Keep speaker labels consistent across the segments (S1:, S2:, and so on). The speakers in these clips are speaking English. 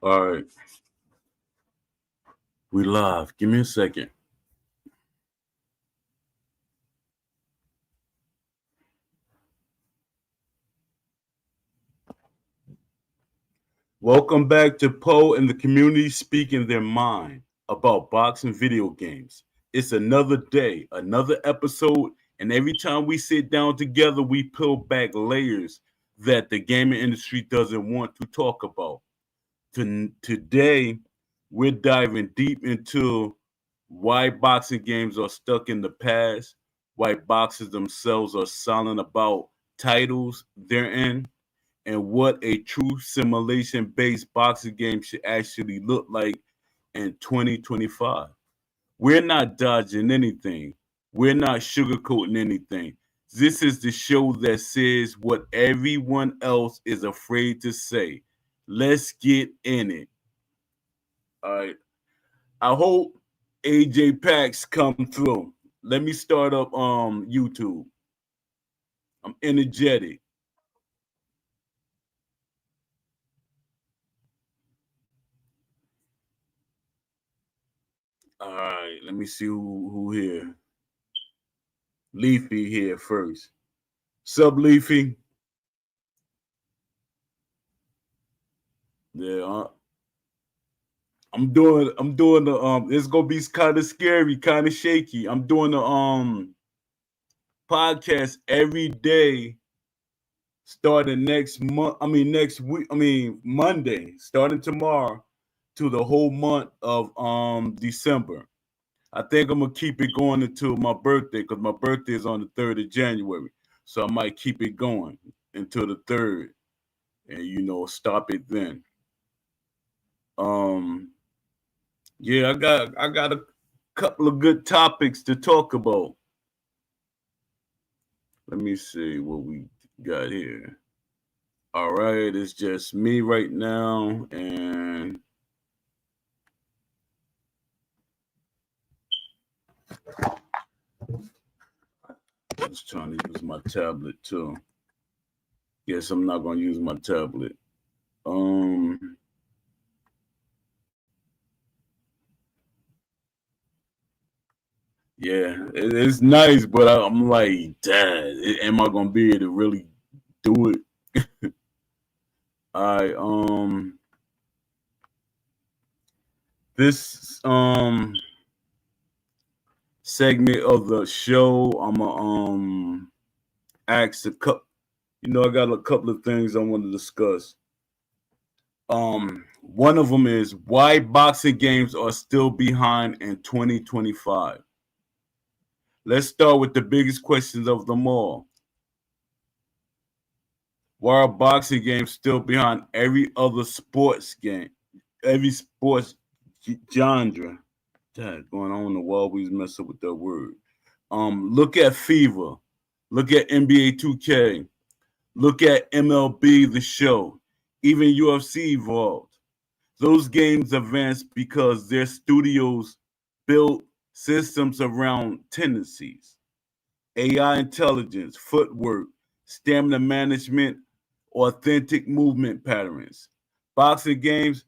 S1: All right. We live. Give me a second. Welcome back to Poe and the Community speaking their mind about boxing video games. It's another day, another episode, and every time we sit down together, we peel back layers that the gaming industry doesn't want to talk about. Today, we're diving deep into why boxing games are stuck in the past, why boxers themselves are silent about titles they're in, and what a true simulation based boxing game should actually look like in 2025. We're not dodging anything, we're not sugarcoating anything. This is the show that says what everyone else is afraid to say. Let's get in it. All right. I hope AJ Packs come through. Let me start up YouTube. I'm energetic. All right, let me see who here. Leafy here first. Sub Leafy. Yeah, I'm doing the it's gonna be kind of scary, kind of shaky. I'm doing the podcast every day starting next month. I mean next week. I mean Monday, starting tomorrow to the whole month of December. I think I'm gonna keep it going until my birthday because my birthday is on the 3rd of January. So I might keep it going until the 3rd and stop it then. Um yeah, I got a couple of good topics to talk about. Let me see what we got here. All right, it's just me right now and I was trying to use my tablet too. Guess I'm not gonna use my tablet. Um Yeah, it's nice, but I'm like, Dad, am I gonna be able to really do it? I this segment of the show, I'ma ask a couple. I got a couple of things I want to discuss. One of them is why boxing games are still behind in 2025. Let's start with the biggest questions of them all. Why are boxing games still behind every other sports game, every sports genre? Dad, going on the wall, always mess up with that word. Look at FIFA, look at NBA 2K, look at MLB The Show, even UFC evolved. Those games advanced because their studios built systems around tendencies, AI intelligence, footwork, stamina management, authentic movement patterns. Boxing games,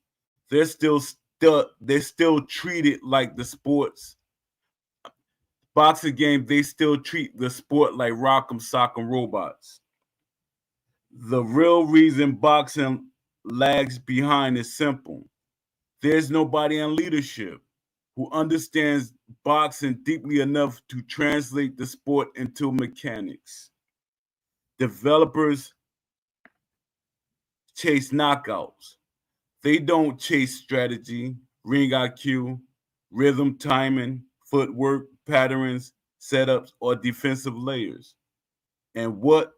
S1: they're still stuck. They're still treated like the sports. Boxing game, they still treat the sport like rock'em sock'em robots. The real reason boxing lags behind is simple. There's nobody in leadership who understands boxing deeply enough to translate the sport into mechanics. Developers chase knockouts. They don't chase strategy, ring IQ, rhythm timing, footwork, patterns, setups, or defensive layers. And what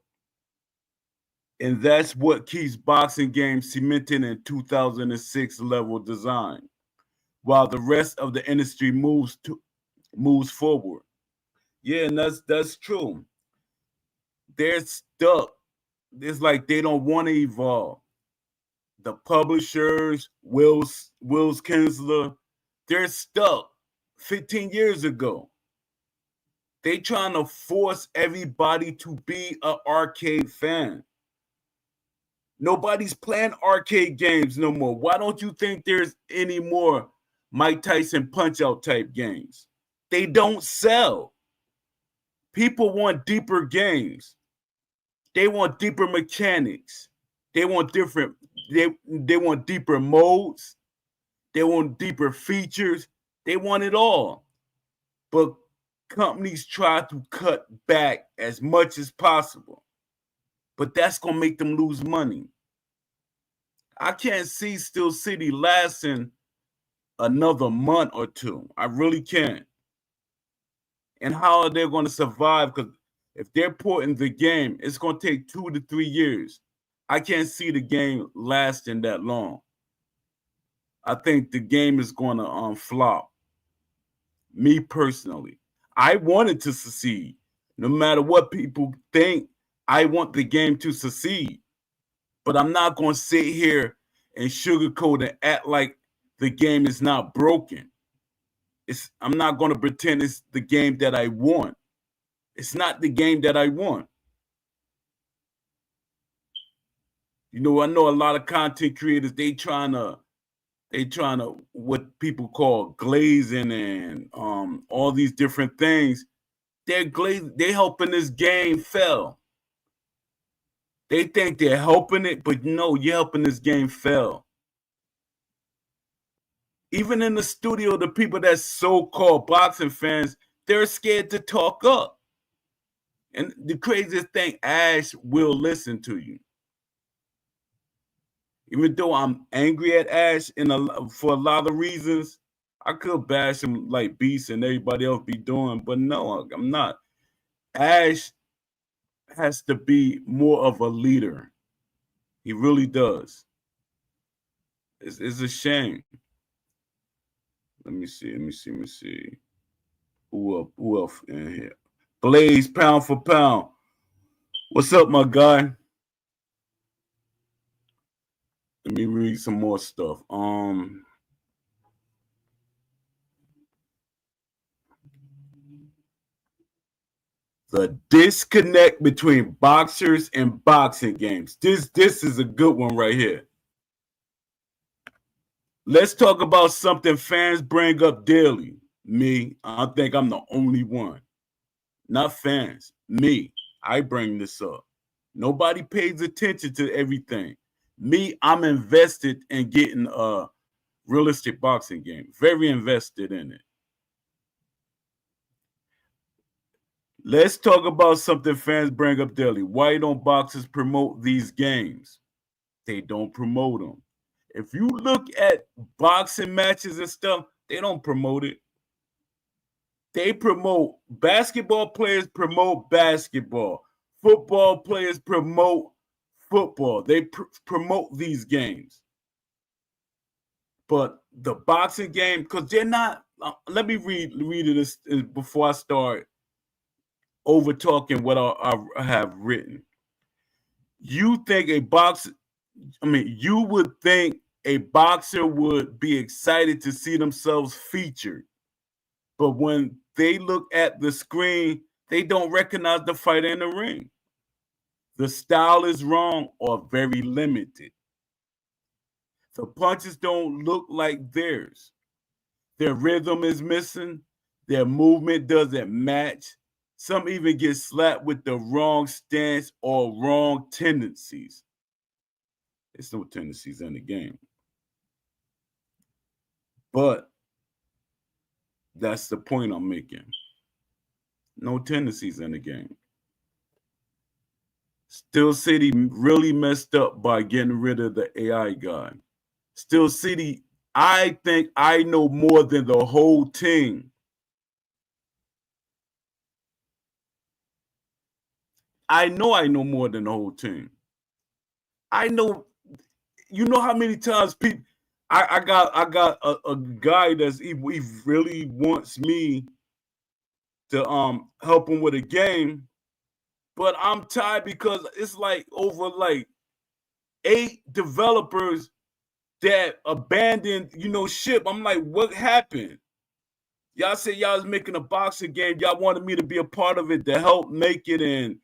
S1: and that's what keeps boxing games cemented in 2006 level design, while the rest of the industry moves forward. Yeah, and that's true. They're stuck. It's like they don't want to evolve. The publishers, Will's Kinsler, they're stuck 15 years ago. They trying to force everybody to be an arcade fan. Nobody's playing arcade games no more. Why don't you think there's any more Mike Tyson Punch-Out type games? They don't sell. People want deeper games. They want deeper mechanics. They want different. They want deeper modes. They want deeper features. They want it all. But companies try to cut back as much as possible. But that's going to make them lose money. I can't see Steel City lasting another month or two. I really can't. And how are they going to survive? Because if they're porting the game, it's going to take 2 to 3 years. I can't see the game lasting that long. I think the game is going to flop. Me personally, I want it to succeed. No matter what people think, I want the game to succeed. But I'm not going to sit here and sugarcoat and act like the game is not broken. I'm not going to pretend it's the game that I want. It's not the game that I want. You know, I know a lot of content creators, they trying to what people call glazing and all these different things. They're helping this game fail. They think they're helping it, but no, you're helping this game fail. Even in the studio, the people that's so-called boxing fans, they're scared to talk up. And the craziest thing, Ash will listen to you. Even though I'm angry at Ash for a lot of reasons, I could bash him like Beast and everybody else be doing, but no, I'm not. Ash has to be more of a leader. He really does. It's a shame. Let me see. Who else in here? Blaze, pound for pound. What's up, my guy? Let me read some more stuff. The disconnect between boxers and boxing games. This is a good one right here. Let's talk about something fans bring up daily. Me, I think I'm the only one. Not fans. Me, I bring this up. Nobody pays attention to everything. Me, I'm invested in getting a realistic boxing game. Very invested in it. Let's talk about something fans bring up daily. Why don't boxers promote these games? They don't promote them. If you look at boxing matches and stuff, they don't promote it. They promote basketball players promote basketball. Football players promote football. They promote these games. But the boxing game, because they're not. Let me read this before I start over talking what I have written. You think you would think a boxer would be excited to see themselves featured. But when they look at the screen, they don't recognize the fighter in the ring. The style is wrong or very limited. The punches don't look like theirs. Their rhythm is missing. Their movement doesn't match. Some even get slapped with the wrong stance or wrong tendencies. There's no tendencies in the game. But that's the point I'm making. No tendencies in the game. Steel City really messed up by getting rid of the AI guy. Steel City, I think I know more than the whole team. I know more than the whole team. I know, you know how many times people, I got a guy he really wants me to help him with a game, but I'm tired because it's like over like 8 developers that abandoned, ship. I'm like, what happened? Y'all said y'all was making a boxing game. Y'all wanted me to be a part of it to help make it, and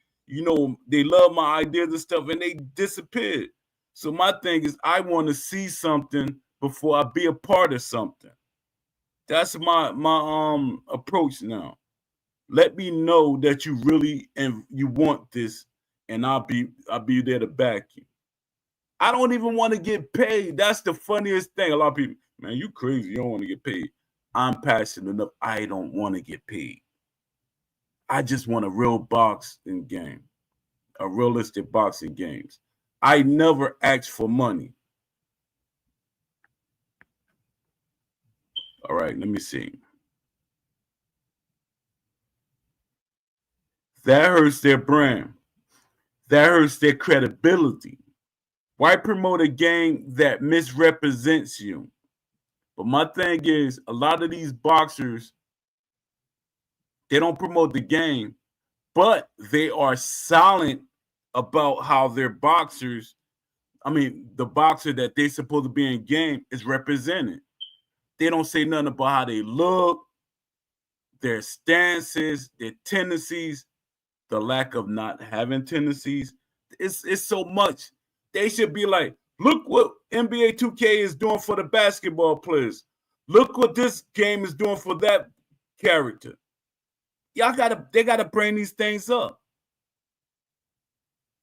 S1: they love my ideas and stuff, and they disappeared. So my thing is, I want to see something before I be a part of something. That's my approach now. Let me know that you really and you want this, and I'll be there to back you. I don't even want to get paid. That's the funniest thing. A lot of people, man, you crazy. You don't want to get paid. I'm passionate enough. I don't want to get paid. I just want a real boxing game, a realistic boxing games. I never asked for money. All right, let me see. That hurts their brand. That hurts their credibility. Why promote a game that misrepresents you? But my thing is, a lot of these boxers, they don't promote the game, but they are silent about how their boxers, I mean, the boxer that they supposed to be in game is represented. They don't say nothing about how they look, their stances, their tendencies, the lack of not having tendencies. It's so much. They should be like, look what NBA 2K is doing for the basketball players. Look what this game is doing for that character. They gotta bring these things up.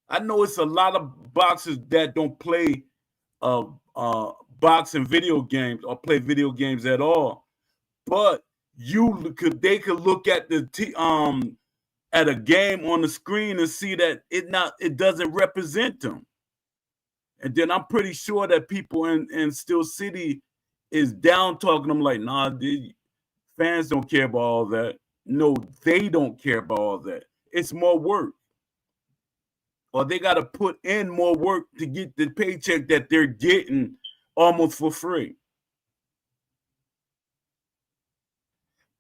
S1: I know it's a lot of boxers that don't play uh boxing video games or play video games at all, but they could look at at a game on the screen and see that it doesn't represent them. And then I'm pretty sure that people in Steel City is down talking them like, nah, fans don't care about all that. No, they don't care about all that. It's more work. Or they got to put in more work to get the paycheck that they're getting almost for free.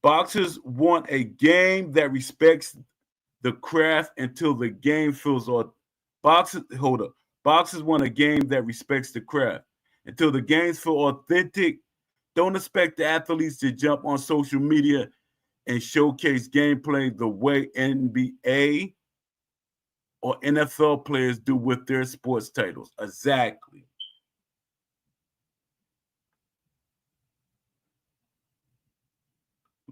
S1: Boxers want a game that respects the craft until the game feels Boxers want a game that respects the craft until the games feel authentic. Don't expect the athletes to jump on social media and showcase gameplay the way NBA or NFL players do with their sports titles. Exactly.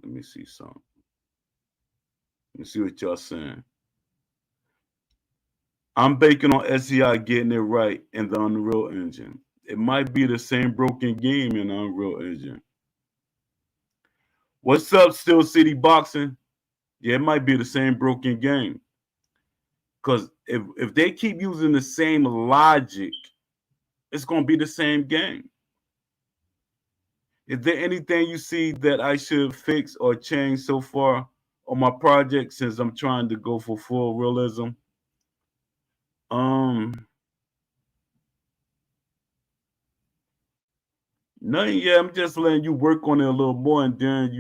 S1: Let me see something. Let me see what y'all saying. I'm banking on SEI getting it right in the Unreal Engine. It might be the same broken game in the Unreal Engine. What's up, Steel City Boxing? Yeah, it might be the same broken game. Because if they keep using the same logic, it's going to be the same game. Is there anything you see that I should fix or change so far on my project since I'm trying to go for full realism? Nothing yet. I'm just letting you work on it a little more, and then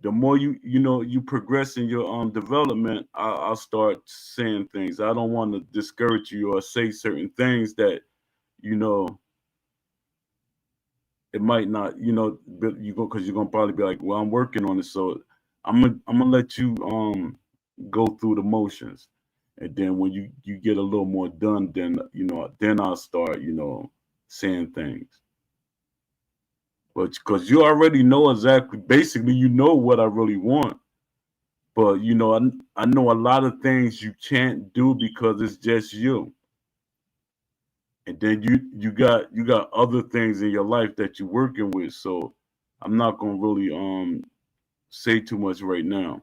S1: the more you progress in your development, I'll start saying things. I don't want to discourage you or say certain things that you know it might not but because you're gonna probably be like, well, I'm working on it, so I'm gonna let you go through the motions, and then when you get a little more done, then I'll start saying things. But because you already know exactly, basically, you know what I really want. But I know a lot of things you can't do because it's just you. And then you got other things in your life that you're working with. So I'm not gonna really say too much right now.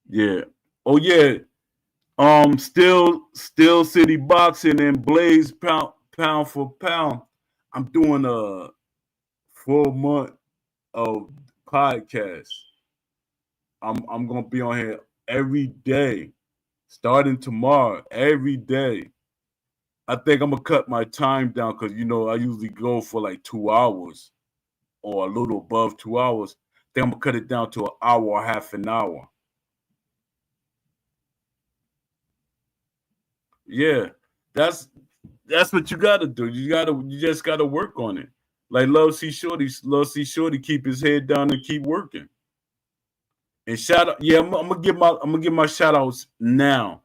S1: Yeah. Oh yeah. Still City Boxing and Blaze pound for pound. I'm doing a full month of podcast. I'm gonna be on here every day, starting tomorrow, every day. I think I'm gonna cut my time down because I usually go for like 2 hours or a little above 2 hours. Then I'm gonna cut it down to an hour or half an hour. Yeah, that's that's what you gotta do. You just gotta work on it. Like Love C Shorty keep his head down and keep working. And shout out, yeah, I'm gonna give my shout outs now.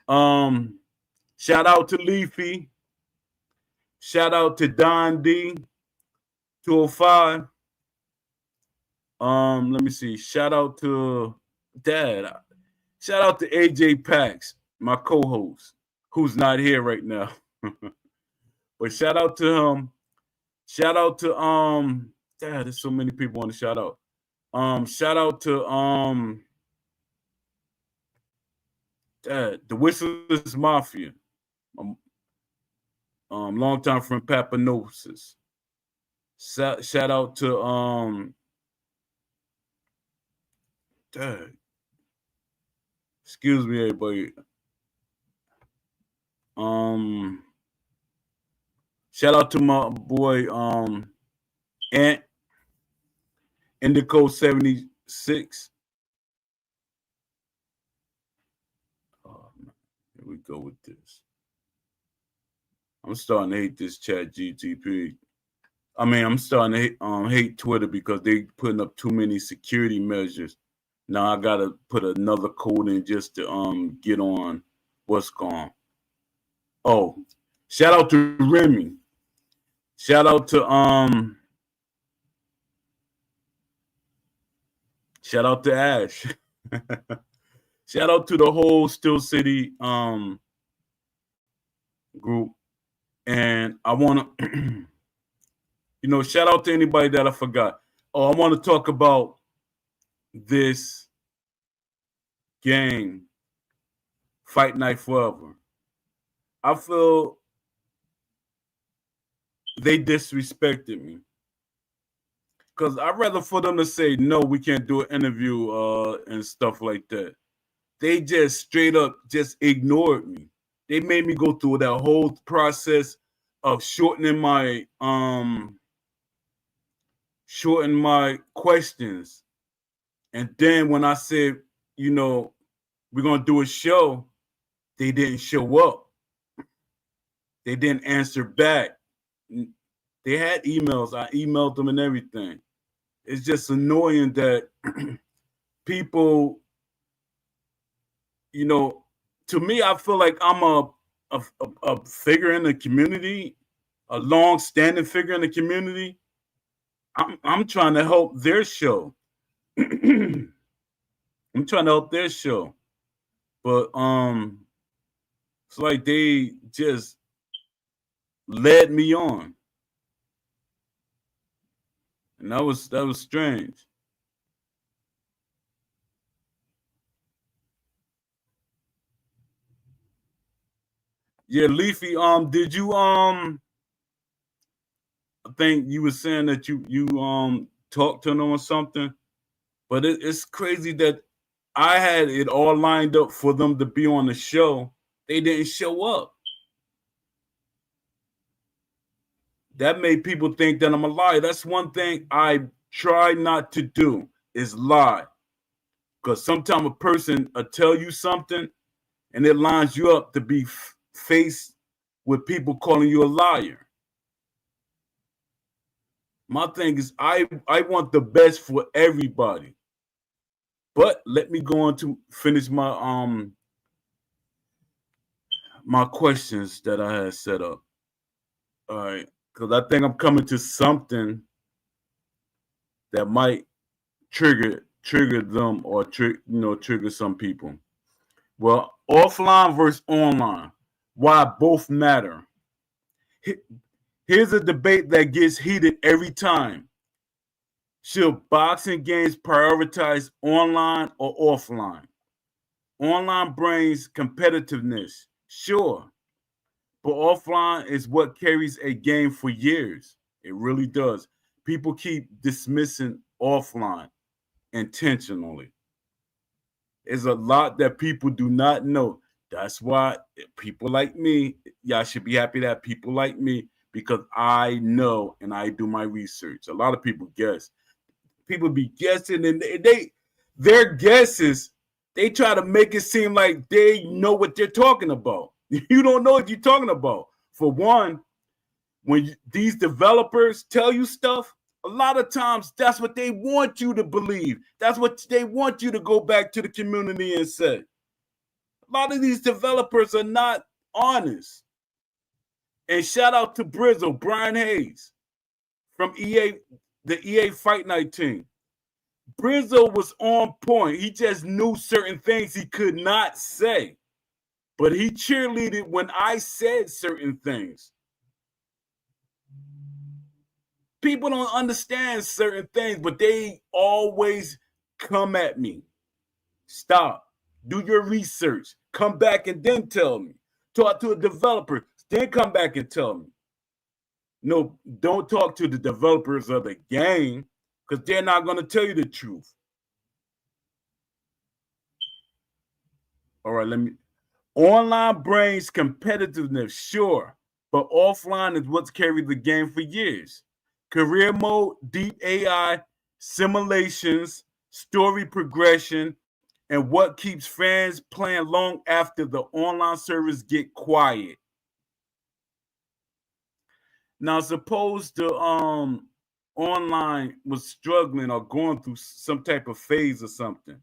S1: Shout out to Leafy. Shout out to Don D 205. Let me see. Shout out to Dad. Shout out to AJ Pax, my co-host, who's not here right now. But shout out to him. Shout out to Dad, there's so many people on the shout out. Shout out to Dad, the Whistlers Mafia. Longtime friend Papanosis. Shout out to Dad. Excuse me, everybody. Shout out to my boy Ant Indico 76. Oh, here we go with this. I'm starting to hate this chat GTP. I mean, I'm starting to hate Twitter because they putting up too many security measures. Now I gotta put another code in just to get on what's going. Oh, shout out to Remy. Shout out to Ash. Shout out to the whole Still City group. And I wanna shout out to anybody that I forgot. Oh, I want to talk about this game, Fight Night Forever. I feel they disrespected me. Because I'd rather for them to say, no, we can't do an interview and stuff like that. They just straight up just ignored me. They made me go through that whole process of shortening my questions. And then when I said, we're going to do a show, they didn't show up. They didn't answer back. They had emails. I emailed them and everything. It's just annoying that people, to me, I feel like I'm a figure in the community, a long-standing figure in the community. I'm trying to help their show. I'm trying to help their show. But it's like they just led me on. And that was strange. Yeah, Leafy, did you I think you were saying that you talked to them or something, but it's crazy that I had it all lined up for them to be on the show. They didn't show up. That made people think that I'm a liar. That's one thing I try not to do is lie. Because sometimes a person will tell you something and it lines you up to be faced with people calling you a liar. My thing is I want the best for everybody. But let me go on to finish my my questions that I had set up. All right, because I think I'm coming to something that might trigger them or trigger some people. Well, offline versus online, why both matter. Here's a debate that gets heated every time. Should boxing games prioritize online or offline? Online brings competitiveness, sure, but offline is what carries a game for years. It really does. People keep dismissing offline intentionally. There's a lot that people do not know. That's why people like me, y'all should be happy that people like me, because I know and I do my research. A lot of people guess. People be guessing, and their guesses, they try to make it seem like they know what they're talking about. You don't know what you're talking about. For one, when these developers tell you stuff, A lot of times, that's what they want you to believe. That's what they want you to go back to the community and say. A lot of these developers are not honest. And shout out to Brizzle, Brian Hayes from EA, the EA Fight Night team. Brizzle was on point. He just knew certain things he could not say. But he cheerleaded when I said certain things. People don't understand certain things, but they always come at me. Stop. Do your research. Come back and then tell me. Talk to a developer. Then come back and tell me. No, don't talk to the developers of the game because they're not going to tell you the truth. All right, let me. Online brings competitiveness, sure, but offline is what's carried the game for years. Career mode, deep AI, simulations, story progression, and what keeps fans playing long after the online servers get quiet. Now, suppose the online was struggling or going through some type of phase or something.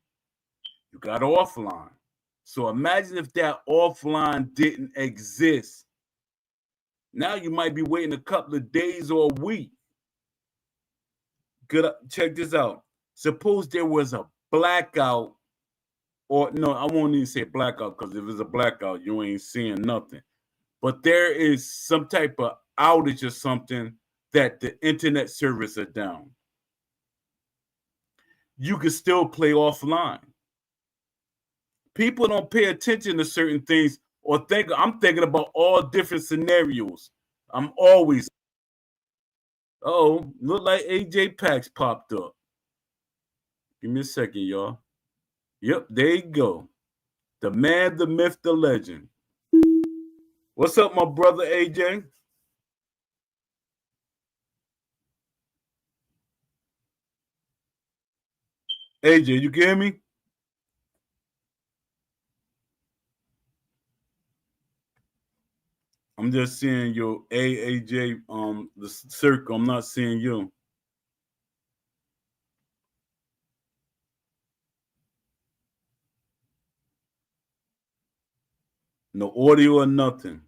S1: You got offline. So imagine if that offline didn't exist. Now you might be waiting a couple of days or a week. Good. Check this out. Suppose there was a blackout, or no, I won't even say blackout because if it's a blackout, you ain't seeing nothing. But there is some type of outage or something that the internet service are down. You can still play offline. People don't pay attention to certain things or think. I'm thinking about all different scenarios. I'm always. Oh, look like AJ Packs popped up. Give me a second, y'all. Yep, there you go. The man, the myth, the legend. What's up, my brother AJ? AJ, you can hear me? I'm just seeing your AJ the circle. I'm not seeing you. No audio or nothing.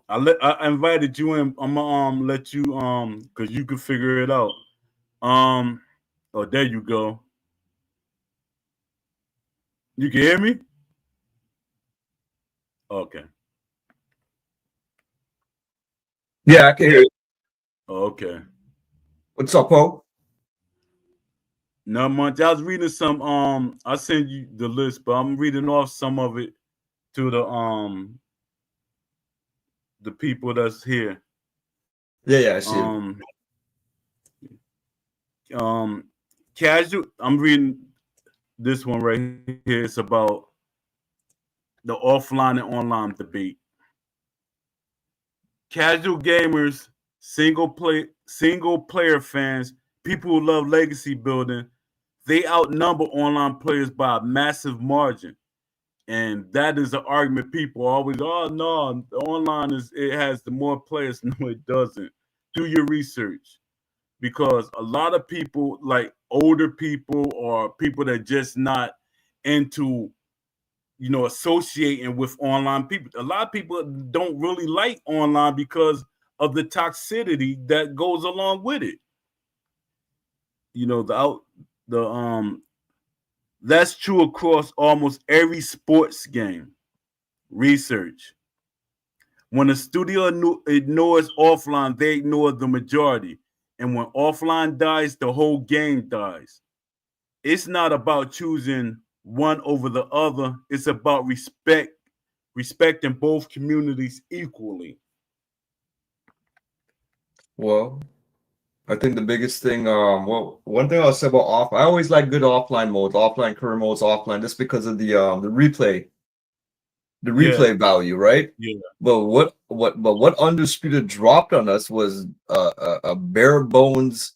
S1: I invited you in. I'm gonna let you because you can figure it out. Oh, there you go. You can hear me? Okay.
S2: Yeah, I can hear you.
S1: Okay.
S2: What's up, Poe?
S1: Not much. I was reading some I sent you the list, but I'm reading off some of it to the people that's here.
S2: Yeah, I see it.
S1: Um casual. I'm reading this one right here. It's about the offline and online debate. Casual gamers, single player fans, people who love legacy building, they outnumber online players by a massive margin. And that is the argument people always, oh no, the online it has the more players. No, it doesn't. Do your research. Because a lot of people, like older people or people that just not into associating with online people. A lot of people don't really like online because of the toxicity that goes along with it. The that's true across almost every sports game. Research. When a studio ignores offline, they ignore the majority. And when offline dies, the whole game dies. It's not about choosing one over the other. It's about respecting both communities equally.
S2: Well, I think the biggest thing, well, one thing I'll say about off, I always like good offline modes, offline career modes, offline, just because of the
S1: Yeah,
S2: replay value, right?
S1: yeah,
S2: But what Undisputed dropped on us was a bare bones,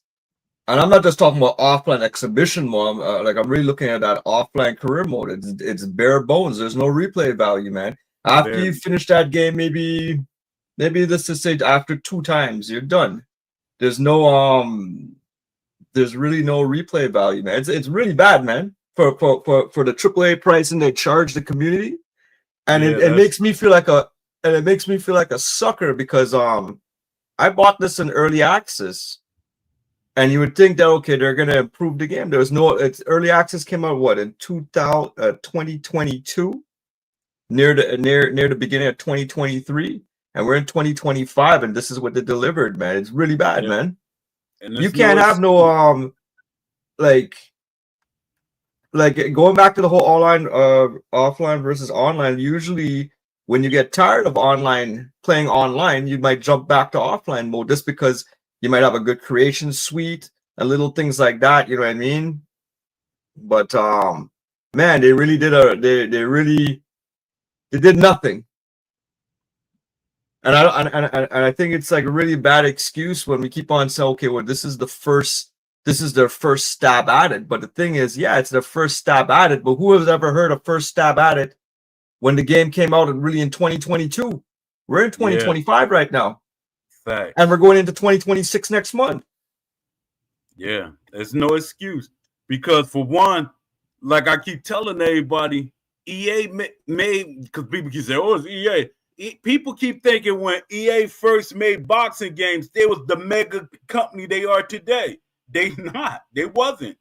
S2: and I'm not just talking about offline exhibition mode. Like I'm really looking at that offline career mode. It's bare bones. There's no replay value, man. After you
S1: very.
S2: finish that game, maybe Maybe this is say after 2 times you're done. There's no there's really no replay value, man. It's really bad, man. For the AAA pricing they charge the community, and
S1: Yeah,
S2: it makes me feel like a sucker because I bought this in early access, and you would think that okay they're gonna improve the game. There was no early access came out what in 2022 near the beginning of 2023, and we're in 2025, and this is what they delivered, man. It's really bad,
S1: yeah.
S2: man.
S1: And
S2: You
S1: there's
S2: can't have no like going back to the whole online offline versus online. Usually when you get tired of playing online, you might jump back to offline mode just because you might have a good creation suite and little things like that, you know what I mean? But man, they really did they did nothing. And I think it's like a really bad excuse when we keep on saying, okay, well, this is their first stab at it. But the thing is, yeah, it's their first stab at it. But who has ever heard of first stab at it when the game came out really in 2022? We're in 2025 right now.
S1: Facts.
S2: And we're going into 2026 next month.
S1: Yeah, there's no excuse. Because for one, like I keep telling everybody, EA made, because people keep saying, oh, it's EA. People keep thinking when EA first made boxing games, they was the mega company they are today. They not. They wasn't.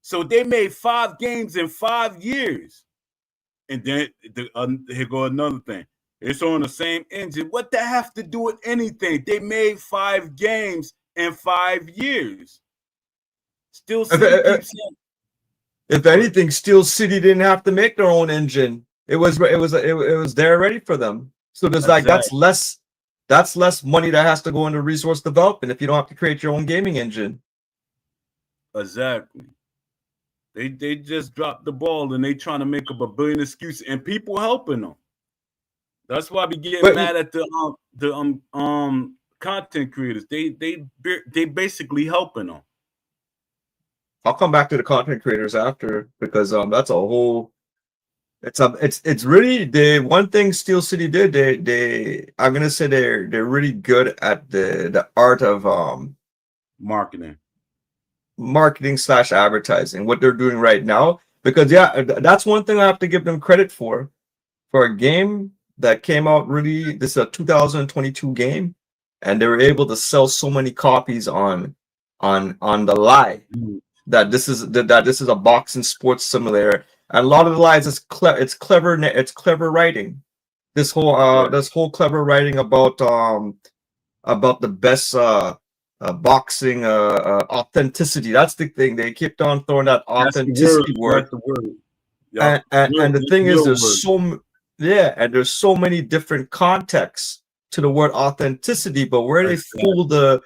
S1: So they made 5 games in 5 years. And then here go another thing. It's on the same engine. What that have to do with anything? They made 5 games in 5 years. Steel City keeps saying.
S2: If anything, Steel City didn't have to make their own engine. It was there ready for them. So there's
S1: Exactly.
S2: that's less money that has to go into resource development if you don't have to create your own gaming engine.
S1: Exactly. They just dropped the ball and they trying to make up a billion excuses and people helping them. That's why we get mad at the content creators. They basically helping them.
S2: I'll come back to the content creators after because that's a whole. It's really the one thing Steel City did. They I'm gonna say they're really good at the art of
S1: marketing
S2: / advertising. What they're doing right now, because yeah, that's one thing I have to give them credit for a game that came out really. This is a 2022 game, and they were able to sell so many copies on the lie that this is a boxing sports simulator. And a lot of the lies is it's clever writing. This whole clever writing about the best boxing authenticity. That's the thing. They kept on throwing that authenticity word.
S1: That's the word.
S2: Yep. And the thing is, there's so many different contexts to the word authenticity, but where they fooled the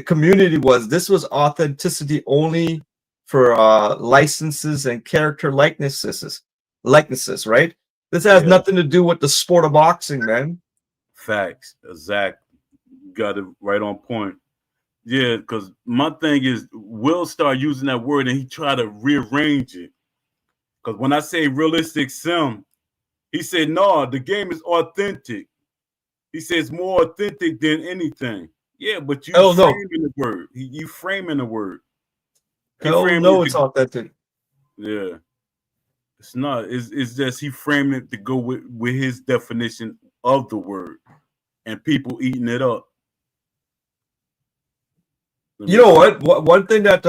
S2: community this was authenticity only for licenses and character likenesses, right? This has nothing to do with the sport of boxing, man.
S1: Facts. Exactly. Got it right on point. Yeah, because my thing is Will start using that word and he try to rearrange it. Because when I say realistic sim, he said, no, the game is authentic. He says more authentic than anything. Yeah, but you framing the word. You framing the word.
S2: It's authentic.
S1: Yeah. It's not. It's just he framed it to go with his definition of the word. And people eating it up.
S2: You know what? One thing that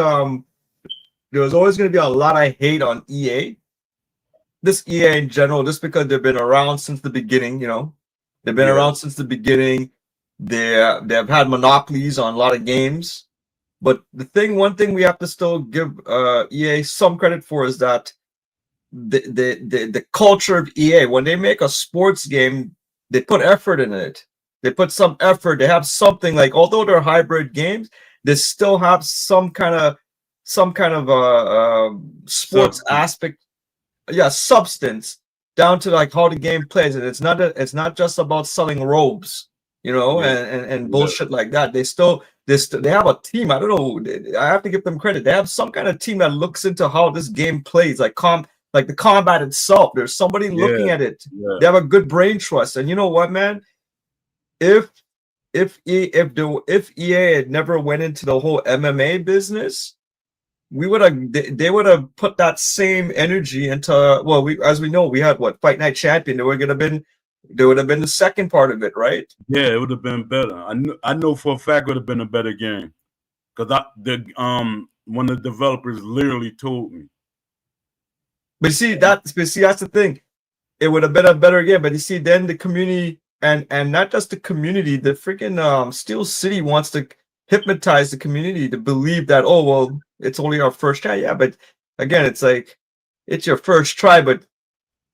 S2: there's always going to be a lot I hate on EA. This EA in general, just because they've been around since the beginning, they've been around since the beginning. They've had monopolies on a lot of games. But one thing we have to still give EA some credit for is that the culture of EA, when they make a sports game, they put effort in it. They put some effort. They have something like, although they're hybrid games, they still have some kind of sports aspect, substance down to like how the game plays. And it's not just about selling robes, and bullshit like that. They have a team. I don't know. I have to give them credit. They have some kind of team that looks into how this game plays, like the combat itself. There's somebody looking at it. They have a good brain trust. And you know what, man? if if EA had never went into the whole MMA business, they would have put that same energy into, well, as we know, we had what, Fight Night Champion. There would have been the second part of it, right?
S1: Yeah, it would have been better. I know for a fact it would have been a better game. Because one of the developers literally told me.
S2: But see that's the thing. It would have been a better game. But you see, then the community, and not just the community, the freaking Steel City wants to hypnotize the community to believe that, oh well, it's only our first try. Yeah, but again, it's like, it's your first try, but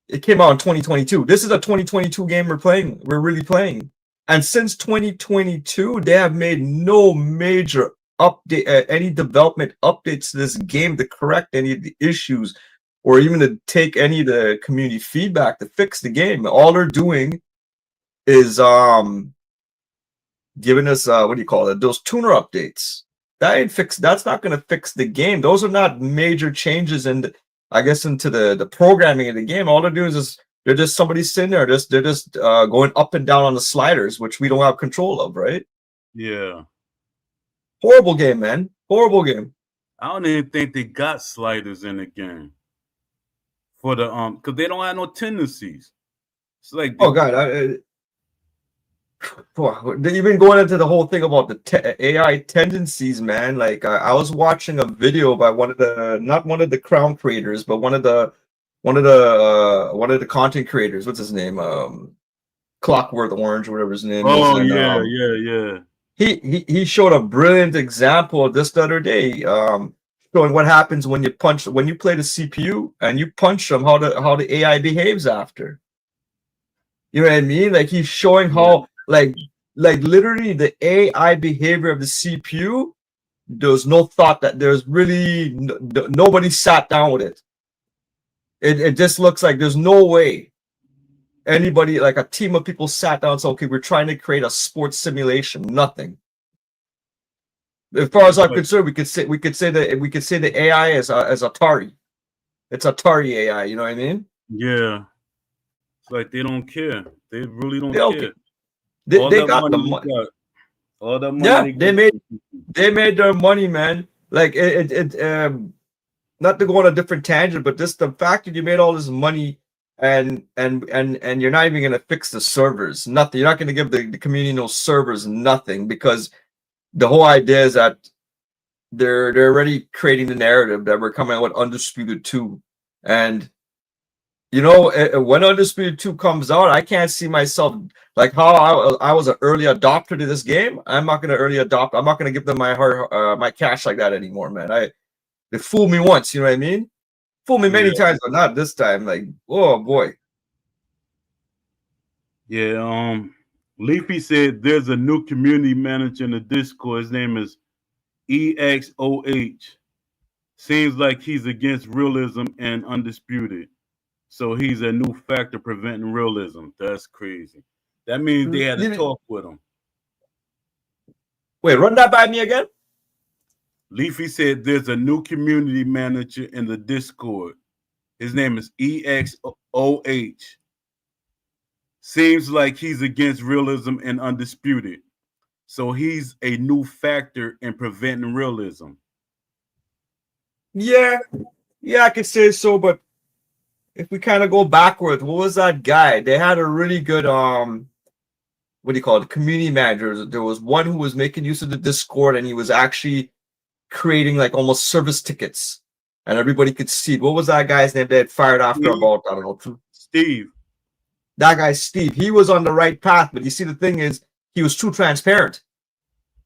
S2: it came out in 2022. This is a 2022 game we're really playing. And since 2022, they have made no major update, any development updates to this game to correct any of the issues, or even to take any of the community feedback to fix the game. All they're doing is giving us what do you call it? Those tuner updates. That's not going to fix the game. Those are not major changes in I guess into the programming of the game. All they're doing is they're just somebody sitting there. They're just going up and down on the sliders, which we don't have control of, right?
S1: Yeah.
S2: Horrible game, man. Horrible game.
S1: I don't even think they got sliders in the game. For the because they don't have no tendencies. It's like
S2: oh god, they've been going into the whole thing about the AI tendencies, man. Like I was watching a video by not one of the crown creators, but one of the content creators. What's his name? Clockwork Orange, whatever his name is.
S1: Oh yeah.
S2: He showed a brilliant example of this the other day, showing what happens when you play the CPU and you punch them, how the AI behaves after. You know what I mean? Like he's showing how like literally the AI behavior of the CPU. There's no thought that there's really nobody sat down with it. It just looks like there's no way anybody, like a team of people, sat down and said, okay, we're trying to create a sports simulation. Nothing. As far as I'm concerned, we could say the AI is Atari. It's Atari AI. You know what I mean?
S1: Yeah. It's like they don't care. They really don't care.
S2: They got the money.
S1: All the money.
S2: Yeah, they made their money, man. Like not to go on a different tangent, but just the fact that you made all this money and you're not even gonna fix the servers. Nothing. You're not gonna give the community no servers, nothing, because the whole idea is that they're already creating the narrative that we're coming out with Undisputed 2. And you know, when Undisputed 2 comes out, I can't see myself, like how I was an early adopter to this game. I'm not gonna I'm not gonna give them my cash like that anymore, man. They fooled me once, you know what I mean? Fooled me many times, but not this time. Like, oh boy.
S1: Yeah, Leafy said there's a new community manager in the Discord. His name is EXOH. Seems like he's against realism and Undisputed. So he's a new factor preventing realism. That's crazy. That means they had to talk with him.
S2: Wait, run that by me again?
S1: Leafy said there's a new community manager in the Discord. His name is EXOH. Seems like he's against realism and Undisputed. So he's a new factor in preventing realism.
S2: Yeah, I could say so, but if we kind of go backwards, what was that guy? They had a really good what do you call it? Community manager. There was one who was making use of the Discord, and he was actually creating like almost service tickets, and everybody could see. What was that guy's name? They had fired after about, I don't know,
S1: Steve.
S2: That guy Steve. He was on the right path, but you see, the thing is, he was too transparent,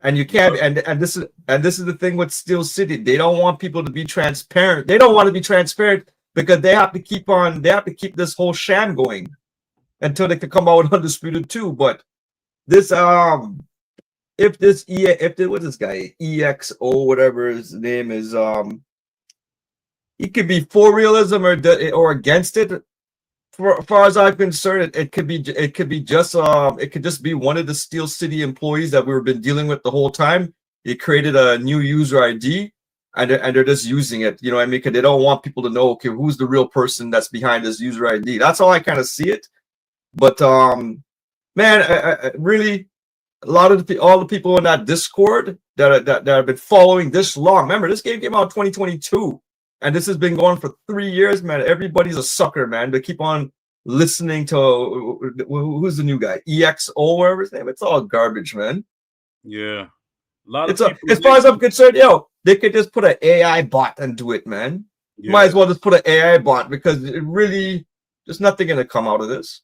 S2: and you can't. And this is the thing with Steel City. They don't want people to be transparent. They don't want to be transparent because they have to keep this whole sham going until they can come out with Undisputed 2. But this if this guy EXO, whatever his name is, he could be for realism or against it. For as far as I'm concerned, it could just be one of the Steel City employees that we've been dealing with the whole time. He created a new user ID, and they're just using it. You know what I mean? Because they don't want people to know, okay, who's the real person that's behind this user ID. That's how I kind of see it. But man, I really, a lot of all the people in that Discord that have been following this long. Remember, this game came out in 2022, and this has been going for 3 years, man. Everybody's a sucker, man. They keep on listening to who's the new guy, EXO, whatever his name. It's all garbage, man.
S1: Yeah. A lot of
S2: It's a,
S1: people,
S2: as far as I'm concerned, they could just put an AI bot and do it, man.
S1: yeah.
S2: Might as well just put an AI bot because it really there's nothing gonna come out of this.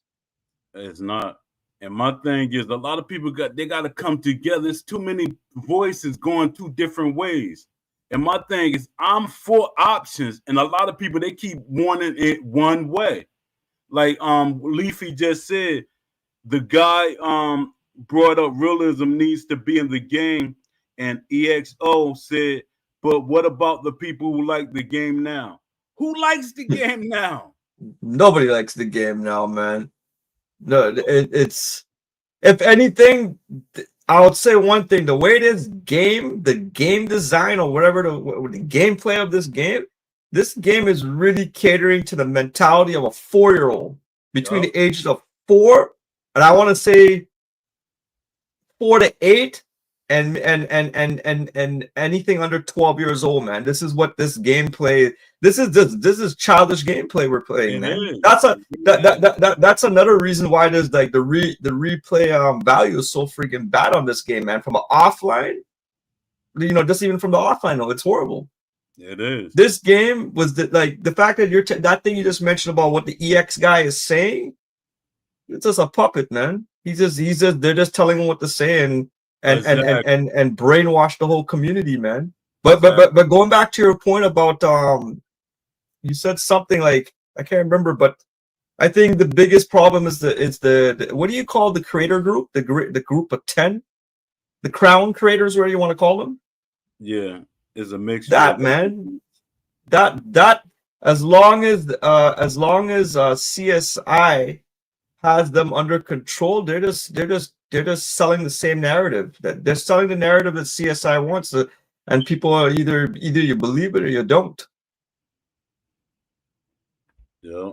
S1: It's not. And my thing is, a lot of people got to come together. There's too many voices going two different ways. And my thing is, I'm for options, and a lot of people they keep wanting it one way. Like Leafy just said, the guy brought up realism needs to be in the game, and EXO said, but what about the people who like the game now? Who likes the game now?
S2: Nobody likes the game now, man. No, it's if anything, I would say one thing: the way this game, the game design or whatever the gameplay of this game is really catering to the mentality of a 4-year-old between the ages of 4 and I want to say 4 to 8 and anything under 12 years old, man. This is what this gameplay. This is childish gameplay we're playing, man. That's another reason why there's like the replay value is so freaking bad on this game, man. From an offline, just even from the offline, though, it's horrible.
S1: It is.
S2: This game was the fact that that thing you just mentioned about what the EX guy is saying. It's just a puppet, man. They're just telling him what to say and brainwash the whole community, man. But going back to your point about you said something like I can't remember, but I think the biggest problem is the what do you call the creator group? The group of 10, the crown creators, whatever you want to call them.
S1: Yeah, is a mixture.
S2: That man, that as long as CSI has them under control, they're just selling the same narrative. That they're selling the narrative that CSI wants, and people are either you believe it or you don't.
S1: Yeah.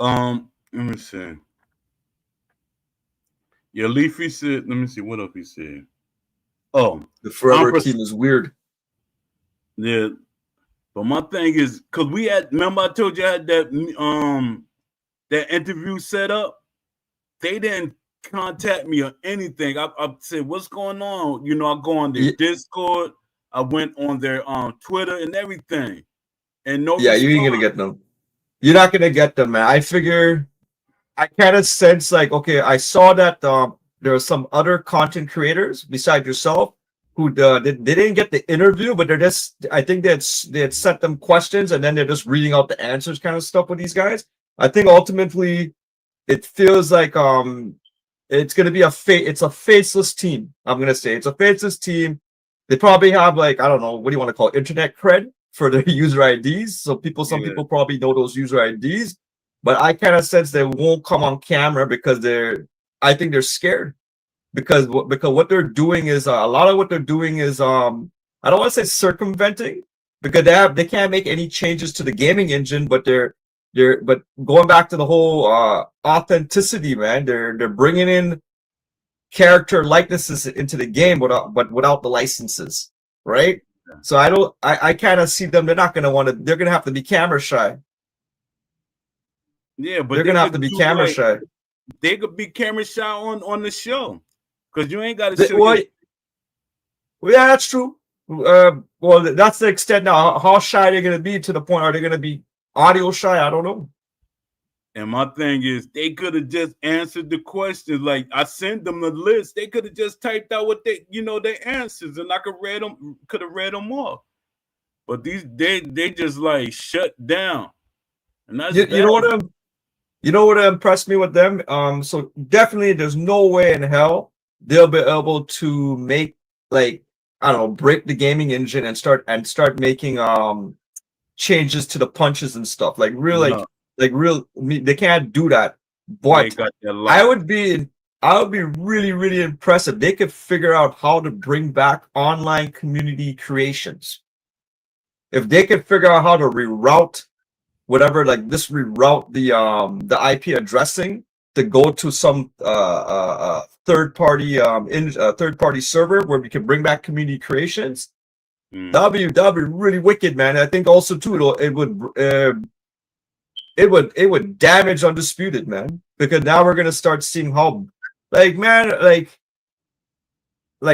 S1: Let me see. Yeah, Leafy said. Let me see what else he said. Oh,
S2: the Forever team is weird.
S1: Yeah, but my thing is because we had. Remember, I told you I had that interview set up. They didn't contact me or anything. I said, "What's going on?" I go on their Discord. I went on their Twitter and everything, and no.
S2: Yeah, you ain't gonna get them. You're not gonna get them, man. I figure. I kind of sense like, okay, I saw that there are some other content creators besides yourself who they didn't get the interview, but I think they had sent them questions and then they're just reading out the answers, kind of stuff with these guys. I think ultimately it feels like it's gonna be it's a faceless team. I'm gonna say it's a faceless team. They probably have like, I don't know, what do you want to call it? Internet cred for their user IDs. So some people probably know those user IDs. But I kind of sense they won't come on camera because I think they're scared because what they're doing is a lot of what they're doing is I don't want to say circumventing because they can't make any changes to the gaming engine, but but going back to the whole authenticity, man, they're bringing in character likenesses into the game without the licenses, right? So I kind of see them. They're not going to want to. They're going to have to be camera shy.
S1: Yeah, but
S2: they're gonna have to be camera shy.
S1: They could be camera shy on the show because you ain't got to show. Well,
S2: yeah, that's true. Well, that's the extent now. How shy they're gonna be to the point? Are they gonna be audio shy? I don't know.
S1: And my thing is, they could have just answered the questions. Like I sent them the list. They could have just typed out what their answers, and I could have read them off. But they just like shut down. And that's
S2: you know what impressed me with them? So definitely there's no way in hell they'll be able to make like, I don't know, break the gaming engine and start making changes to the punches and stuff. Like they can't do that. But I would be really, really impressed if they could figure out how to bring back online community creations. If they could figure out how to reroute the IP addressing to go to some third party third party server where we can bring back community creations. That'd be really wicked, man. I think also too it would damage Undisputed, man, because now we're gonna start seeing how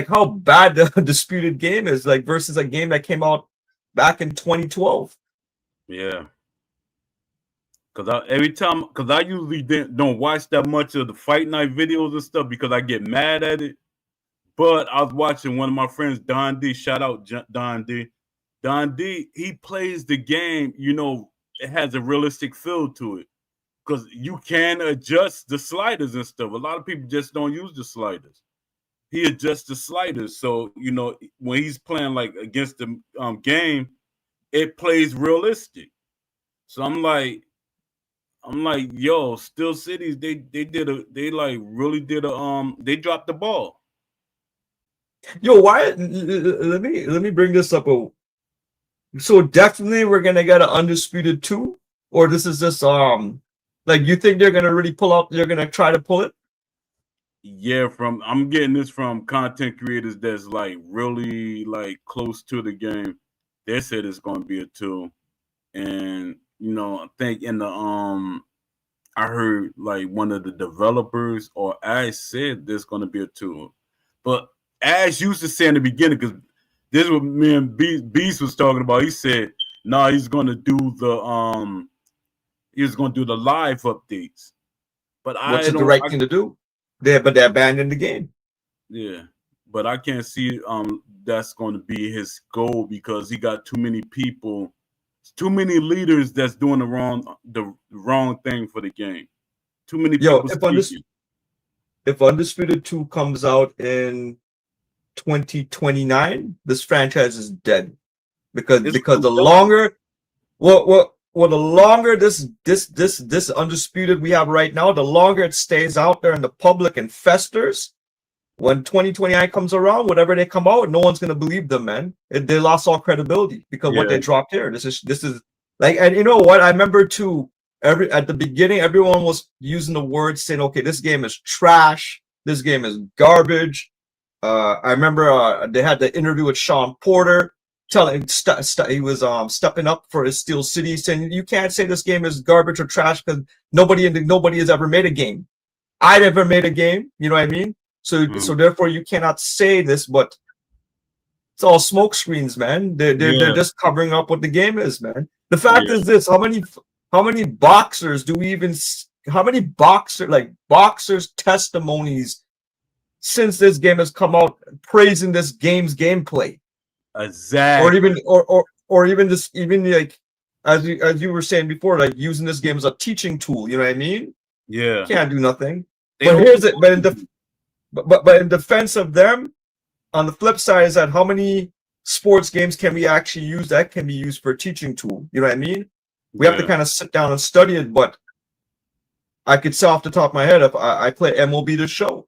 S2: how bad the Undisputed game is, like versus a game that came out back in 2012.
S1: Yeah. Because I usually don't watch that much of the fight night videos and stuff because I get mad at it. But I was watching one of my friends, Don D. Shout out Don D. Don D. He plays the game. You know, it has a realistic feel to it because you can adjust the sliders and stuff. A lot of people just don't use the sliders. He adjusts the sliders, so you know when he's playing like against the game, it plays realistic. So I'm like, yo, Steel Cities, they really did they dropped the ball.
S2: Yo, why? Let me bring this up. So definitely we're gonna get an Undisputed 2, or this is just like you think they're gonna really pull out? They're gonna try to pull it.
S1: Yeah, I'm getting this from content creators that's like really like close to the game. They said it's gonna be a 2, and you know I think in the I heard like one of the developers or Ash said there's going to be a 2. But Ash used to say in the beginning, because this is what me and Beast was talking about. He said, nah, he's going to do the live updates. But
S2: Which is the right thing to do. They abandoned the game.
S1: Yeah. But I can't see that's going to be his goal because he got too many people, too many leaders that's doing the wrong thing for the game. Too many people.
S2: If Undisputed 2 comes out in 2029, this franchise is dead. Because the longer the longer this Undisputed we have right now, the longer it stays out there in the public and festers. When 2029 comes around, whatever they come out, no one's gonna believe them, man. They lost all credibility because what they dropped here. This is like, and you know what? I remember too. At the beginning, everyone was using the word saying, "Okay, this game is trash. This game is garbage." I remember they had the interview with Sean Porter, telling he was stepping up for his Steel City, saying, "You can't say this game is garbage or trash because nobody has ever made a game. I never made a game. You know what I mean?" So therefore you cannot say this, but it's all smoke screens, man. They're just covering up what the game is, man. The fact is this: how many boxers do we even? How many boxers testimonies since this game has come out praising this game's gameplay?
S1: Exactly.
S2: Or even like as you were saying before, like using this game as a teaching tool. You know what I mean?
S1: Yeah.
S2: Can't do nothing. But here's it. But in defense of them, on the flip side is that how many sports games can we actually use that can be used for a teaching tool? You know what I mean? We have to kind of sit down and study it. But I could say off the top of my head, if I play MLB The Show,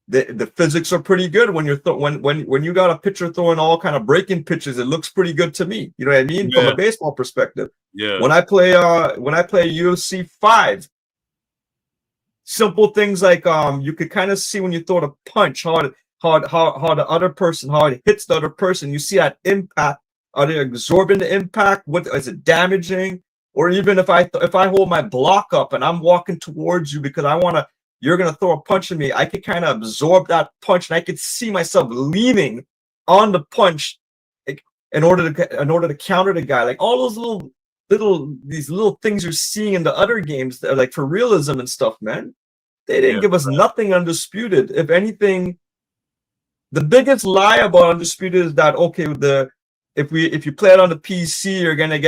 S2: the physics are pretty good when you're when you got a pitcher throwing all kind of breaking pitches. It looks pretty good to me. You know what I mean? From a baseball perspective.
S1: Yeah.
S2: When I play UFC 5. Simple things like you could kind of see when you throw the punch how the other person, how it hits the other person. You see that impact. Are they absorbing the impact? What is it damaging? Or even if I hold my block up and I'm walking towards you because you're gonna throw a punch at me, I could kind of absorb that punch and I could see myself leaning on the punch in order to counter the guy. Like all those little things you're seeing in the other games that are like for realism and stuff, man. They didn't give us nothing Undisputed. If anything, the biggest lie about Undisputed is that if you play it on the PC, you're gonna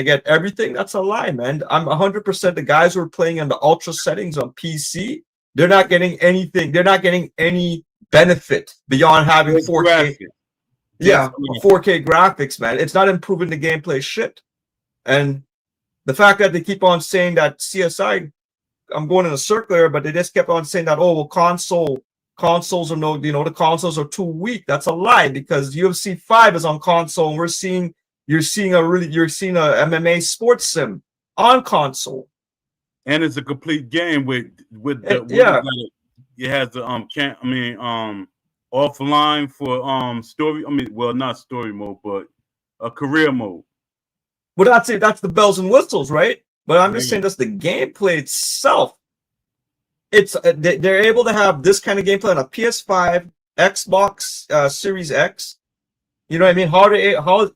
S2: get everything. That's a lie, man. I'm 100% the guys who are playing in the ultra settings on PC, they're not getting anything. They're not getting any benefit beyond having 4K. Yeah, 4K graphics, man. It's not improving the gameplay shit. And the fact that they keep on saying that CSI, I'm going in a circle here, but they just kept on saying that, oh, well, consoles are the consoles are too weak. That's a lie because UFC 5 is on console and you're seeing a MMA sports sim on console.
S1: and it's a complete game with the what
S2: Yeah,
S1: it has the can't I mean offline for story. I mean, well, not story mode, but a career mode.
S2: but that's it. That's the bells and whistles, right? But I'm just
S1: Yeah,
S2: saying that's the gameplay itself. It's they're able to have this kind of gameplay on a PS5, Xbox Series X. You know what I mean? How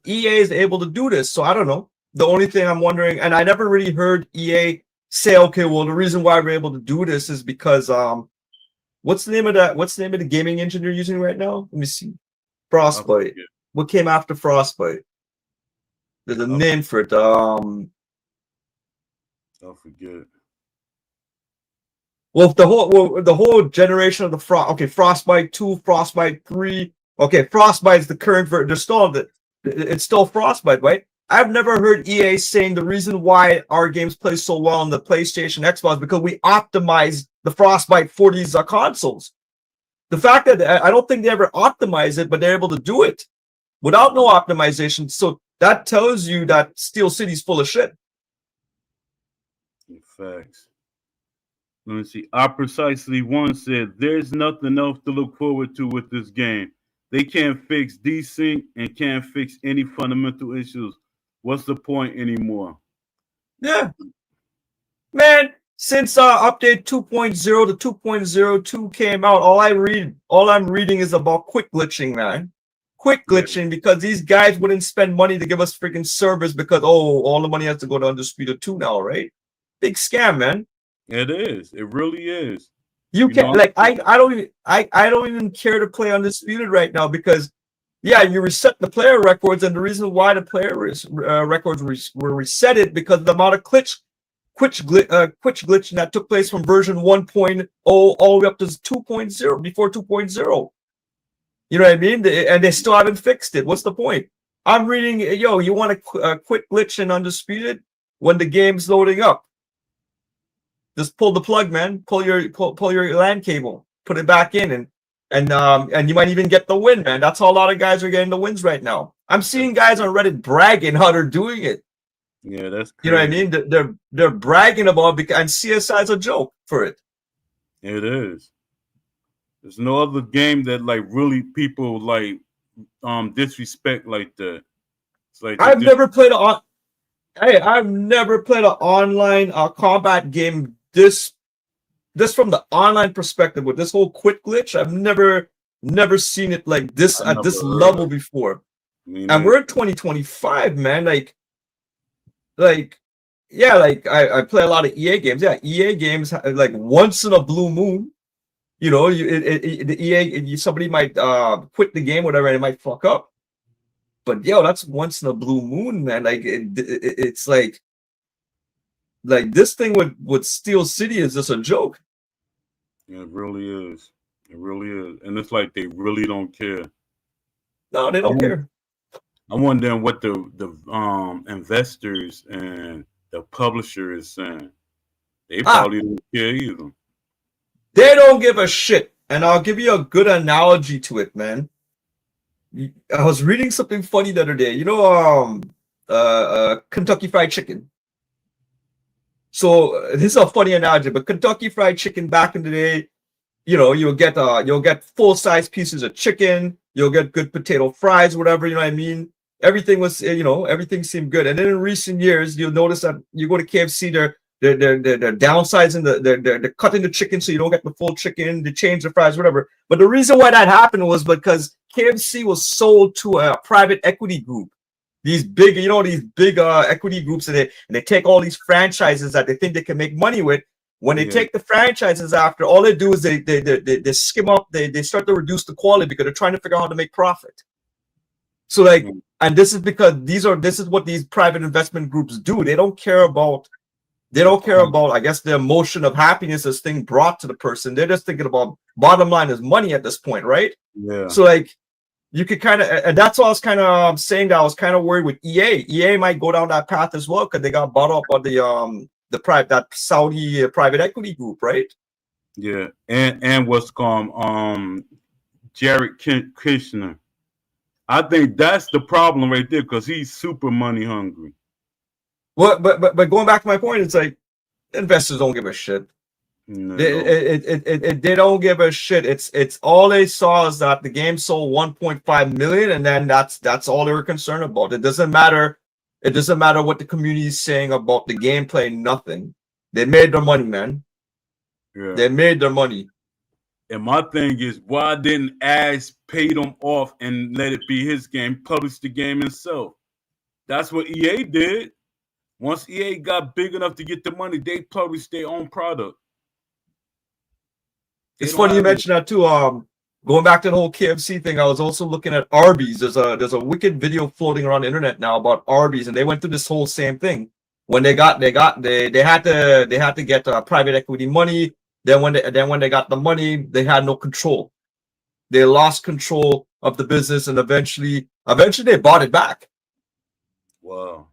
S2: EA is able to do this? So I don't know. The only thing I'm wondering, and I never really heard EA say, okay, well, the reason why we're able to do this is because what's the name of that? What's the name of the gaming engine you're using right now? Let me see.
S1: I
S2: Frostbite.
S1: forget.
S2: What came after Frostbite? There's a
S1: I,
S2: name for it.
S1: I forget.
S2: Well, the whole generation of the Frostbite 2, Frostbite 3. Okay, Frostbite is the current version. It's still Frostbite, right? I've never heard EA saying the reason why our games play so well on the PlayStation, Xbox, because we optimized the Frostbite for these consoles. The fact that I don't think they ever optimize it, but they're able to do it without no optimization. So that tells you that Steel City's full of shit.
S1: Facts. Let me see. I precisely one said, "There's nothing else to look forward to with this game. They can't fix desync and can't fix any fundamental issues. What's the point anymore?"
S2: Yeah, man. Since update 2.0 to 2.02 came out, all I'm reading is about quick glitching, man. Quick
S1: Yeah,
S2: glitching because these guys wouldn't spend money to give us freaking servers because all the money has to go to Undisputed 2 now, right? Big scam, man.
S1: it is. It really is.
S2: You
S1: You know,
S2: can't like I don't even care to play Undisputed right now because yeah, you reset the player records, and the reason why the records were resetted because of the amount of glitching that took place from version 1.0 all the way up to 2.0 before 2.0. You know what I mean? And they still haven't fixed it. What's the point? I'm reading, yo, you want to quit glitch in Undisputed when the game's loading up? Just pull the plug, man. Pull your LAN cable, put it back in, and you might even get the win, man. That's how a lot of guys are getting the wins right now. I'm seeing guys on Reddit bragging how they're doing it.
S1: yeah, that's
S2: You know what I
S1: crazy.
S2: mean? They're bragging about because and CSI is a joke for it.
S1: It is. There's no other game that like really people like disrespect like that. It's like they
S2: I've
S1: just
S2: never played a Hey, I've never played an online combat game this from the online perspective with this whole quit glitch. I've never seen it like this
S1: I
S2: at
S1: never
S2: this
S1: heard
S2: level
S1: of.
S2: before.
S1: I mean,
S2: And we're in 2025, man. Like yeah, like I play a lot of EA games. Yeah, EA games like once in a blue moon. You know, the EA somebody might quit the game, whatever, and it might fuck up. But yo, that's once in a blue moon, man. Like it's like this thing with Steel City is just a joke.
S1: it really is. It really is, and it's like they really don't care.
S2: No, they
S1: I
S2: don't
S1: wonder,
S2: care.
S1: I'm wondering what the investors and the publisher is saying. They
S2: Ah,
S1: probably don't care either.
S2: they don't give a shit. And I'll give you a good analogy to it, man. I was reading something funny the other day. You know, Kentucky Fried Chicken. So this is a funny analogy, but Kentucky Fried Chicken back in the day, you know, you'll get full size pieces of chicken, you'll get good potato fries, whatever, you know what I mean? Everything was, you know, everything seemed good. And then in recent years, you'll notice that you go to KFC, they're downsizing they're cutting the chicken so you don't get the full chicken, they change the fries, whatever. But the reason why that happened was because KFC was sold to a private equity group. These big, you know, these big equity groups, and they take all these franchises that they think they can make money with. When they
S1: Yeah,
S2: take the franchises after, all they do is they skim up, they start to reduce the quality because they're trying to figure out how to make profit. So like,
S1: mm,
S2: and this is because this is what these private investment groups do. They
S1: the
S2: don't care
S1: quality.
S2: about, I guess, the emotion of happiness this thing brought to the person. They're just thinking about bottom line is money at this point, right?
S1: Yeah,
S2: So like you could kind of, and that's what I was kind of saying that I was kind of worried with EA. EA might go down that path as well because they got bought up by the private that Saudi private equity group, right?
S1: yeah, and what's called Jared Kushner. I think that's the problem right there because he's super money hungry.
S2: Well, but going back to my point, it's like Investors don't give a shit.
S1: Not
S2: They,
S1: at all.
S2: they don't give a shit. It's all they saw is that the game sold 1.5 million, and then that's all they were concerned about. It doesn't matter. It doesn't matter what the community is saying about the gameplay. Nothing. They made their money, man.
S1: Yeah.
S2: They made their money.
S1: And my thing is, why didn't Ash pay them off and let it be his game, publish the game himself? That's what EA did. Once EA got big enough to get the money, they published their own product.
S2: It's funny you mentioned that too. Going back to the whole KFC thing, I was also looking at Arby's. There's a wicked video floating around the internet now about Arby's, and they went through this whole same thing. When they had to get private equity money. Then when they got the money, they had no control. They lost control of the business, and eventually they bought it back.
S1: Wow.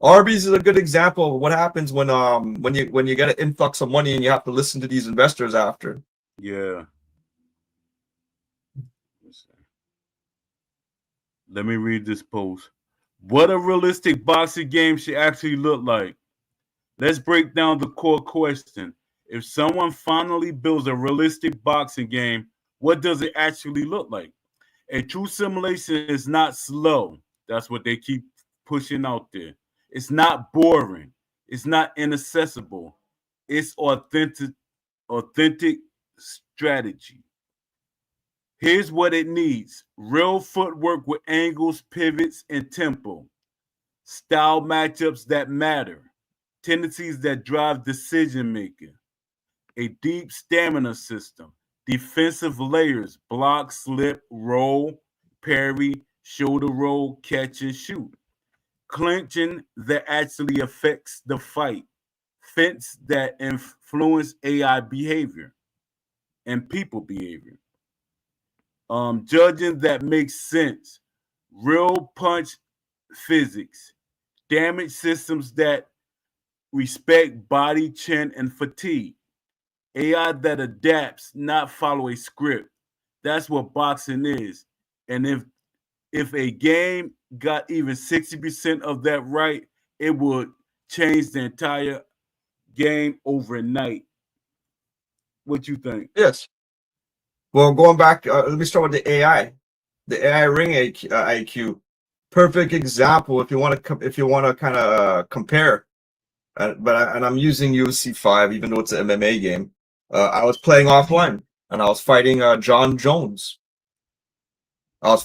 S2: Arby's is a good example of what happens when you get an influx of money and you have to listen to these investors after.
S1: Yeah. Let me read this post. What a realistic boxing game should actually look like. Let's break down the core question. If someone finally builds a realistic boxing game, what does it actually look like? A true simulation is not slow. That's what they keep pushing out there. It's not boring. It's not inaccessible. It's authentic strategy. Here's what it needs: real footwork with angles, pivots, and tempo. Style matchups that matter. Tendencies that drive decision making. A deep stamina system. Defensive layers: block, slip, roll, parry, shoulder roll, catch, and shoot. Clinching that actually affects the fight. Fence that influence AI behavior and people behavior. Judging that makes sense. Real punch physics. Damage systems that respect body, chin, and fatigue. AI that adapts, not follow a script. That's what boxing is. And if a game got even 60% of that right, it would change the entire game overnight. What you think?
S2: Yes. Well, going back, let me start with the AI. The AI ring IQ, perfect example if you want to kind of compare. And I'm using UFC 5, even though it's an MMA game. I was playing offline, and I was fighting John Jones. Not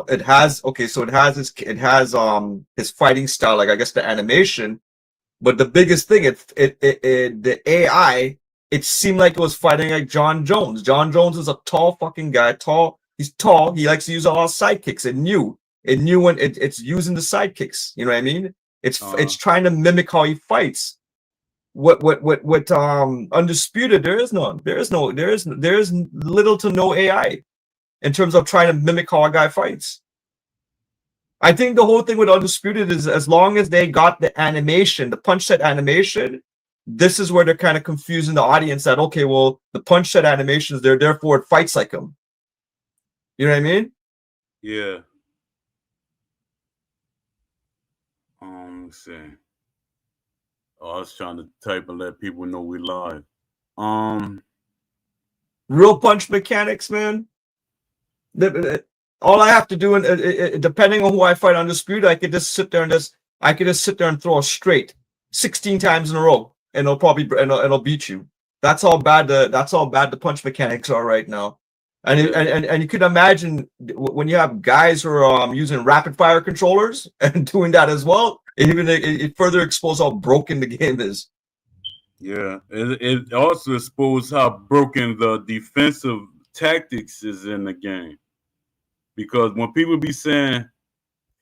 S2: it has okay, so it has his fighting style, like I guess the animation. But the biggest thing, the AI, it seemed like it was fighting like John Jones. John Jones is a tall fucking guy. He's tall. He likes to use all sidekicks. It knew when it's using the sidekicks. You know what I mean? It's trying to mimic how he fights. What Undisputed, there is little to no AI in terms of trying to mimic how a guy fights. I think the whole thing with Undisputed is as long as they got the animation, the punch set animation, this is where they're kind of confusing the audience that, okay, well, the punch set animation is there, therefore it fights like him. You know what I mean?
S1: Yeah. Let's see. Oh, I was trying to type and let people know we live.
S2: Real punch mechanics, man. All I have to do, depending on who I fight Undisputed, I could just sit there and throw a straight 16 times in a row, and it'll beat you. That's how bad the punch mechanics are right now. And you could imagine when you have guys who are using rapid fire controllers and doing that as well, it further exposes how broken the game is.
S1: Yeah, it also exposes how broken the defensive tactics is in the game. Because when people be saying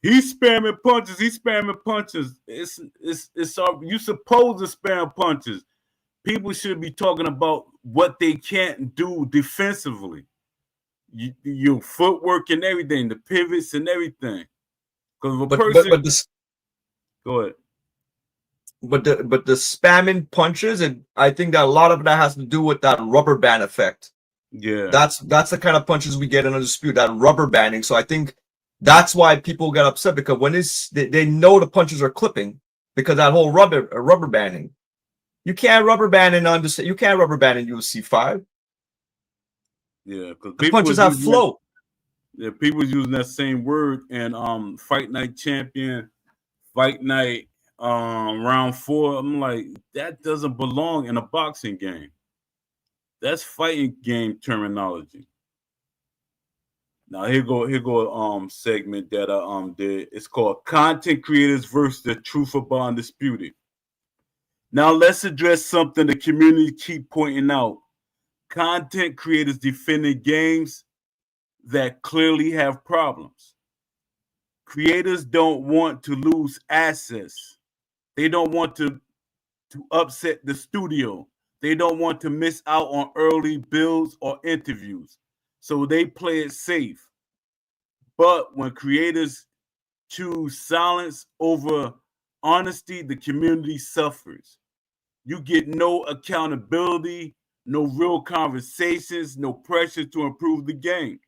S1: he's spamming punches, it's you supposed to spam punches. People should be talking about what they can't do defensively. Your footwork and everything, the pivots and everything. Because a person, go ahead.
S2: But the spamming punches, and I think that a lot of that has to do with that rubber band effect.
S1: Yeah,
S2: that's the kind of punches we get in a dispute, that rubber banding. So I think that's why people get upset, because when they know the punches are clipping, because that whole rubber banding. You can't rubber band in UFC 5.
S1: Yeah, because
S2: The punches have flow.
S1: Yeah, people was using that same word and Fight Night Champion, Fight Night round 4. I'm like, that doesn't belong in a boxing game. That's fighting game terminology. Now here go segment that I did. It's called Content Creators versus the Truth About Undisputed. Now let's address something the community keep pointing out. Content creators defending games that clearly have problems. Creators don't want to lose access. They don't want to upset the studio. They don't want to miss out on early builds or interviews. So they play it safe. But when creators choose silence over honesty, the community suffers. You get no accountability, no real conversations, no pressure to improve the game.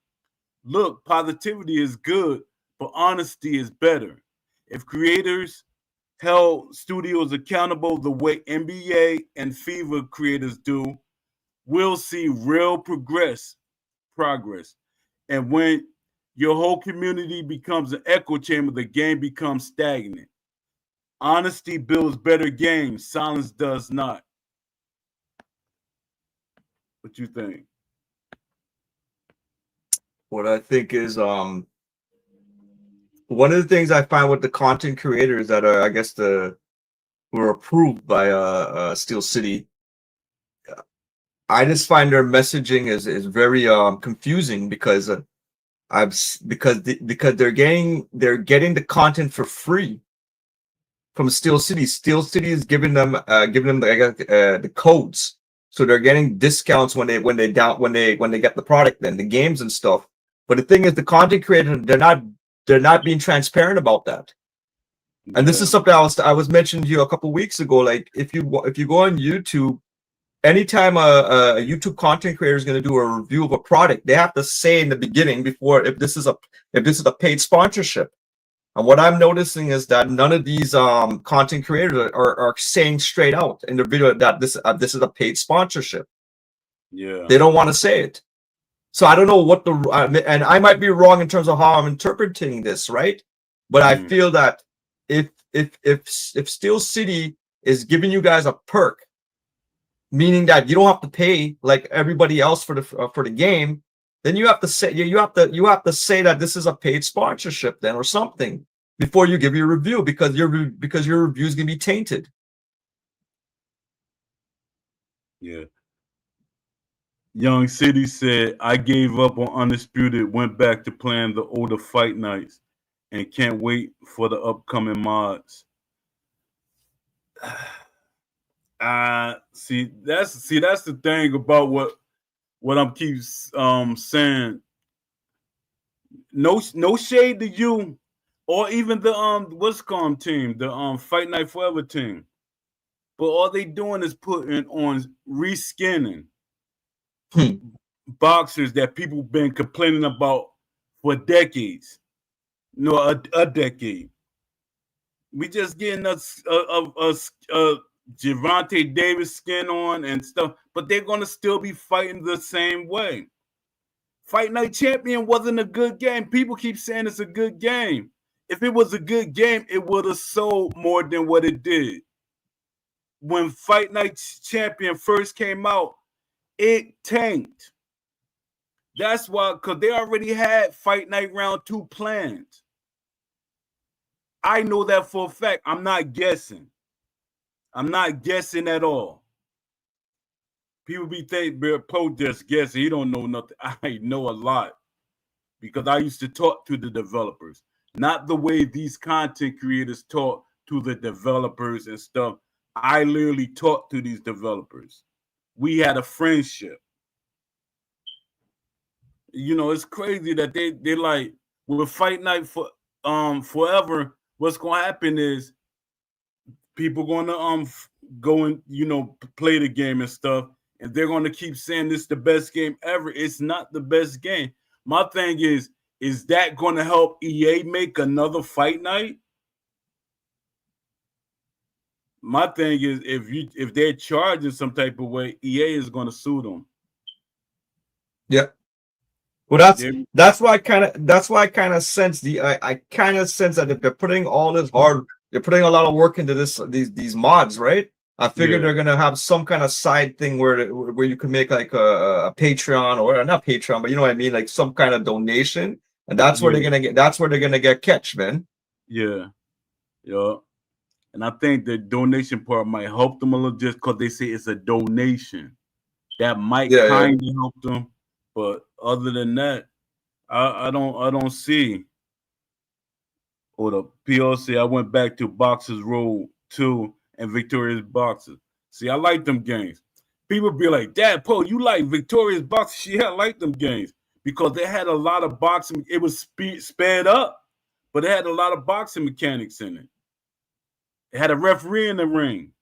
S1: Look, positivity is good, but honesty is better. If creators held studios accountable the way NBA and FIFA creators do, we'll see real progress. And when your whole community becomes an echo chamber, the game becomes stagnant. Honesty builds better games, silence does not. What you think?
S2: What I think is one of the things I find with the content creators that are, I guess, were approved by Steel City, I just find their messaging is very confusing because because they're getting the content for free from Steel City. Steel City is giving them the codes, so they're getting discounts when they get the product, then the games and stuff. But the thing is, the content creators, they're not being transparent about that. And this is something I was mentioning to you a couple weeks ago. Like if you go on YouTube, anytime a YouTube content creator is going to do a review of a product, they have to say in the beginning before if this is a paid sponsorship. And what I'm noticing is that none of these content creators are saying straight out in the video that this is a paid sponsorship.
S1: Yeah,
S2: they don't want to say it. So I don't know what and I might be wrong in terms of how I'm interpreting this, right? But I feel that if Steel City is giving you guys a perk, meaning that you don't have to pay like everybody else for the game, then you have to say that this is a paid sponsorship then or something before you give your review, because your review is going to be tainted.
S1: Yeah. Young City said, I gave up on Undisputed, went back to playing the older Fight Nights, and can't wait for the upcoming mods. See, that's the thing about what I'm keep saying. No shade to you, or even the what's team, the Fight Night Forever team. But all they doing is putting on reskinning boxers that people been complaining about for decades. No, a decade. We just getting a Gervonta Davis skin on and stuff, but they're gonna still be fighting the same way. Fight Night Champion wasn't a good game. People keep saying it's a good game. If it was a good game, it would have sold more than what it did. When Fight Night Champion first came out, it tanked. That's why, because they already had Fight Night Round 2 planned. I know that for a fact. I'm not guessing. I'm not guessing at all. People be thinking Poe just guessing. He don't know nothing. I know a lot because I used to talk to the developers, not the way these content creators talk to the developers and stuff. I literally talked to these developers. We had a friendship. You know, it's crazy that they like with Fight Night for forever. What's gonna happen is people gonna go and play the game and stuff, and they're gonna keep saying this is the best game ever. It's not the best game. My thing is that gonna help EA make another Fight Night? my thing is if they're charging some type of way, EA is going to sue them.
S2: Yeah. Well,
S1: They,
S2: that's why I kind of sense I kind of sense that if they're putting all this hard, they're putting a lot of work into these mods, right? I figure
S1: yeah,
S2: they're gonna have some kind of side thing where you can make like a Patreon, or not Patreon, but you know what I mean, like some kind of donation, and that's where they're
S1: yeah,
S2: gonna get that's where they're gonna get catch, man.
S1: yeah, yeah. And I think the donation part might help them a little, just because they say it's a donation. That might
S2: Yeah, yeah.
S1: kind of help them, but other than that, I don't see. Or the PLC, I went back to Boxers Road 2 and Victorious Boxers. See, I like them games. People be like, Dad, Poe, you like Victorious Boxers? Yeah, I like them games because they had a lot of boxing. It was sped up, but it had a lot of boxing mechanics in it. It had a referee in the ring.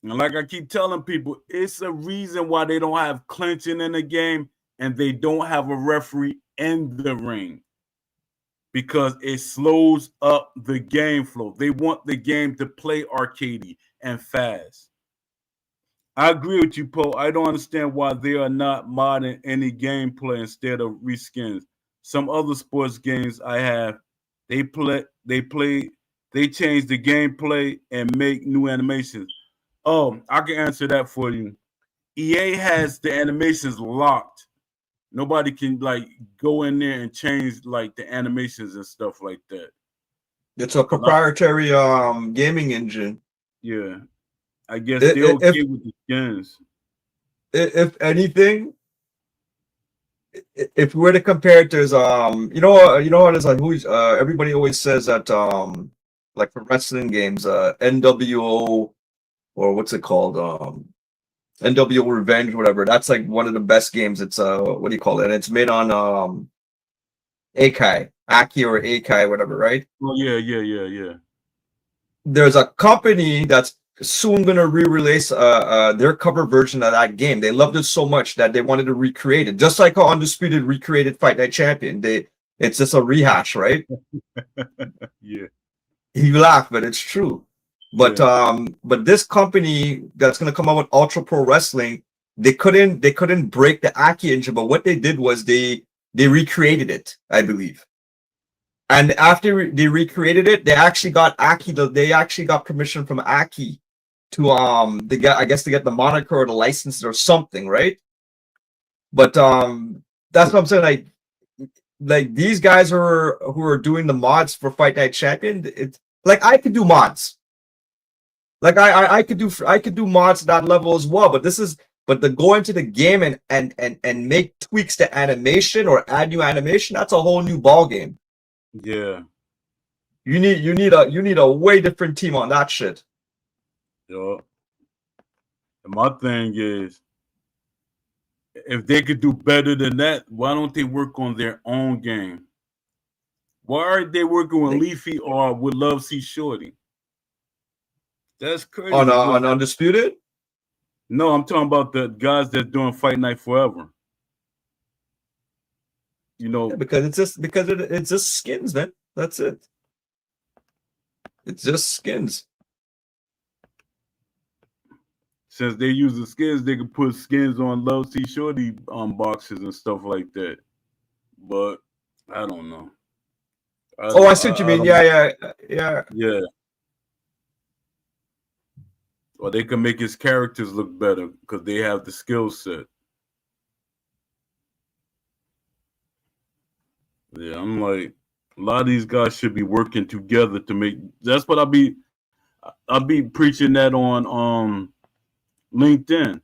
S1: And like I keep telling people, it's a reason why they don't have clinching in the game and they don't have a referee in the ring, because it slows up the game flow. They want the game to play arcadey and fast. I agree with you, Poe. I don't understand why they are not modding any gameplay instead of reskins. Some other sports games I have, they change the gameplay and make new animations. Oh, I can answer that for you. EA has the animations locked. Nobody can like go in there and change like the animations and stuff like that.
S2: It's a
S1: 'Cause I,
S2: proprietary gaming engine.
S1: yeah, I guess they're
S2: If
S1: okay with the skins.
S2: if anything, if we were to compare it, there's you know what is like who's everybody always says that like for wrestling games, NWO, or what's it called, NWO Revenge, whatever, that's like one of the best games. It's what do you call it, and it's made on Akai, Aki or Akai, whatever, right?
S1: Oh yeah, yeah, yeah, yeah.
S2: There's a company that's soon going to re-release their cover version of that game. They loved it so much that they wanted to recreate it, just like how Undisputed recreated Fight Night Champion. It's just a rehash, right?
S1: Yeah,
S2: You laugh, but it's true.
S1: yeah,
S2: But this company that's going to come out with Ultra Pro Wrestling, they couldn't break the Aki engine. But what they did was they recreated it, I believe. And after they recreated it, they actually got Aki. They actually got permission from Aki to they get, I guess, to get the moniker or the license or something, right? But that's what I'm saying. Like these guys who are doing the mods for Fight Night Champion, it's like I could do mods. Like I could do mods to that level as well. But to go into the game and make tweaks to animation or add new animation, that's a whole new ball game.
S1: yeah,
S2: You need a way different team on that shit.
S1: yeah. And my thing is, if they could do better than that, why don't they work on their own game? Why aren't they working with
S2: They,
S1: Leafy or with Love C Shorty? That's
S2: on
S1: crazy. What?
S2: Undisputed.
S1: No, I'm talking about the guys that's doing Fight Night Forever. You
S2: Yeah,
S1: know,
S2: because it's just skins, man. That's it. It's just skins.
S1: since they use the skins, they can put skins on Love C Shorty boxes and stuff like that. But I don't know.
S2: Oh, I see what you
S1: I
S2: mean.
S1: don't.
S2: Yeah.
S1: Yeah, or they can make his characters look better because they have the skill set. Yeah, I'm like, a lot of these guys should be working together to make. That's what I'll be preaching that on LinkedIn. A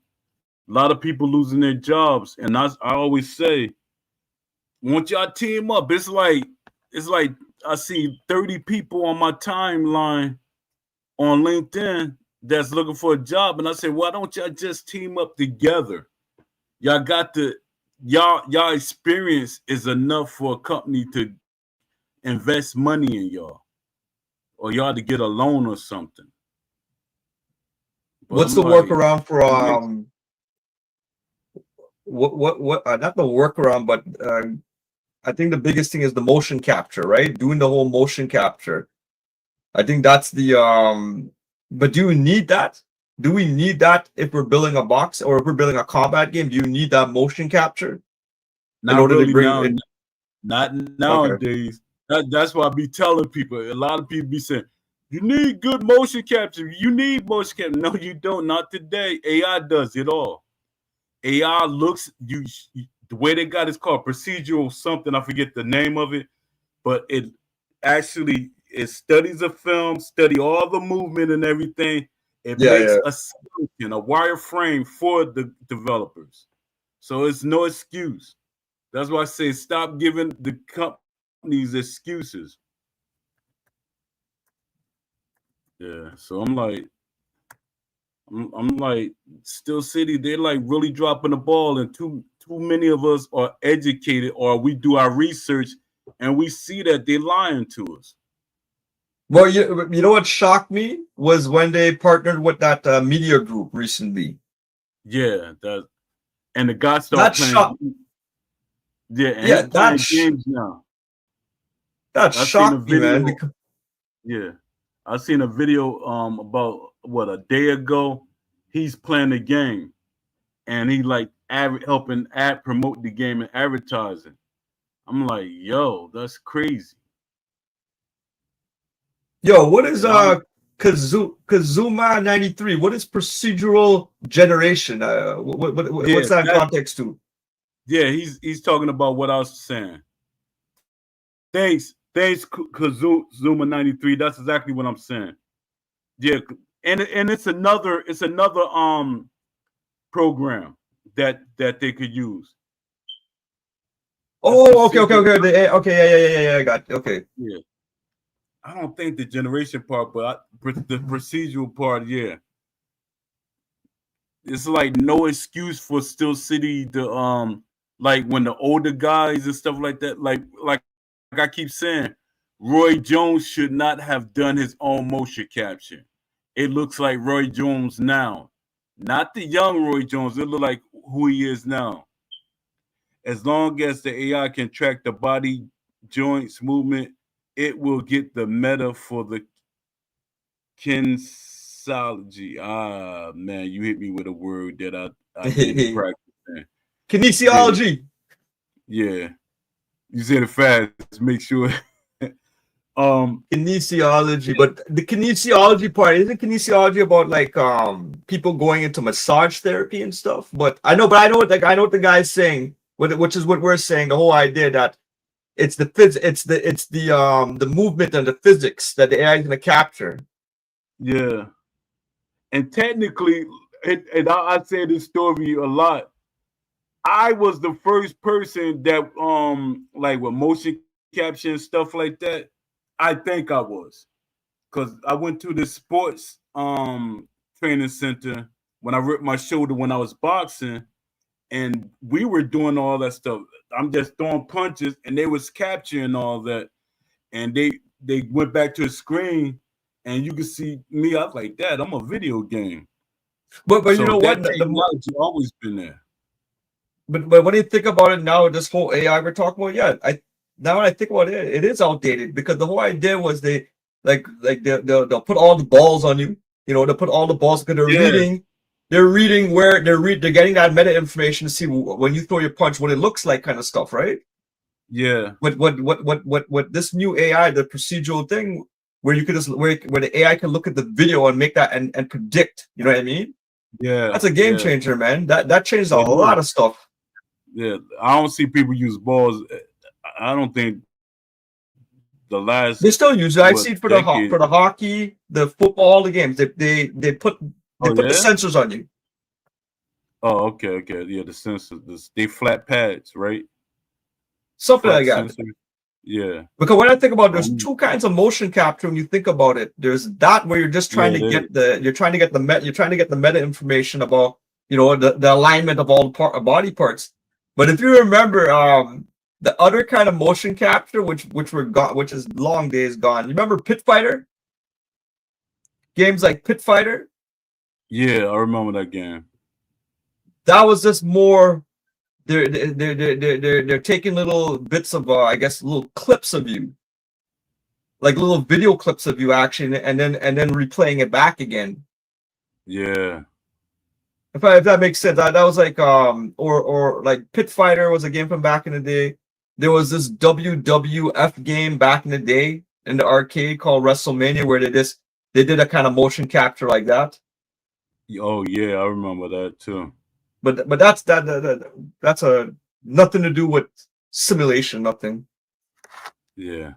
S1: lot of people losing their jobs, and I always say, once y'all team up, it's like I see 30 people on my timeline on LinkedIn that's looking for a job, and I say, why don't y'all just team up together? Y'all got to y'all experience is enough for a company to invest money in y'all, or y'all to get a loan or something. But
S2: What's
S1: I'm
S2: the
S1: like,
S2: workaround for
S1: it makes
S2: what not the workaround, but I think the biggest thing is the motion capture, right? Doing the whole motion capture. I think that's the but do you need that? Do we need that if we're building a box or if we're building a combat game? Do you need that motion capture in
S1: Not
S2: order to
S1: really
S2: bring
S1: now.
S2: it?
S1: Not
S2: Okay.
S1: nowadays. That's why I be telling people. A lot of people be saying, "You need good motion capture. You need motion capture." No, you don't. Not today. AI does it all. AI looks the way they got it's called procedural something. I forget the name of it, but it studies a film, study all the movement and everything. It
S2: Yeah,
S1: makes
S2: yeah.
S1: a skeleton, a wireframe for the developers. So it's no excuse. That's why I say stop giving the companies excuses. Yeah. So I'm like, Still City, they're like really dropping the ball, and too many of us are educated, or we do our research and we see that they're lying to us.
S2: Well, you know what shocked me was when they partnered with that media group recently.
S1: Yeah, that and the guy start
S2: That
S1: playing.
S2: shocked.
S1: Yeah, and
S2: Yeah,
S1: he's playing games now.
S2: that
S1: I seen a
S2: shocked me, man.
S1: video.
S2: Because
S1: Yeah, I seen a video about what a day ago. He's playing the game and he like helping ad promote the game and advertising. I'm like, yo, that's crazy.
S2: yo, what is
S1: And I'm
S2: Kazuma 93? What is procedural generation?
S1: yeah,
S2: What's that in
S1: that
S2: context to?
S1: yeah, he's talking about what I was saying. Thanks, Zuma 93. That's exactly what I'm saying. Yeah, and it's another program that they could use. It's
S2: Oh, okay, okay,
S1: procedural.
S2: okay. Okay, yeah. I got it. Okay.
S1: Yeah, I don't think the generation part, but the procedural part, yeah, it's like no excuse for Still City to like when the older guys and stuff like that, like I keep saying, Roy Jones should not have done his own motion capture. It looks like Roy Jones now, not the young Roy Jones. It look like who he is now. As long as the AI can track the body joints movement, it will get the meta for the kinesology. Ah, man, you hit me with a word that I need to practice. Man. Yeah,
S2: Kinesiology.
S1: yeah. You said it fast. Make sure. um,
S2: Kinesiology,
S1: yeah,
S2: but the kinesiology part isn't kinesiology about like people going into massage therapy and stuff. But I know what I know what the guy's saying, which is what we're saying. The whole idea that it's the movement and the physics that the AI is going to capture.
S1: yeah. And technically, I say this story a lot. I was the first person that like with motion capture and stuff like that. I think I was because I went to the sports training center when I ripped my shoulder when I was boxing, and we were doing all that stuff. I'm just throwing punches, and they was capturing all that, and they went back to the screen, and you could see me. I was like, "Dad, I'm a video game."
S2: But you
S1: So
S2: know what?
S1: that technology always been there.
S2: But when you think about it now, this whole AI we're talking about, yeah, I now when I think about it, it is outdated because the whole idea was they they'll put all the balls on you, they'll put all the balls because
S1: Yeah,
S2: they're reading where they're getting that meta information to see when you throw your punch what it looks like kind of stuff, right?
S1: yeah,
S2: What this new AI, the procedural thing where you could just where the AI can look at the video and make that and predict, you know what I mean?
S1: yeah,
S2: That's a game
S1: yeah.
S2: changer, man. That changes a
S1: It
S2: lot
S1: is.
S2: of stuff.
S1: Yeah, I don't see people use balls. I don't think the last
S2: They still use it. I
S1: what
S2: see it
S1: decade.
S2: for the hockey, the football, all the games. They
S1: Oh
S2: put the
S1: yeah.
S2: sensors on you,
S1: Oh okay. Yeah, the sensors. They flat pads, right?
S2: something
S1: Flat
S2: like that.
S1: sensors. Yeah.
S2: Because when I think about, there's
S1: Um,
S2: two kinds of motion capture. When you think about it, there's that where you're just
S1: yeah,
S2: trying to
S1: it is.
S2: get you're trying to get the meta information about the alignment of all the body parts. But if you remember, the other kind of motion capture, which is long days gone. You remember Pit Fighter games like Pit Fighter?
S1: Yeah, I remember that game.
S2: That was just more. They're taking little bits of I guess little clips of you like little video clips of you action, and then replaying it back again.
S1: Yeah.
S2: If that makes sense, that was like or like Pit Fighter was a game from back in the day. There was this WWF game back in the day in the arcade called WrestleMania, where they did a kind of motion capture like that.
S1: Oh yeah, I remember that too.
S2: But that's a nothing to do with simulation, nothing.
S1: Yeah.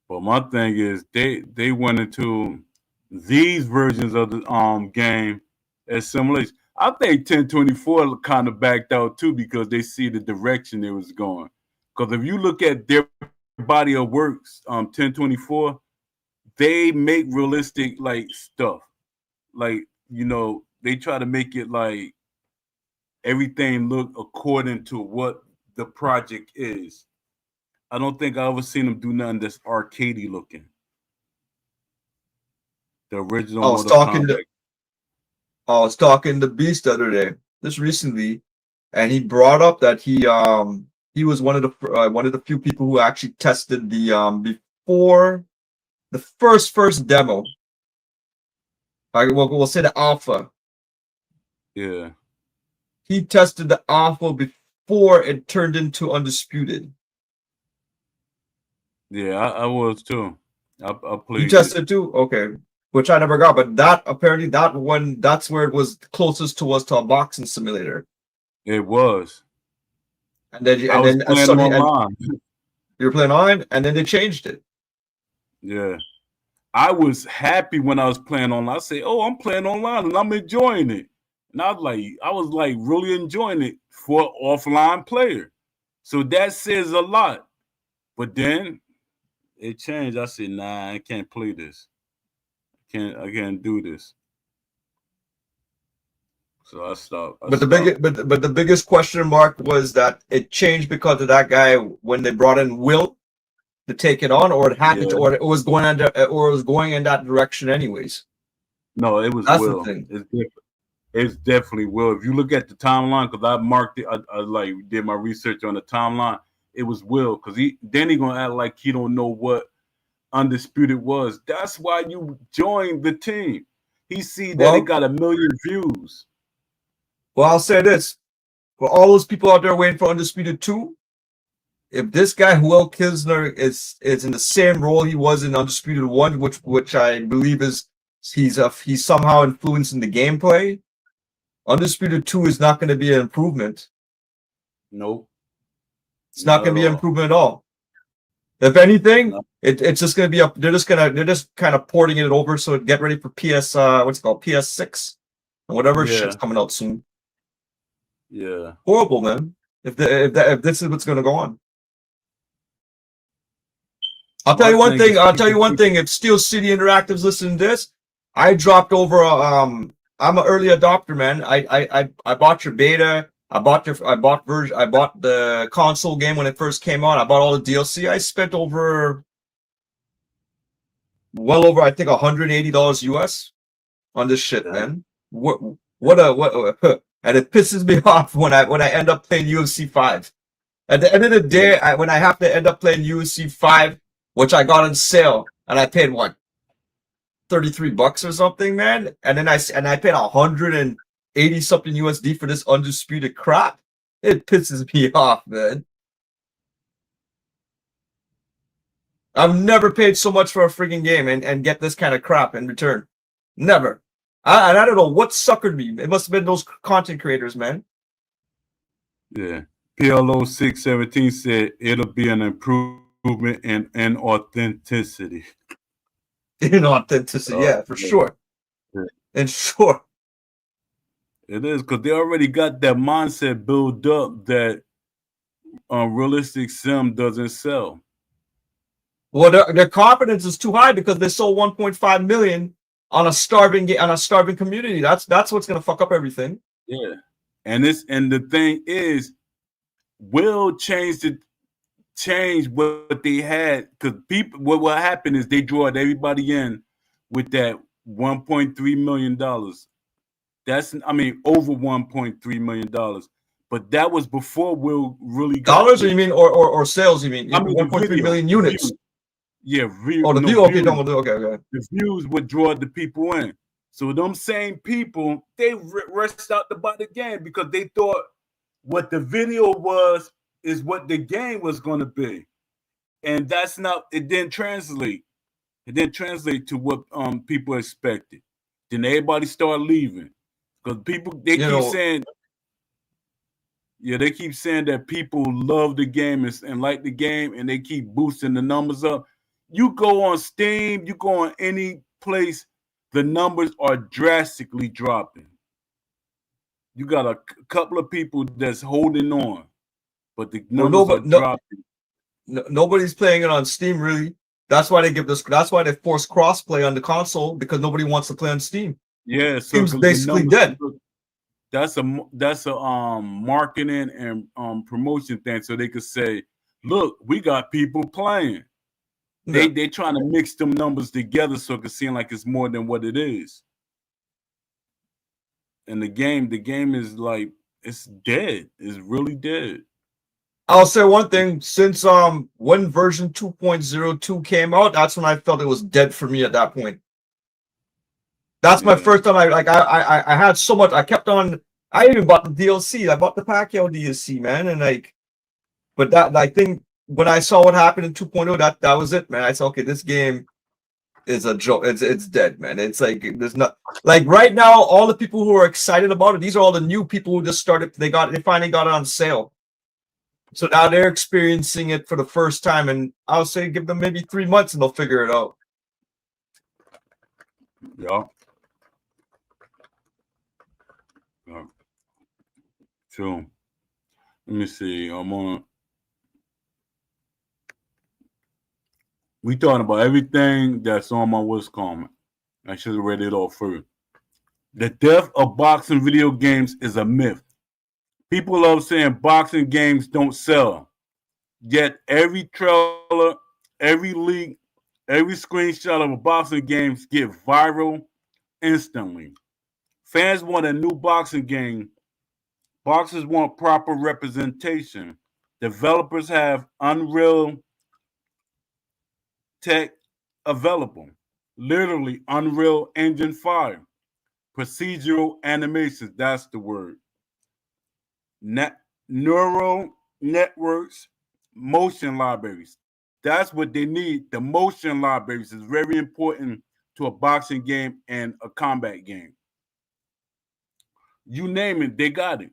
S1: But my thing is they went into these versions of the game as simulation. I think 1024 kind of backed out too because they see the direction it was going. Because if you look at their body of works, 1024, they make realistic like stuff. Like, they try to make it like everything look according to what the project is. I don't think I ever seen them do nothing that's arcadey looking. The original
S2: I was
S1: Mortal
S2: talking
S1: Kombat.
S2: I was talking to Beast the other day, just recently, and he brought up that he was one of the few people who actually tested the before the first demo. We'll say the alpha.
S1: Yeah.
S2: He tested the alpha before it turned into Undisputed.
S1: Yeah, I was too. I played.
S2: You tested too? Okay. Which I never got, but that apparently that's where it was closest to us to a boxing simulator.
S1: It was.
S2: And then
S1: I was playing online.
S2: You were playing online, and then they changed it.
S1: Yeah. I was happy when I was playing online. I say, "Oh, I'm playing online and I'm enjoying it." And I was like really enjoying it for an offline player. So that says a lot. But then it changed. I said, "Nah, I can't play this. I can't do this." So I stopped.
S2: But the biggest question mark was that it changed because of that guy when they brought in Will to take it on, or it happened, or it was going in that direction anyways.
S1: No, it was
S2: That's
S1: Will.
S2: the thing.
S1: It's different. It's definitely Will. If you look at the timeline, because I marked it, I like did my research on the timeline. It was Will, because he gonna act like he don't know what Undisputed was. That's why you joined the team. He see that it got 1 million views.
S2: Well, I'll say this: for all those people out there waiting for Undisputed 2, if this guy Will Kisner is in the same role he was in Undisputed 1, which I believe is he's somehow influencing the gameplay, Undisputed 2 is not going to be an improvement.
S1: Nope.
S2: It's not going to be an improvement at all. If anything, it's just going to be they're just kind of porting it over so get ready for PS6 and whatever shit's coming out soon.
S1: Yeah.
S2: Horrible, man. If this is what's going to go on. I'll tell you one thing. If Steel City Interactive's listening to this, I dropped over. I'm an early adopter, man. I bought your beta. I bought the console game when it first came out. I bought all the DLC. I spent well over I think $180 US on this shit, man. What and it pisses me off when I end up playing UFC 5. At the end of the day, when I have to end up playing UFC 5, which I got on sale, and I paid what, $33 or something, man, and then I paid 180 something USD for this Undisputed crap. It pisses me off, man. I've never paid so much for a freaking game and get this kind of crap in return. Never. I don't know what suckered me. It must have been those content creators, man.
S1: Yeah. PLO 617 said it'll be an improvement in authenticity.
S2: In authenticity, yeah, for sure. And sure.
S1: It is, because they already got that mindset built up that realistic sim doesn't sell.
S2: Well, their confidence is too high because they sold 1.5 million on a starving community. That's what's gonna fuck up everything.
S1: Yeah, and the thing is, Will change what they had, because people. What happened is they drawed everybody in with that $1.3 million. That's over $1.3 million. But that was before Will really got
S2: dollars, or you mean, or sales? You mean 1.3 million units?
S1: Yeah,
S2: Oh, the view. Okay, don't okay, okay.
S1: the views would draw the people in. So them same people, they rushed out to buy the game because they thought what the video was is what the game was going to be, and that's not. It didn't translate. It didn't translate to what people expected. Then everybody started leaving because people they
S2: You
S1: keep
S2: know,
S1: saying, yeah, they keep saying that people love the game and like the game, and they keep boosting the numbers up. You go on Steam, you go on any place, the numbers are drastically dropping. You got a couple of people that's holding on, but the
S2: well,
S1: numbers are dropping.
S2: nobody's playing it on Steam really. That's why they give this. That's why they force crossplay on the console because nobody wants to play on Steam.
S1: Yeah, so
S2: Steam's
S1: the
S2: basically
S1: numbers
S2: dead.
S1: that's a marketing and promotion thing, so they could say, look, we got people playing.
S2: Yeah.
S1: They trying to mix them numbers together so it can seem like it's more than what it is. And the game is like it's dead. It's really dead.
S2: I'll say one thing. Since when version 2.02 came out, that's when I felt it was dead for me at that point. That's my first time. I had so much. I kept on. I even bought the DLC. I bought the Pacquiao DLC, man, and like, but that I think when I saw what happened in 2.0, that was it, man. I said, okay, this game is a joke. It's dead, man. It's like there's not like right now. All the people who are excited about it, these are all the new people who just started. They finally got it on sale, so now they're experiencing it for the first time. And I'll say give them maybe 3 months and they'll figure it out.
S1: Yeah. So let me see. We talking about everything that's on my list comment. I should have read it all first. The death of boxing video games is a myth. People love saying boxing games don't sell. Yet every trailer, every leak, every screenshot of a boxing game get viral instantly. Fans want a new boxing game. Boxers want proper representation. Developers have Unreal tech available. Literally, Unreal Engine 5. Procedural animations, that's the word. Neural networks, motion libraries. That's what they need. The motion libraries is very important to a boxing game and a combat game. You name it, they got it.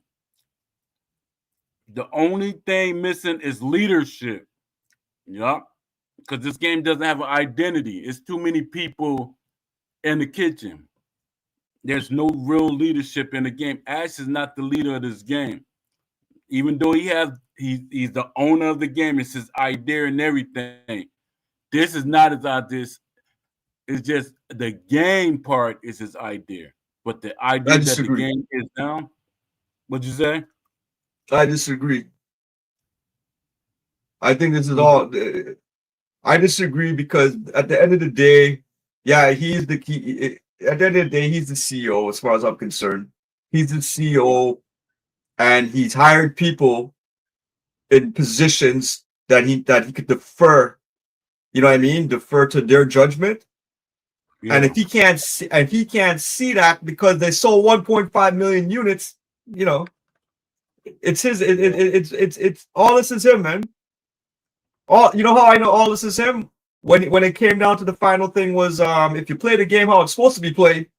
S1: The only thing missing is leadership. Yup. Because this game doesn't have an identity. It's too many people in the kitchen. There's no real leadership in the game. Ash is not the leader of this game. Even though he's the owner of the game, it's his idea and everything. This is not his idea. It's just the game part is his idea. But the idea that the game is down, what'd you say?
S2: I disagree. I think this is all. I disagree because at the end of the day, yeah, he's the key. At the end of the day, he's the CEO as far as I'm concerned. He's the CEO, and he's hired people in positions that he could defer. You know what I mean? Defer to their judgment. Yeah. And if he can't see that because they sold 1.5 million units, you know, it's his. It's all this is him, man. You know how I know all this is him? When it came down to the final thing was if you play the game how it's supposed to be played,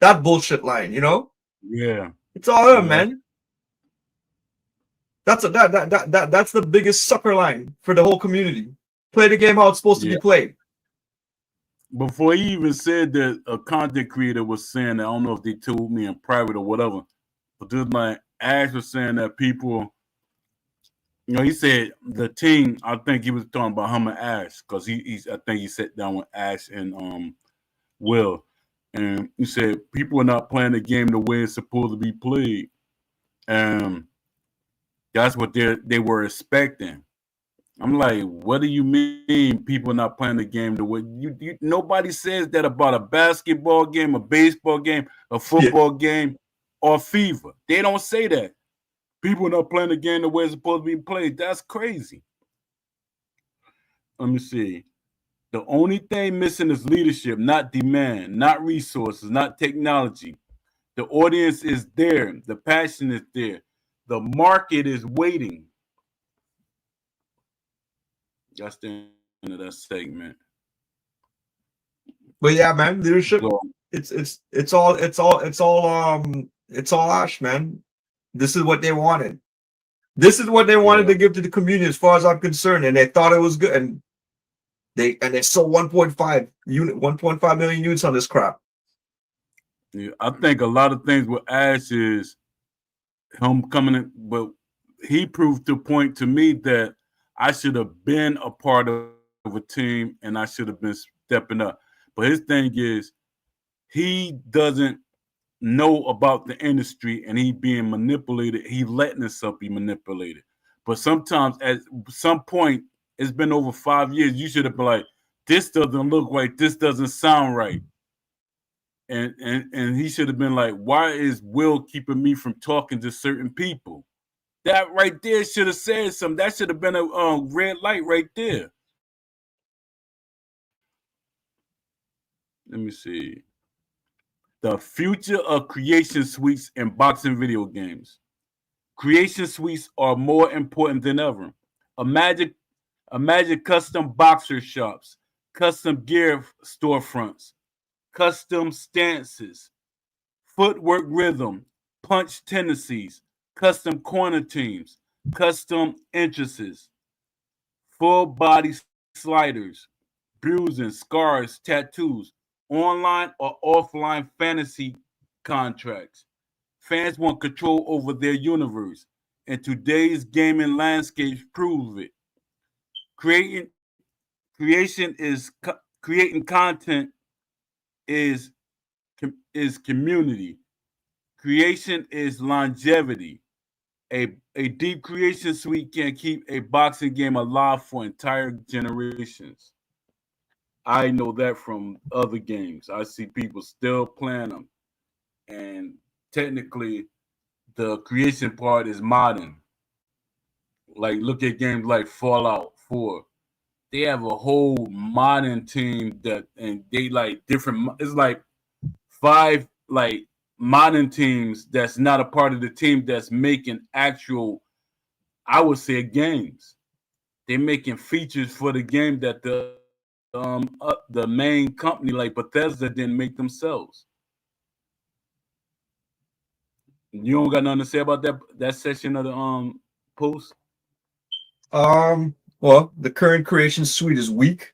S2: that bullshit line, you know?
S1: Yeah.
S2: It's all him, man. That's that's the biggest sucker line for the whole community. Play the game how it's supposed to be played.
S1: Before he even said that, a content creator was saying that, I don't know if they told me in private or whatever, but just like Ash was saying that people, you know, he said the team. I think he was talking about him and Ash because I think he sat down with Ash and Will, and he said people are not playing the game the way it's supposed to be played, and that's what they were expecting. I'm like, what do you mean people not playing the game the way you nobody says that about a basketball game, a baseball game, a football game, or FIFA. They don't say that. People not playing the game the way it's supposed to be played. That's crazy. Let me see. The only thing missing is leadership, not demand, not resources, not technology. The audience is there. The passion is there. The market is waiting. That's the end of that segment.
S2: But yeah, man, leadership.
S1: So,
S2: It's all Ash, man. This is what they wanted. This is what they wanted
S1: yeah,
S2: to give to the community, as far as I'm concerned, and they thought it was good. And they sold 1.5 million units on this crap.
S1: yeah. I think a lot of things with Ash is him coming in, but he proved to point to me that I should have been a part of a team and I should have been stepping up. But his thing is he doesn't know about the industry and he being manipulated. He letting himself be manipulated. But sometimes at some point, it's been over 5 years, you should have been like, this doesn't look right, this doesn't sound right. And he should have been like, why is Will keeping me from talking to certain people? That right there should have said something. That should have been a red light right there. Let me see. The future of creation suites and boxing video games. Creation suites are more important than ever. Imagine, imagine custom boxer shops, custom gear storefronts, custom stances, footwork rhythm, punch tendencies, custom corner teams, custom entrances, full body sliders, bruising, scars, tattoos, online or offline fantasy contracts. Fans want control over their universe, and today's gaming landscape prove it. Creating creation is creating content is is community. Creation is longevity. A deep creation suite can keep a boxing game alive for entire generations. I know that from other games. I see people still playing them, and technically, the creation part is modern. Like look at games like Fallout 4. They have a whole modern team that, and they like different. It's like five like modern teams that's not a part of the team that's making actual, I would say, games. They're making features for the game that the main company like Bethesda didn't make themselves. You don't got nothing to say about that section of the post?
S2: Well, the current creation suite is weak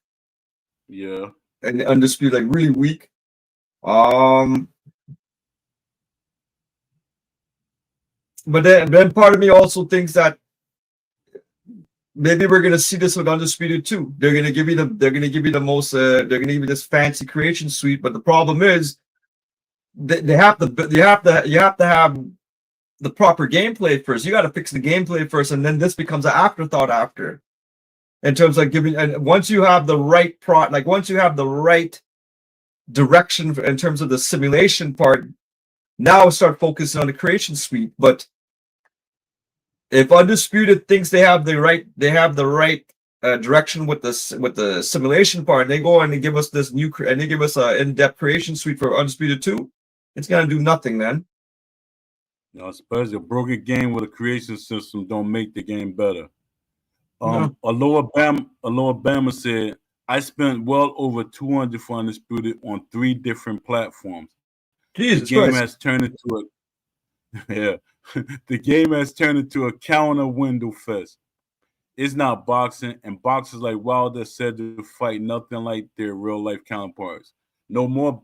S1: Yeah.
S2: and undisputed, like really weak. Um, but then part of me also thinks that maybe we're gonna see this with Undisputed too. They're gonna give you the most they're gonna give you this fancy creation suite, but the problem is they have to you have to have the proper gameplay first. You got to fix the gameplay first, and then this becomes an afterthought after. In terms of giving, and once you have the right once you have the right direction in terms of the simulation part, now start focusing on the creation suite. But if Undisputed thinks they have the right direction with the simulation part, and they go and they give us this and they give us an in-depth creation suite for Undisputed 2, it's gonna do nothing, man.
S1: No, especially a broken game with a creation system don't make the game better.
S2: No.
S1: Alabama said, I spent well over 200 for Undisputed on 3 different platforms.
S2: Jesus Christ.
S1: Has turned into yeah. The game has turned into a counter window fest. It's not boxing, and boxers like Wilder said to fight nothing like their real life counterparts. No more.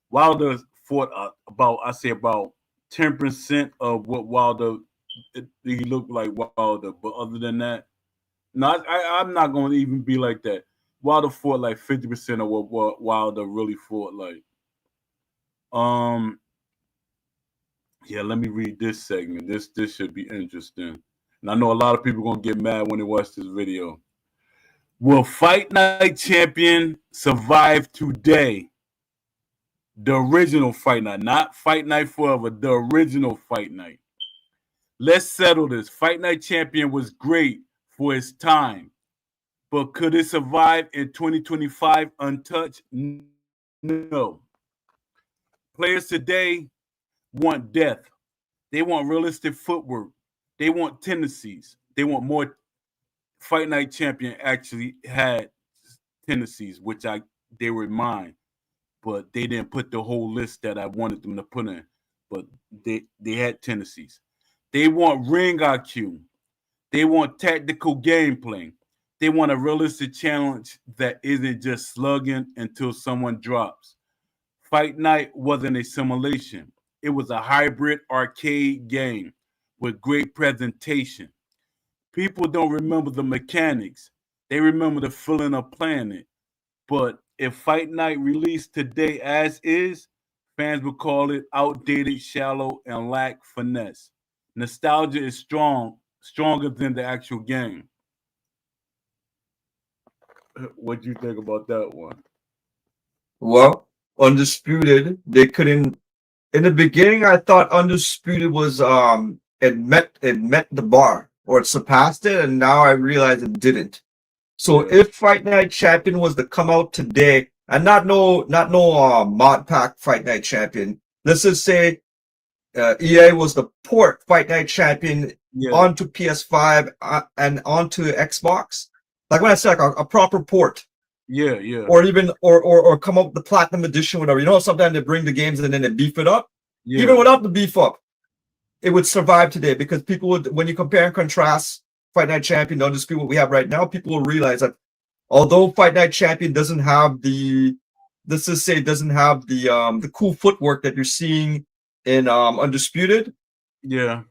S1: Wilder fought about 10% of what Wilder he looked like Wilder, but other than that, no, I'm not going to even be like that. Wilder fought like 50% of what Wilder really fought like. Um, yeah, let me read this segment. This should be interesting. And I know a lot of people gonna get mad when they watch this video. Will Fight Night champion survive today? The original Fight Night, not Fight Night Forever, the original Fight Night. Let's settle this. Fight Night champion was great for its time. But could it survive in 2025 untouched? No. Players today want depth. They want realistic footwork. They want tendencies. They want more. Fight Night Champion actually had tendencies, which they were mine, but they didn't put the whole list that I wanted them to put in. But they had tendencies. They want ring IQ. They want tactical gameplay. They want a realistic challenge that isn't just slugging until someone drops. Fight Night wasn't a simulation. It was a hybrid arcade game with great presentation. People don't remember the mechanics. They remember the feeling of playing it. But if Fight Night released today as is, fans would call it outdated, shallow, and lack finesse. Nostalgia is stronger than the actual game. What do you think about that one?
S2: Well, Undisputed, they couldn't. In the beginning, I thought Undisputed was it met the bar or it surpassed it, and now I realize it didn't. So
S1: Yeah,
S2: if Fight Night Champion was to come out today, and not no mod pack Fight Night Champion, let's just say EA was to port Fight Night Champion
S1: yeah,
S2: onto PS5 and onto Xbox, like when I said like a proper port,
S1: yeah, yeah,
S2: or even or come up with the platinum edition, whatever. You know, sometimes they bring the games and then they beef it up. Even
S1: yeah,
S2: without the beef up, it would survive today because people would, when you compare and contrast Fight Night Champion to Undisputed what we have right now, people will realize that although Fight Night Champion doesn't have the, let's just say, doesn't have the cool footwork that you're seeing in Undisputed,
S1: yeah,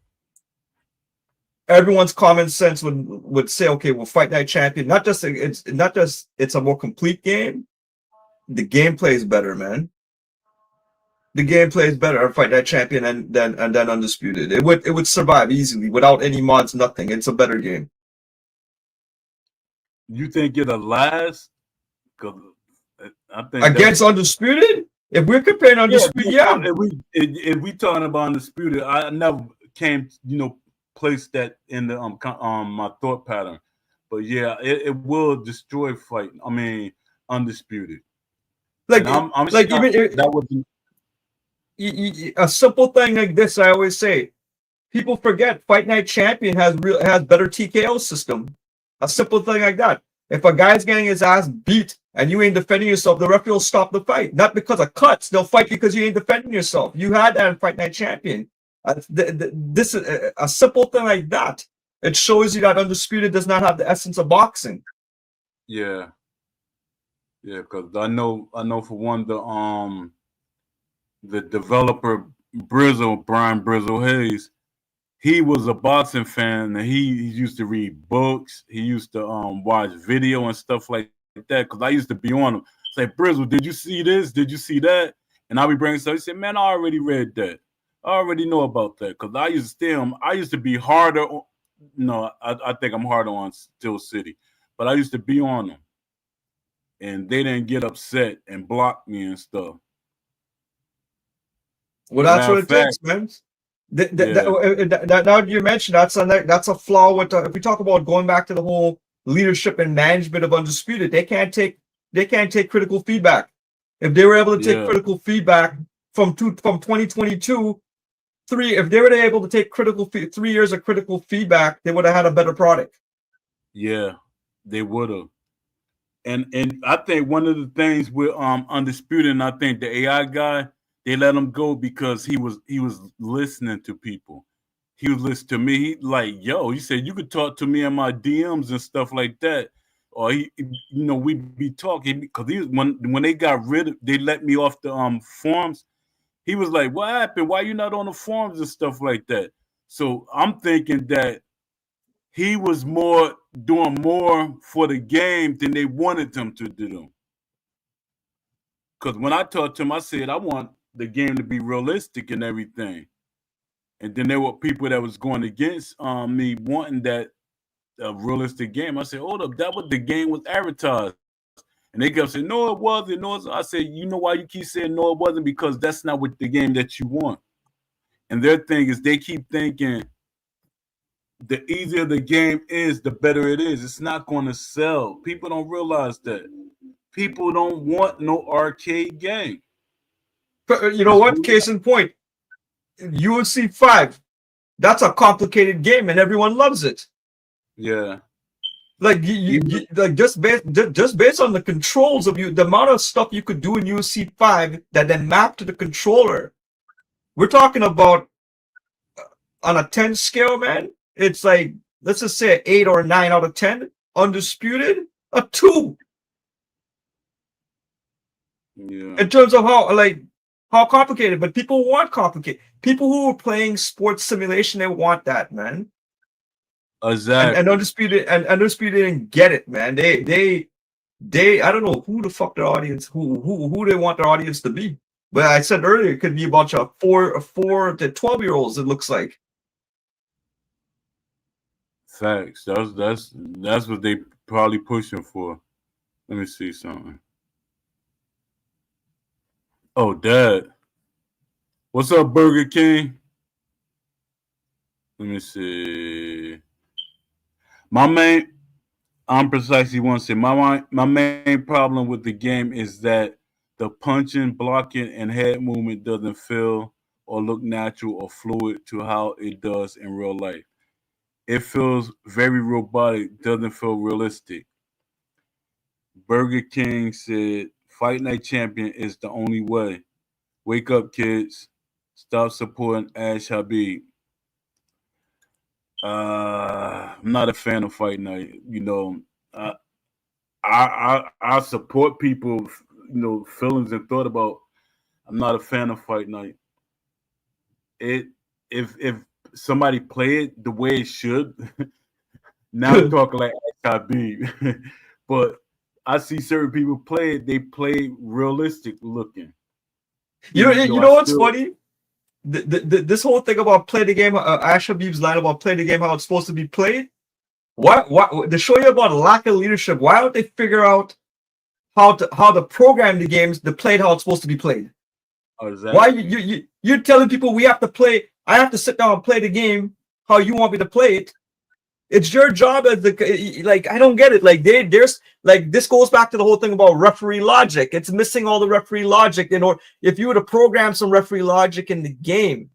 S2: everyone's common sense would say, okay, well, Fight Night Champion, not just it's a more complete game. The gameplay is better, man. The gameplay is better on Fight Night Champion and then Undisputed. It would survive easily without any mods, nothing. It's a better game.
S1: You think it'll last? Because I think that's
S2: Against Undisputed? If we're comparing
S1: yeah.
S2: Undisputed, yeah.
S1: If we talking about undisputed, I never came place that in the my thought pattern, but yeah, it will destroy fight. I mean, undisputed,
S2: Like
S1: and I'm
S2: like
S1: shocked
S2: even
S1: that was
S2: a simple thing like this, I always say, people forget Fight Night Champion has better TKO system. A simple thing like that. If a guy's getting his ass beat and you ain't defending yourself, the referee will stop the fight. Not because of cuts, they'll fight because you ain't defending yourself. You had that in Fight Night Champion. This is a simple thing like that. It shows you that Undisputed does not have the essence of boxing.
S1: yeah, yeah. Because I know for one the developer Brian Brizzle Hayes, he was a boxing fan and he used to read books. He used to watch video and stuff like that. Because I used to be on him. Say, Brizzle, did you see this? Did you see that? And I'll be bringing stuff. He said, man, I already read that. I already know about that. Because I used to stay him. I used to be harder. No, I think I'm harder on Steel City. But I used to be on them. And they didn't get upset and block me and stuff.
S2: Well,
S1: As a
S2: that's
S1: matter
S2: what
S1: of
S2: it
S1: fact,
S2: takes, man.
S1: yeah,
S2: Now you mentioned that's a flaw with if we talk about going back to the whole leadership and management of Undisputed, they can't take critical feedback. If they were able to take
S1: yeah,
S2: critical feedback from 2022, if they were able to take 3 years of critical feedback, they would have had a better product.
S1: yeah, they would have. And I think one of the things with Undisputed, and I think the AI guy, they let him go because he was listening to people. He was listening to me. He like, yo, he said you could talk to me in my DMs and stuff like that. Or we'd be talking because when they got rid of, they let me off the forums. He was like, what happened? Why you not on the forums and stuff like that? So I'm thinking that he was doing more for the game than they wanted him to do. Because when I talked to him, I said I want the game to be realistic and everything. And then there were people that was going against me wanting that realistic game. I said, hold up, that was the game was advertised. And they kept saying, no, it wasn't. No, I said, you know why you keep saying no, it wasn't? Because that's not what the game that you want. And their thing is they keep thinking the easier the game is, the better it is. It's not going to sell. People don't realize that. People don't want no arcade game.
S2: But you know
S1: It's
S2: what?
S1: really
S2: Case in point, UFC 5. That's a complicated game, and everyone loves it.
S1: yeah.
S2: Like
S1: Even
S2: like just based on the controls of the amount of stuff you could do in UFC 5 that then map to the controller. We're talking about on a 10 scale, man. It's like, let's just say an 8 or a 9 out of 10. Undisputed, a 2.
S1: yeah.
S2: In terms of how complicated, but people want complicated. People who are playing sports simulation, they want that, man. And
S1: Exactly.
S2: undisputed didn't get it, man. They I don't know who the fuck their audience who they want their audience to be. But I said earlier it could be a bunch of 4 to 12-year-olds, it looks like.
S1: Facts. That's what they probably pushing for. Let me see something. Oh, Dad. What's up, Burger King? Let me see. My main, I'm precisely one say. My main problem with the game is that the punching, blocking, and head movement doesn't feel or look natural or fluid to how it does in real life. It feels very robotic, doesn't feel realistic. Burger King said, Fight Night Champion is the only way. Wake up, kids. Stop supporting Ash Habib. I'm not a fan of Fight Night. I I support people, feelings and thought about. I'm not a fan of Fight Night. It if somebody play it the way it should, now I'm talking like Habib. But I see certain people play it. They play realistic looking, even
S2: You
S1: though I
S2: know what's
S1: still
S2: funny? This whole thing about play the game, Ash Habib's line about play the game how it's supposed to be played. Why to show you about lack of leadership? Why don't they figure out how to program the games to play it how it's supposed to be played? Why
S1: exactly.
S2: you're telling people we have to play? I have to sit down and play the game how you want me to play it. It's your job as the like. I don't get it. Like there's like this goes back to the whole thing about referee logic. It's missing all the referee logic. If you were to program some referee logic in the game,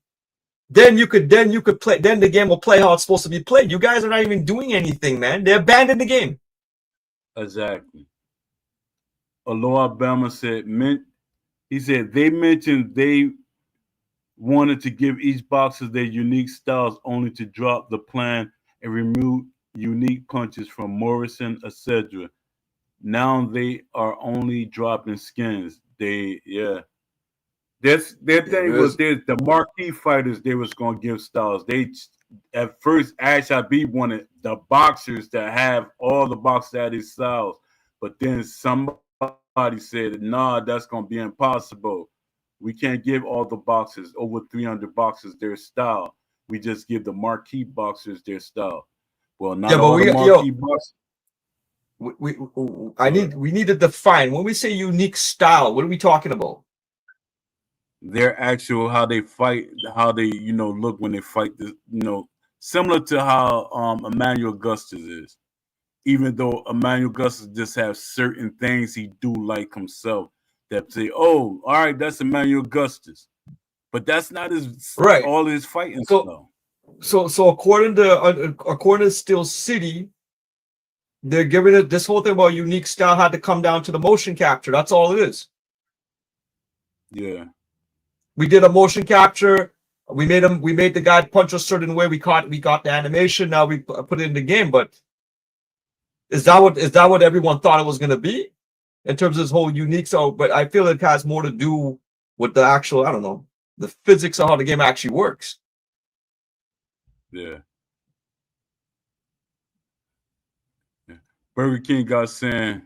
S2: then you could play. Then the game will play how it's supposed to be played. You guys are not even doing anything, man. They abandoned the game.
S1: Exactly. Aloha Alabama said, he said they mentioned they wanted to give each boxer their unique styles only to drop the plan and remove unique punches from Morrison, etc. Now they are only dropping skins. Their
S2: There
S1: thing was
S2: is
S1: the marquee fighters they was gonna give styles. They at first Ash Habib wanted the boxers to have all the boxers that his styles, but then somebody said, "Nah, that's gonna be impossible. We can't give all the boxers over 300 boxers their style. We just give the marquee boxers their style." Well,
S2: yeah,
S1: not
S2: but
S1: all the
S2: we
S1: marquee boxers.
S2: we need to define when we say unique style. What are we talking about?
S1: Their actual how they fight, how they look when they fight. Similar to how Emmanuel Augustus is. Even though Emmanuel Augustus just has certain things he do like himself that say, "Oh, all right, that's Emmanuel Augustus," but that's not his
S2: Right.
S1: all his fighting
S2: So
S1: style.
S2: so according to Steel City, they're giving it this whole thing about unique style had to come down to the motion capture. That's all it is.
S1: Yeah,
S2: We did a motion capture. We made the guy punch a certain way. We got the animation. Now we put it in the game. But is that what everyone thought it was going to be in terms of this whole unique? So, but I feel it has more to do with the actual, I don't know, the physics of how the game actually works.
S1: yeah, yeah. Burger King got saying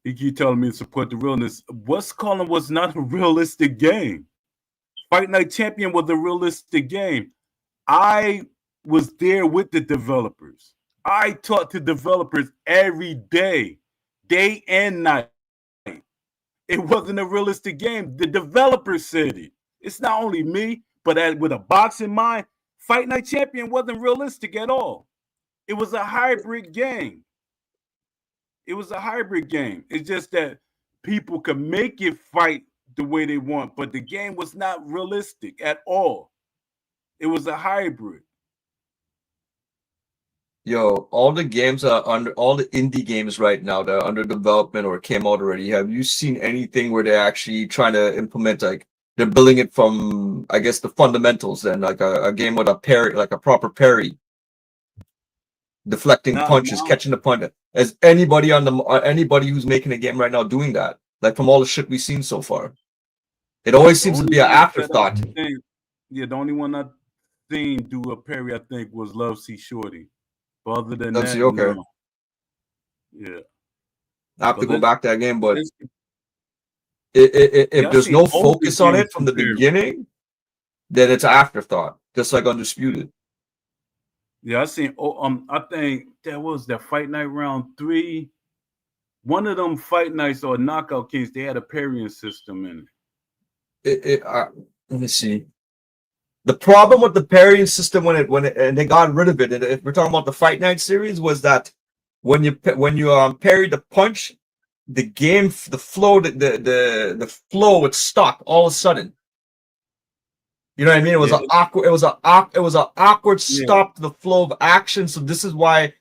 S1: he keep telling me to support the realness. What's calling was not a realistic game. Fight Night Champion was a realistic game. I was there with the developers. I talked to developers every day and night. It wasn't a realistic game. The developers said it. It's not only me, but with a box in mind, Fight Night Champion wasn't realistic at all. It was a hybrid game. It was a hybrid game. It's just that people could make it fight the way they want, but the game was not realistic at all. It was a hybrid.
S2: Yo, all the games are under all the indie games right now that are under development or came out already. Have you seen anything where they're actually trying to implement like they're building it from I guess the fundamentals then, like a game with a parry, like a proper parry, deflecting
S1: Not
S2: punches,
S1: now.
S2: catching the punch. Is anybody on the anybody who's making a game right now doing that? Like from all the shit we've seen so far, it always
S1: The
S2: seems to
S1: only
S2: be an
S1: one that
S2: afterthought.
S1: I think, yeah, the only one I seen do a parry, I think, was Love C Shorty. But other than
S2: Let's see.
S1: that,
S2: Okay,
S1: no. Yeah.
S2: I have to
S1: But
S2: go back to that game, but
S1: let's
S2: if
S1: yeah, I
S2: there's
S1: seen
S2: no
S1: older
S2: focus on
S1: games
S2: it from the
S1: compare.
S2: beginning, then it's an afterthought, just like Undisputed.
S1: Yeah, I seen. I think that was that Fight Night Round 3. One of them fight nights or knockout kings, they had a parrying system in it.
S2: Let me see. The problem with the parrying system when and they got rid of it, and if we're talking about the Fight Night series, was that when you parry the punch, the game, the flow, the flow would stop all of a sudden. You know what I mean? It was
S1: Yeah,
S2: an awkward. It was an awkward
S1: yeah.
S2: stop to the flow of action. So this is why,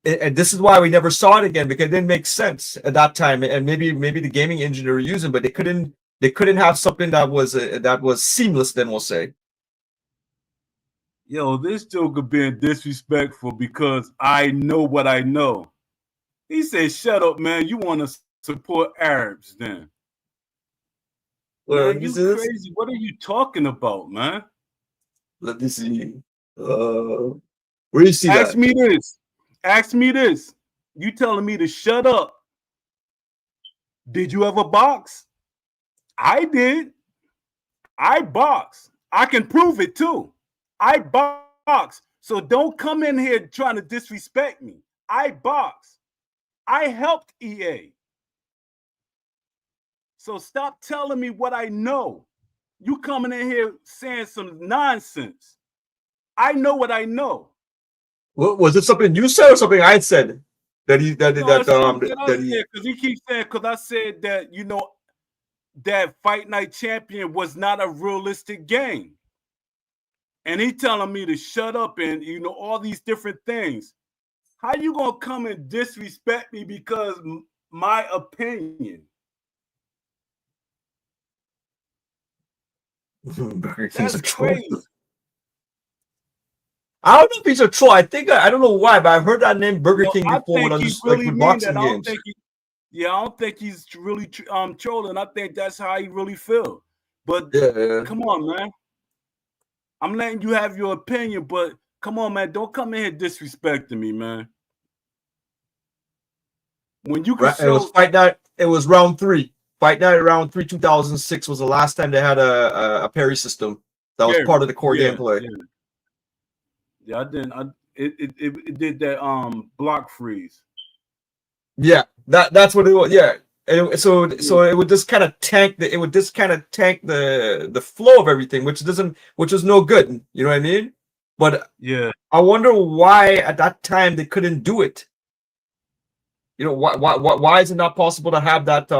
S2: and this is why we never saw it again, because it didn't make sense at that time. And maybe the gaming engine they were using, but they couldn't have something that was seamless. Then we'll say.
S1: Yo, this Joker being disrespectful because I know what I know. He said, "Shut up, man. You want to support Arabs, then?"
S2: Well,
S1: Man,
S2: this
S1: you
S2: is.
S1: crazy. What are you talking about, man?
S2: Let me see. Where do you see
S1: Ask
S2: that?
S1: me this. Ask me this. You telling me to shut up. Did you ever box? I did. I box. I can prove it too. I box. So don't come in here trying to disrespect me. I box. I helped EA. So stop telling me what I know. You coming in here saying some nonsense. I know what I know.
S2: Was it something you said or something I said that he
S1: No, it's something that I
S2: that he?
S1: said because he keeps saying because I said that that Fight Night Champion was not a realistic game, and he telling me to shut up and all these different things. How you gonna come and disrespect me because my opinion?
S2: Burger King's a
S1: That's
S2: troll.
S1: crazy.
S2: I don't know if he's a troll. I think I don't know why, but I've heard that name Burger King
S1: I
S2: before
S1: think he
S2: like
S1: really
S2: with
S1: mean that.
S2: boxing games.
S1: Yeah, I don't think he's really trolling. I think that's how he really feel. But
S2: Yeah.
S1: come on, man. I'm letting you have your opinion, but come on, man. Don't come in here disrespecting me, man. When you can
S2: It was
S1: show,
S2: Fight Night. It was round 3. Fight Night round 3, 2006 was the last time they had a parry system that was part of the core gameplay.
S1: Yeah, I didn't. It did that block freeze.
S2: Yeah, that's what it was. Yeah, and so it would just kind of tank the flow of everything, which is no good. You know what I mean? But
S1: yeah,
S2: I wonder why at that time they couldn't do it. You know why is it not possible to have that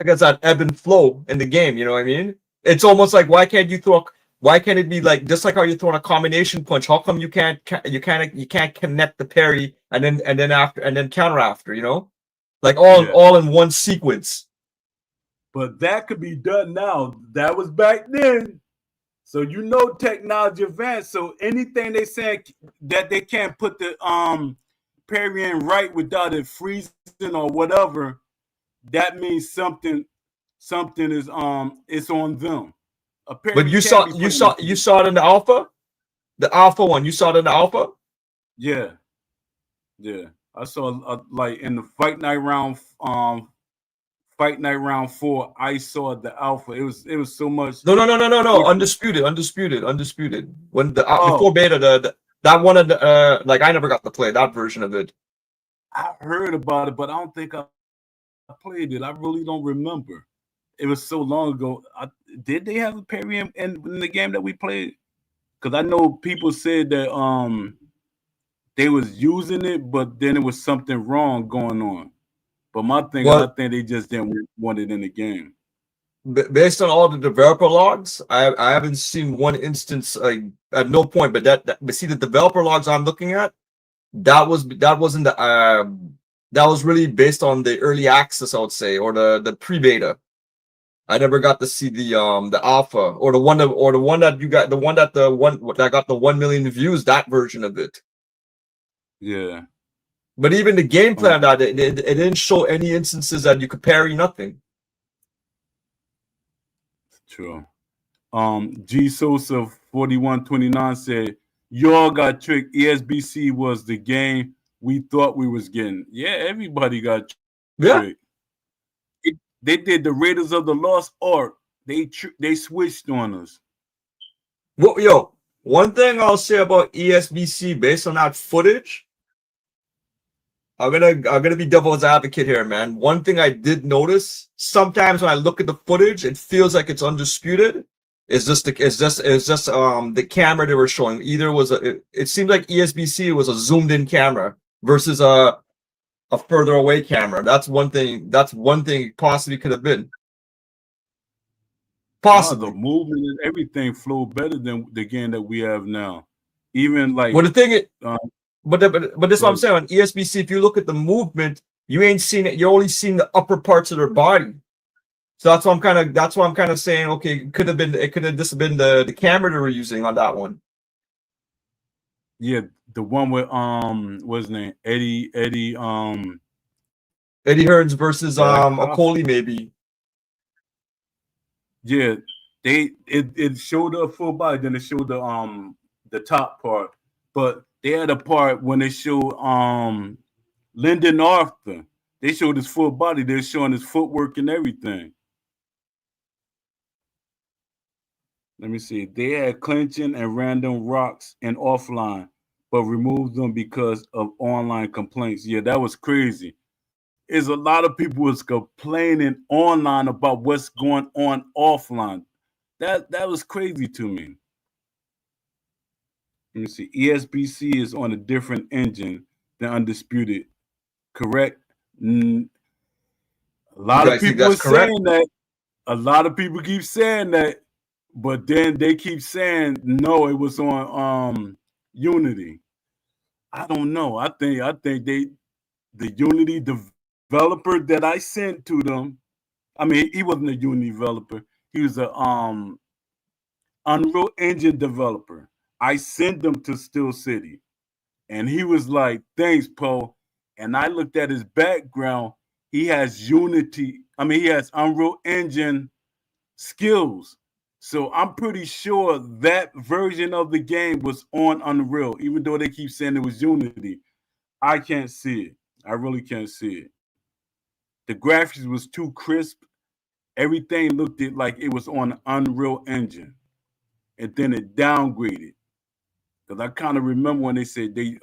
S2: I guess that ebb and flow in the game? You know what I mean? It's almost like why can't it be like just like how you're throwing a combination punch? How come you can't connect the parry and then counter after? You know, like all in one sequence.
S1: But that could be done now. That was back then. So technology advanced. So anything they say that they can't put the parry in right without it freezing or whatever, that means something is it's on them. A
S2: But
S1: parry can be put in.
S2: you saw it in the alpha one. You saw it in the alpha.
S1: Yeah, yeah. I saw like in the Fight Night round 4. I saw the alpha. It was so much.
S2: No. Undisputed. When the
S1: Oh,
S2: before beta, that one of the like I never got to play that version of it.
S1: I heard about it, but I don't think I played it. I really don't remember. It was so long ago. did they have a parry in the game that we played? Because I know people said that they was using it, but then it was something wrong going on. But my thing is, I
S2: Well,
S1: think they just didn't want it in the game.
S2: based on all the developer logs, I haven't seen one instance at no point. But but see the developer logs I'm looking at, that wasn't the that was really based on the early access, I would say, or the pre-beta. I never got to see the alpha or the one that you got, the one that got the 1 million views, that version of it.
S1: Yeah.
S2: But even the gameplay of that, it didn't show any instances that you could parry nothing.
S1: True. G Sosa 4129 said, "Y'all got tricked. ESBC was the game we thought we was getting." Yeah, everybody got tricked.
S2: Yeah.
S1: They did the Raiders of the Lost Ark. They switched on us.
S2: Well, yo, one thing I'll say about ESBC based on that footage, I'm gonna be devil's advocate here, man. One thing I did notice, sometimes when I look at the footage, it feels like it's undisputed. It's just the camera they were showing. Either was it seemed like ESBC was a zoomed in camera versus a further away camera. That's one thing it possibly could have been. Possibly.
S1: The movement and everything flowed better than the game that we have now. Even like
S2: well, the thing is, but this is what I'm saying. On ESBC, if you look at the movement, you ain't seen it. You're only seeing the upper parts of their body. So that's why I'm kind of saying, okay, it could have just been the camera they were using on that one.
S1: Yeah, the one with what's his name? Eddie
S2: Hearns versus Okoli, maybe.
S1: Yeah, it showed the full body, then it showed the top part. But they had a part when they showed Lyndon Arthur. They showed his full body. They're showing his footwork and everything. Let me see. They had clinching and random rocks and offline, but removed them because of online complaints. Yeah, that was crazy. Is a lot of people was complaining online about what's going on offline. That was crazy to me. Let me see. ESBC is on a different engine than Undisputed. Correct? A lot of people are saying that. A lot of people keep saying that, but then they keep saying no, it was on Unity. I don't know. I think the Unity developer that I sent to them. I mean, he wasn't a Unity developer. He was a Unreal Engine developer. I sent them to Steel City, and he was like, "Thanks, Poe." And I looked at his background. He has Unity. I mean, he has Unreal Engine skills. So I'm pretty sure that version of the game was on Unreal, even though they keep saying it was Unity. I can't see it. I really can't see it. The graphics was too crisp. Everything looked like it was on Unreal Engine, and then it downgraded. Because I kind of remember when they said they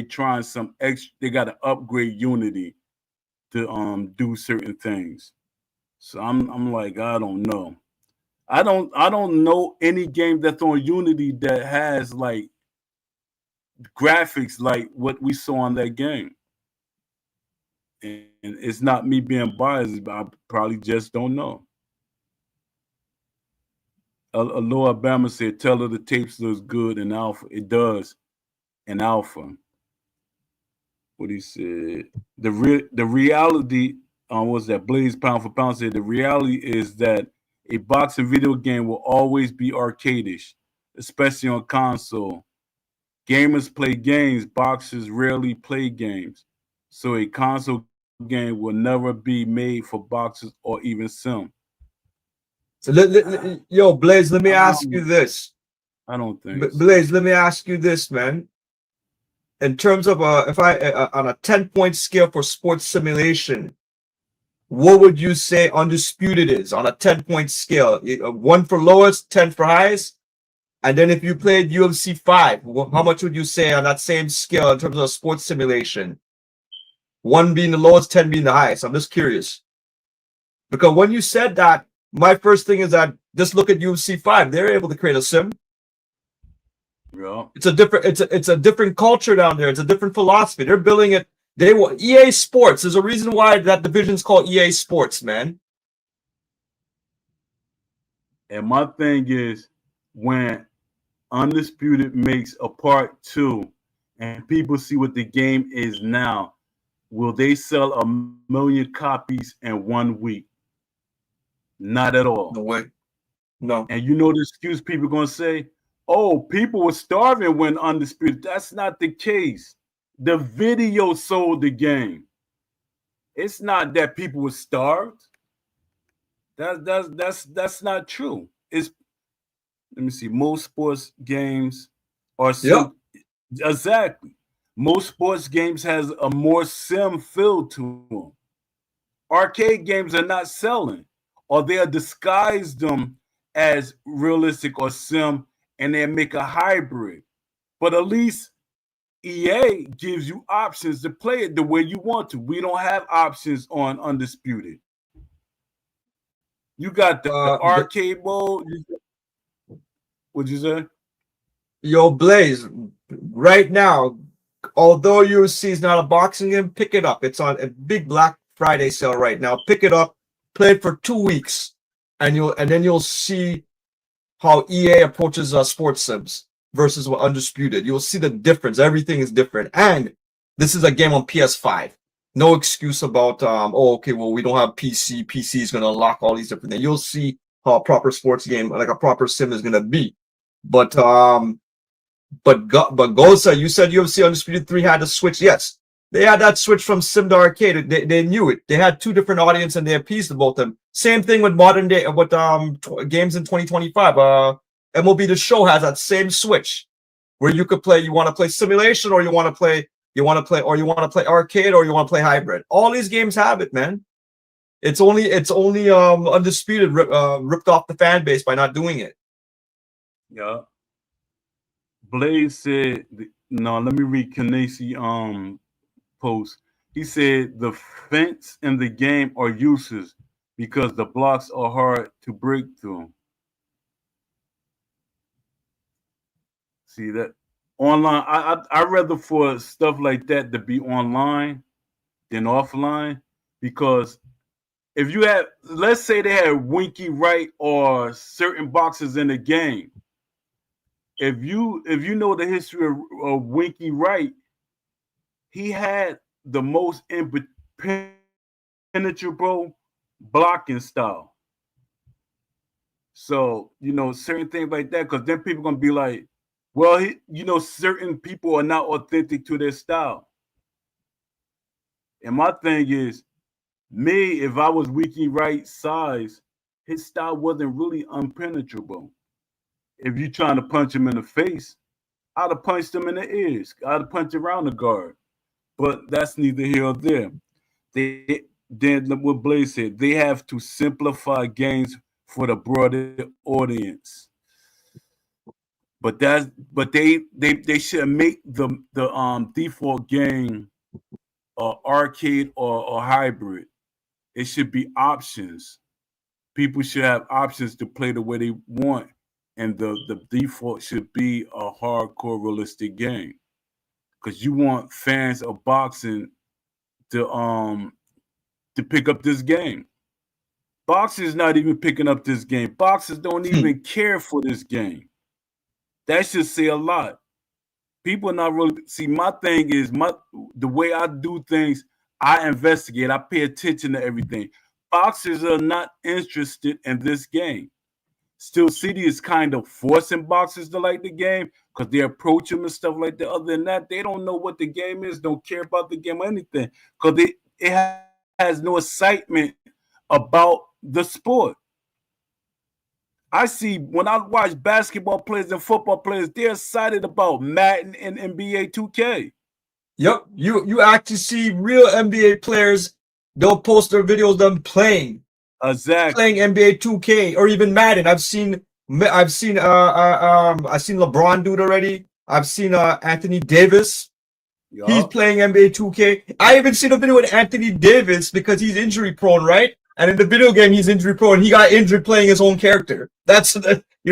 S1: trying some extra, they got to upgrade Unity to do certain things. So I'm like, I don't know. I don't know any game that's on Unity that has like graphics like what we saw on that game. And it's not me being biased, but I probably just don't know. Aloha Alabama said, "Tell her the tapes looks good in alpha." It does in alpha. What he said. The reality was that Blaze Pound for Pound said the reality is that a boxing video game will always be arcadish, especially on console. Gamers play games, boxers rarely play games. So a console game will never be made for boxers or even sim.
S2: So yo, Blaze, let me ask you this.
S1: I don't think
S2: Blaze, let me ask you this, man. In terms of if I on a 10-point scale for sports simulation, what would you say Undisputed is on a 10-point scale? 1 for lowest, 10 for highest. And then if you played UFC 5, how much would you say on that same scale in terms of sports simulation? 1 being the lowest, 10 being the highest. I'm just curious. Because when you said that, my first thing is that just look at UFC 5. They're able to create a sim.
S1: Yeah.
S2: It's a different it's a different culture down there. It's a different philosophy. They're building it. They want EA Sports. There's a reason why that division's called EA Sports, man.
S1: And my thing is, when Undisputed makes a part 2 and people see what the game is now, will they sell 1,000,000 copies in 1 week? Not at all.
S2: No way. No.
S1: And you know the excuse people are going to say? Oh, people were starving when Undisputed. That's not the case. The video sold the game. It's not that people were starved. That's not true. It's, let me see, most sports games are sim.
S2: Yep.
S1: Exactly. Most sports games has a more sim feel to them. Arcade games are not selling, or they'll disguise them as realistic or sim, and they make a hybrid. But at least EA gives you options to play it the way you want to. We don't have options on Undisputed. You got the arcade mode. What'd you say?
S2: Yo, Blaze, right now, although UFC is not a boxing game, pick it up. It's on a big Black Friday sale right now. Pick it up, play it for 2 weeks, and then you'll see how EA approaches sports sims versus what Undisputed. You'll see the difference. Everything is different. And this is a game on PS5. No excuse about oh, okay, well, we don't have PC. PC is gonna unlock all these different things. You'll see how a proper sports game, like a proper sim, is gonna be. But Gosa, you said UFC Undisputed 3 had a switch. Yes, they had that switch from sim to arcade. They knew it. They had 2 different audience and they appeased both them. Same thing with modern day with games in 2025. MLB The Show has that same switch where you could play. You want to play simulation, or you want to play arcade, or you want to play hybrid. All these games have it, man. It's only Undisputed ripped off the fan base by not doing it.
S1: Yeah. Blaze said, no, let me read Kanesi post. He said the fence in the game are useless because the blocks are hard to break through. See that online? I rather for stuff like that to be online than offline, because if you have, let's say they had Winky Right or certain boxes in the game. If you know the history of Winky Right, he had the most impenetrable blocking style. So, certain things like that, because then people are going to be like, well, certain people are not authentic to their style. And my thing is, me, if I was Winky Right size, his style wasn't really impenetrable. If you're trying to punch him in the face, I'd have punched him in the ears. I'd have punched around the guard. But that's neither here or there. Then what Blaze said, they have to simplify games for the broader audience. But they should make the default game arcade or hybrid. It should be options. People should have options to play the way they want, and the default should be a hardcore realistic game, because you want fans of boxing to pick up this game. Boxers not even picking up this game. Boxers don't even care for this game. That should say a lot. People are not really, see, my thing is the way I do things, I investigate, I pay attention to everything. Boxers are not interested in this game. Steel City is kind of forcing boxers to like the game because they approach them and stuff like that. Other than that, they don't know what the game is, don't care about the game or anything, because it has no excitement about the sport. I see when I watch basketball players and football players, they're excited about Madden and NBA 2K.
S2: Yep, you actually see real NBA players. They'll post their videos of them playing.
S1: Exactly.
S2: Playing NBA 2K or even Madden. I've seen LeBron do it already. I've seen Anthony Davis. He's playing NBA 2K. I even seen a video with Anthony Davis because he's injury prone, right? and in the video game he's injury prone. He got injured playing his own character. That's you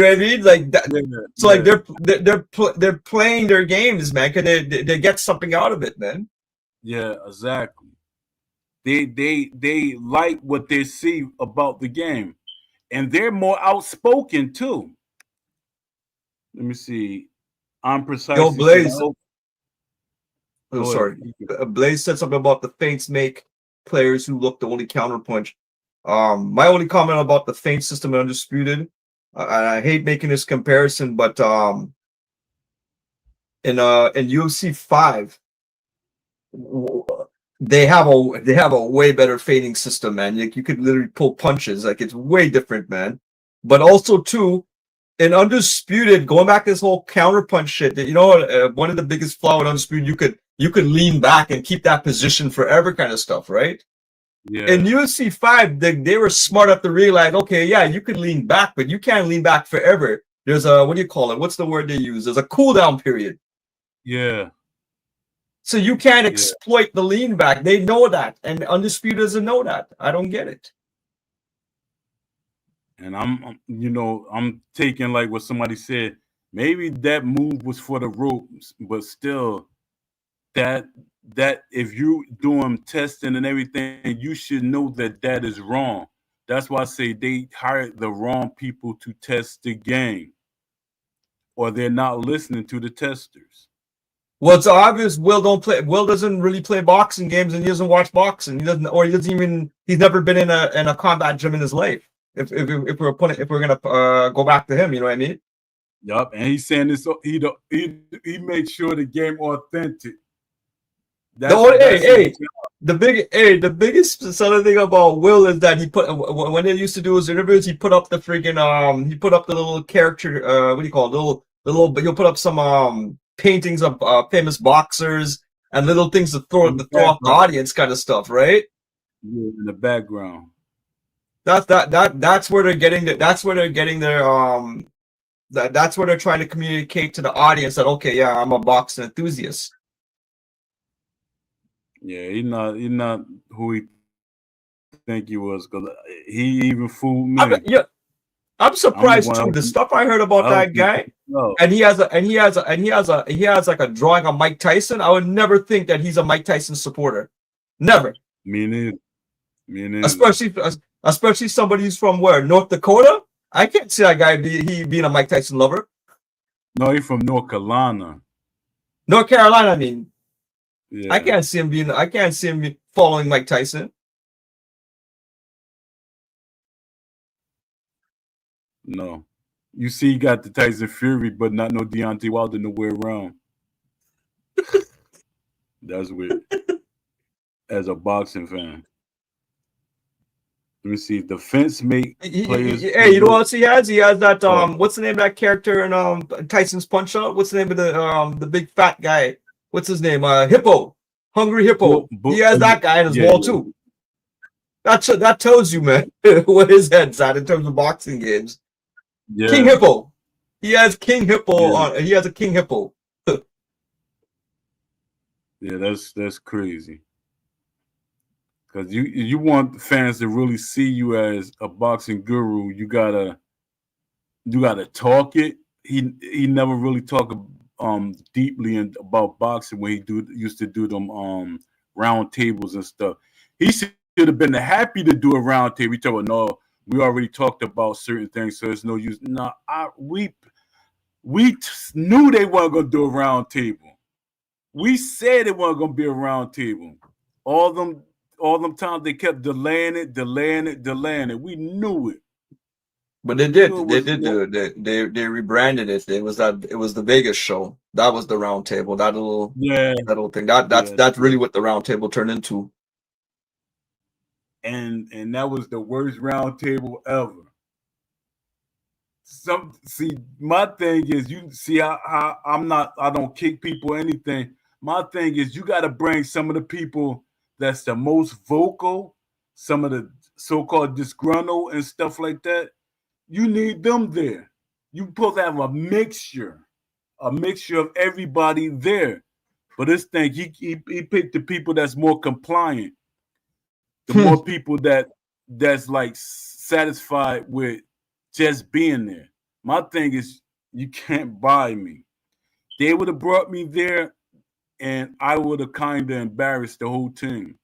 S2: know what I mean? Like that.
S1: Yeah,
S2: So
S1: yeah.
S2: like they're playing their games, man, because they get something out of it, man.
S1: Yeah, exactly. They like what they see about the game, and they're more outspoken too. Let me see. I'm
S2: Yo,
S1: precisely said.
S2: Blaze. Oh,
S1: Go ahead.
S2: sorry. Blaze said something about the feints make players who look to only counterpunch. My only comment about the feint system in Undisputed, and I hate making this comparison, but in UFC 5, they have a way better feinting system, man. You could literally pull punches, like it's way different, man. But also too, in Undisputed, going back to this whole counterpunch shit, that one of the biggest flaw with Undisputed, you could lean back and keep that position forever, kind of stuff, right?
S1: Yeah.
S2: In UFC 5, they were smart enough to realize, okay, yeah, you could lean back, but you can't lean back forever. There's a, what do you call it? What's the word they use? There's a cooldown period.
S1: Yeah.
S2: So you can't exploit the lean back. They know that, and Undisputed doesn't know that. I don't get it.
S1: And I'm taking like what somebody said. Maybe that move was for the ropes, but still, that if you doing testing and everything, you should know that is wrong. That's why I say they hired the wrong people to test the game, or they're not listening to the testers.
S2: Well, it's obvious Will doesn't really play boxing games, and he doesn't watch boxing. He's never been in a combat gym in his life. If we're gonna go back to him, you know what I mean?
S1: Yup, and he's saying this. He made sure the game authentic.
S2: The biggest selling thing about Will is that when they used to do his interviews, he put up the little character, what do you call it? You'll put up some paintings of famous boxers and little things to throw off the audience, kind of stuff, right?
S1: Yeah, in the background.
S2: That's where they're getting that's where they're getting their that's where they're trying to communicate to the audience that, okay, yeah, I'm a boxing enthusiast.
S1: Yeah, he's not who he think he was, because he even fooled me.
S2: I'm surprised too. The stuff I heard about that guy, and he has like a drawing of Mike Tyson. I would never think that he's a Mike Tyson supporter. Never.
S1: Me neither.
S2: Especially somebody who's from where? North Dakota? I can't see that guy being a Mike Tyson lover.
S1: No, he's from North Carolina.
S2: North Carolina, I mean.
S1: Yeah.
S2: I can't see him following Mike Tyson.
S1: No. You see, he got the Tyson Fury, but not no Deontay Wilder nowhere around. That's weird. As a boxing fan. Let me see. The fence make players.
S2: Hey, you know what else he has? He has that what's the name of that character in Tyson's Punch Out? What's the name of the big fat guy? What's his name? Hippo. Hungry Hippo. He has that guy in his wall too. That tells you, man, what his head's at in terms of boxing games. Yeah. King Hippo. He has King Hippo he has a King Hippo.
S1: Yeah, that's crazy. Because you want fans to really see you as a boxing guru, you gotta talk it. He never really talked deeply about boxing when he used to do them round tables and stuff. He should have been happy to do a round table. He told me, no, we already talked about certain things, so there's no use. No, we knew they weren't gonna do a round table. We said it wasn't gonna be a round table. All them times they kept delaying it. We knew it.
S2: But they did. They rebranded it. It was the Vegas show. That was the round table. That little thing. That's really what the round table turned into.
S1: And that was the worst round table ever. My thing is, you see how I don't kick people or anything. My thing is, you got to bring some of the people that's the most vocal, some of the so-called disgruntled and stuff like that. You need them there. You supposed to have a mixture of everybody there. But this thing, he picked the people that's more compliant, the more people that that's like satisfied with just being there. My thing is, you can't buy me. They would have brought me there, and I would have kind of embarrassed the whole team,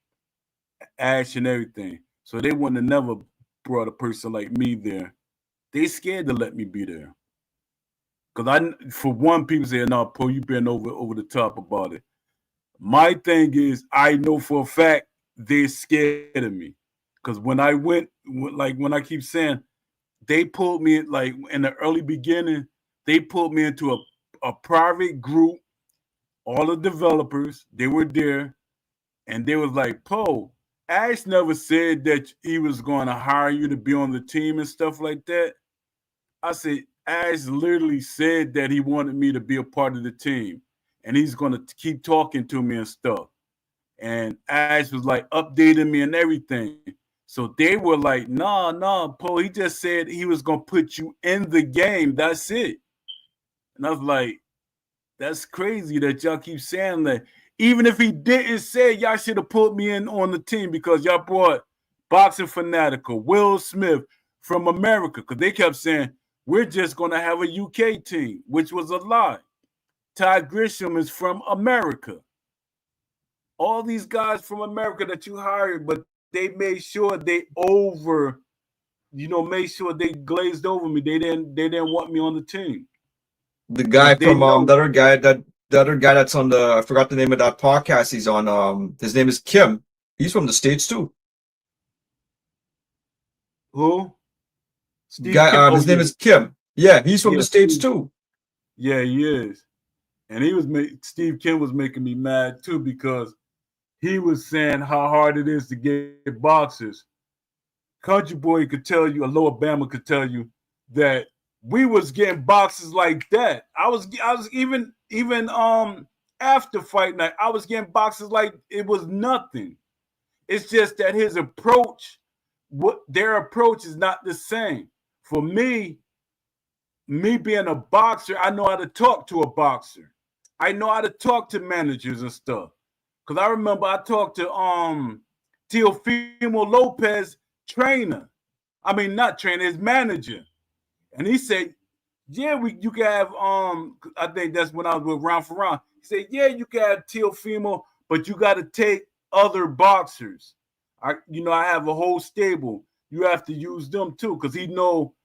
S1: Ash and everything. So they wouldn't have never brought a person like me there. They scared to let me be there. Cause for one, people say, "No, Poe, you been over the top about it." My thing is, I know for a fact they're scared of me. Cause when I went, like when I keep saying, they pulled me like in the early beginning, they pulled me into a private group. All the developers, they were there, and they was like, "Poe, Ash never said that he was going to hire you to be on the team and stuff like that." I said, Ash literally said that he wanted me to be a part of the team, and he's going to keep talking to me and stuff. And Ash was like updating me and everything. So they were like, "Nah, nah, Poe. He just said he was gonna put you in the game. That's it." And I was like, "That's crazy that y'all keep saying that. Even if he didn't say it, y'all should have put me in on the team because y'all brought Boxing Fanatical, Will Smith from America, because they kept saying we're just gonna have a UK team, which was a lie. Ty Grisham is from America. All these guys from America that you hired, but they made sure they made sure they glazed over me. They didn't want me on the team
S2: The
S1: because
S2: guy
S1: they
S2: from
S1: know
S2: the other guy that's on the, I forgot the name of that podcast he's on. His name is Kim. He's from the States too.
S1: who Steve
S2: Guy,
S1: Kim. Oh
S2: his name
S1: yeah,
S2: is Kim. Yeah, he's from
S1: yeah,
S2: the States
S1: Steve.
S2: too.
S1: Yeah, he is. And Steve Kim was making me mad too because he was saying how hard it is to get boxers. Country Boy could tell you, a Low Alabama could tell you that we was getting boxes like that. I was even after fight night, I was getting boxes like it was nothing. It's just that his approach, what their approach is not the same. For me being a boxer, I know how to talk to a boxer. I know how to talk to managers and stuff. Cause I remember I talked to Teofimo Lopez trainer. I mean not trainer, his manager. And he said, "Yeah, you can have I think that's when I was with Round for Round." He said, "Yeah, you can have Teofimo, but you gotta take other boxers. I have a whole stable. You have to use them too, because he know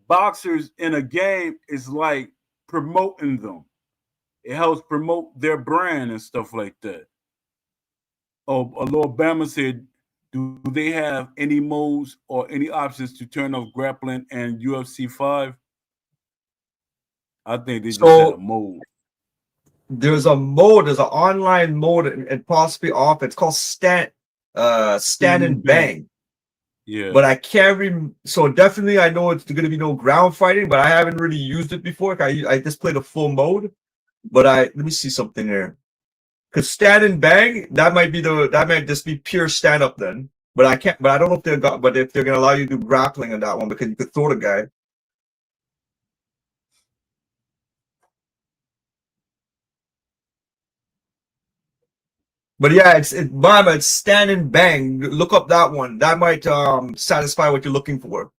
S1: boxers in a game is like promoting them. It helps promote their brand and stuff like that." Oh, Alabama said, "Do they have any modes or any options to turn off grappling and UFC 5?" I think they just said a
S2: So
S1: mode.
S2: there's an online mode and possibly off. It's called stand
S1: Standing
S2: and
S1: bank.
S2: bang.
S1: Yeah.
S2: But I can't so definitely I know it's gonna be no ground fighting, but I haven't really used it before. I just played a full mode, but let me see something there. Because stand and bang, that might just be pure stand up then. But I can't. But I don't know if they're gonna allow you to do grappling on that one because you could throw the guy. But yeah, Mama, it's stand and bang. Look up that one. That might satisfy what you're looking for.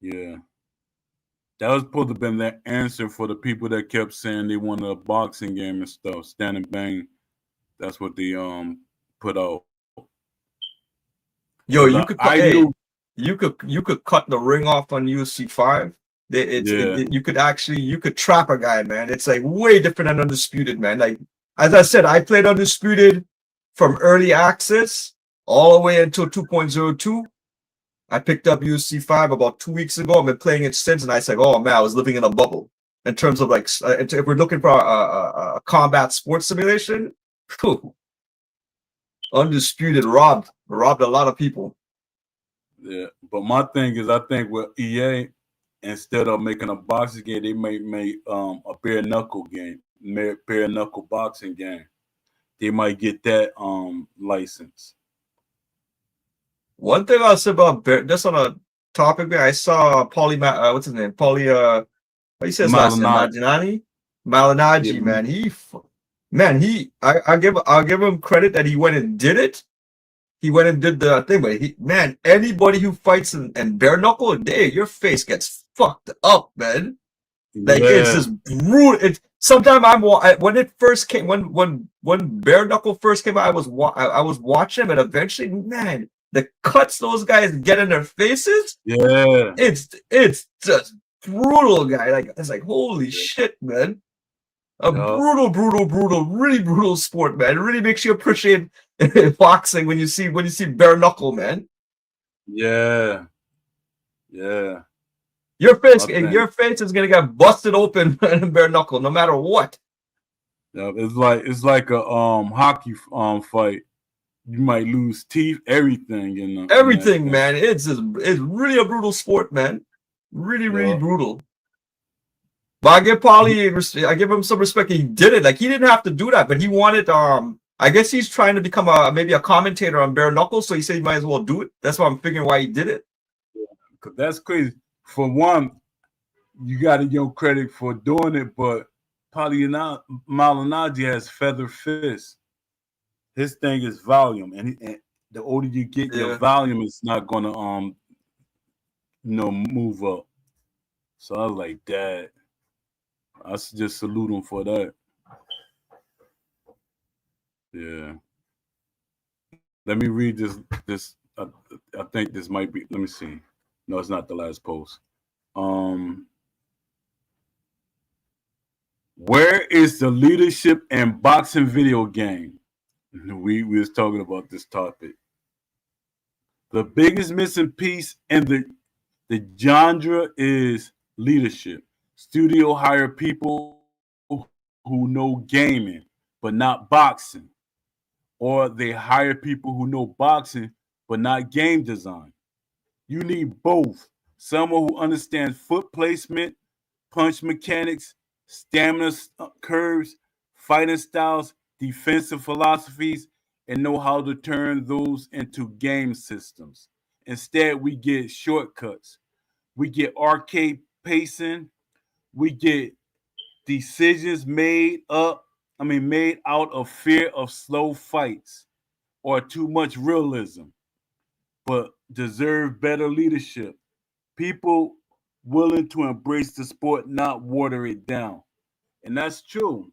S1: Yeah. That was supposed to have been the answer for the people that kept saying they wanted a boxing game and stuff. Stand and bang. That's what they put out. Because
S2: Yo,
S1: I knew,
S2: you could cut the ring off on UFC 5.
S1: yeah,
S2: You could actually you could trap a guy, man. It's like way different than Undisputed, man. Like as I said, I played Undisputed from early access all the way until 2.02. I picked up UFC 5 about 2 weeks ago. I've been playing it since, and I said, "Oh man, I was living in a bubble." In terms of like, if we're looking for a combat sports simulation, phew, Undisputed robbed a lot of people.
S1: yeah. But my thing is, I think with EA, instead of making a boxing game, they may make a bare knuckle game, bare knuckle boxing game. They might get that license.
S2: One thing I'll say about just on a topic, I saw what's his name? What he says last name?
S1: Malinati.
S2: Madinani?
S1: Yeah,
S2: Malinaji, man. I'll give him credit that he went and did it. he went and did the thing, but man, anybody who fights and bare knuckle, your face gets fucked up, man. Like it's
S1: Yeah.
S2: just brutal. It sometimes when it first came when bare knuckle first came out, I was watching, but eventually, man, the cuts those guys get in their faces,
S1: Yeah.
S2: it's just brutal, guy. Like it's like holy shit, man. A
S1: Yeah.
S2: brutal, really brutal sport, man. It really makes you appreciate boxing when you see bare knuckle, man.
S1: Yeah. Yeah.
S2: Your
S1: I think
S2: face is gonna get busted open in bare knuckle, no matter what.
S1: yeah, it's like a hockey fight. You might lose teeth, everything in that
S2: Everything,
S1: thing.
S2: man. It's really a brutal sport, man. Really
S1: Yeah.
S2: brutal. But I give him some respect. He did it. Like he didn't have to do that, but he wanted. I guess he's trying to become maybe a commentator on bare knuckles, so he said he might as well do it. That's why I'm figuring why he did it.
S1: Cause that's crazy. For one, you got to give credit for doing it, but Malignaggi has feather fists. His thing is volume, and the older you get, your
S2: Yeah.
S1: volume is not gonna move up. So I was like, Dad, I should just salute him for that. Yeah. Let me read this. I think this might be. Let me see. No, it's not the last post. Where is the leadership in boxing video game? We was talking about this topic. The biggest missing piece in the genre is leadership. Studio hire people who know gaming but not boxing, or they hire people who know boxing but not game design. You need both. Someone who understands foot placement, punch mechanics, stamina curves, fighting styles, defensive philosophies, and know how to turn those into game systems. Instead, we get shortcuts. We get arcade pacing. We get decisions made out of fear of slow fights or too much realism, but deserve better leadership. People willing to embrace the sport, not water it down. And that's true.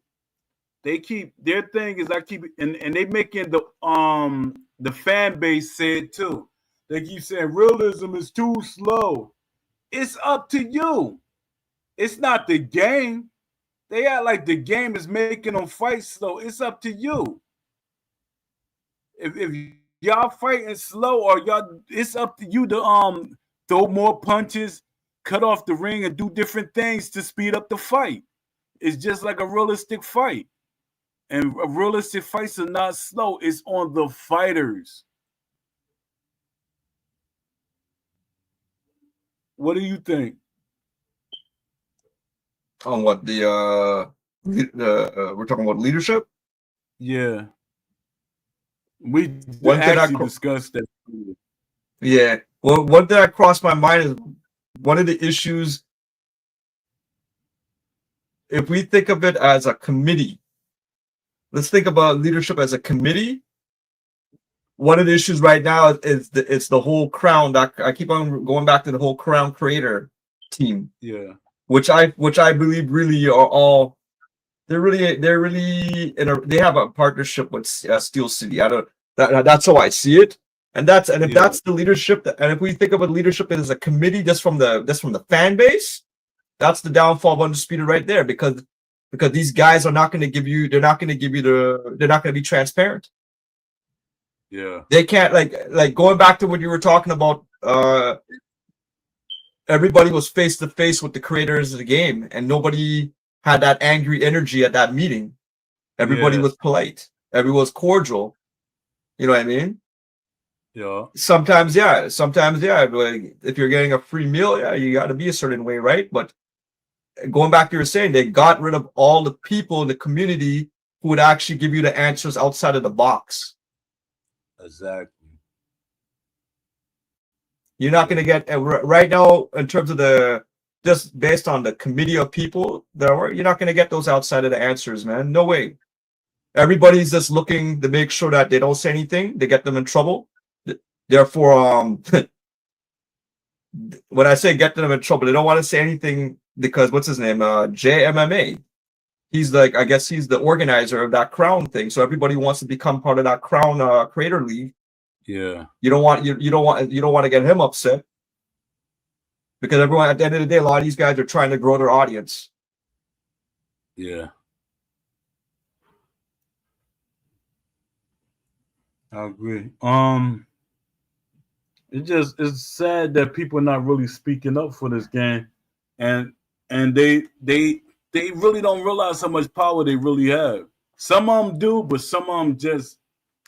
S1: They keep their thing is I keep and they making the fan base say it too. They keep saying realism is too slow. It's up to you. It's not the game. They act like the game is making them fight slow. It's up to you. If y'all fighting slow or y'all, it's up to you to throw more punches, cut off the ring, and do different things to speed up the fight. It's just like a realistic fight. And realistic fights are not slow. It's on the fighters. What do you think?
S2: On what we're talking about leadership.
S1: Yeah, we
S2: One thing
S1: actually discussed that.
S2: yeah. Well, one thing that crossed my mind is one of the issues. If we think of it as a committee, let's think about leadership as a committee. One of the issues right now is it's the whole crown. That I keep on going back to the whole crown creator team.
S1: Yeah,
S2: which I believe really are all they're really they have a partnership with Steel City. I don't that's how I see it, and if that's the leadership, and if we think of a leadership as a committee just from the fan base, that's the downfall of Undisputed right there because these guys are not going to give you they're not going to be transparent.
S1: yeah,
S2: They can't like going back to what you were talking about. Everybody was face to face with the creators of the game, and nobody had that angry energy at that meeting. Everybody was polite. Everyone was cordial. You know what I mean?
S1: Yeah.
S2: Sometimes, yeah. Like, if you're getting a free meal, yeah, you got to be a certain way, right? But going back to what you were saying, they got rid of all the people in the community who would actually give you the answers outside of the box.
S1: Exactly.
S2: You're not going to get right now in terms of just based on the committee of people you're not going to get those outside of the answers, man. No way. Everybody's just looking to make sure that they don't say anything. They get them in trouble. Therefore, when I say get them in trouble, they don't want to say anything because what's his name? JMMA. He's like, I guess he's the organizer of that Crown thing. So everybody wants to become part of that Crown Creator League.
S1: Yeah.
S2: You don't want to get him upset because everyone at the end of the day, a lot of these guys are trying to grow their audience.
S1: Yeah. I agree. It's sad that people are not really speaking up for this game, and they really don't realize how much power they really have. Some of them do, but some of them just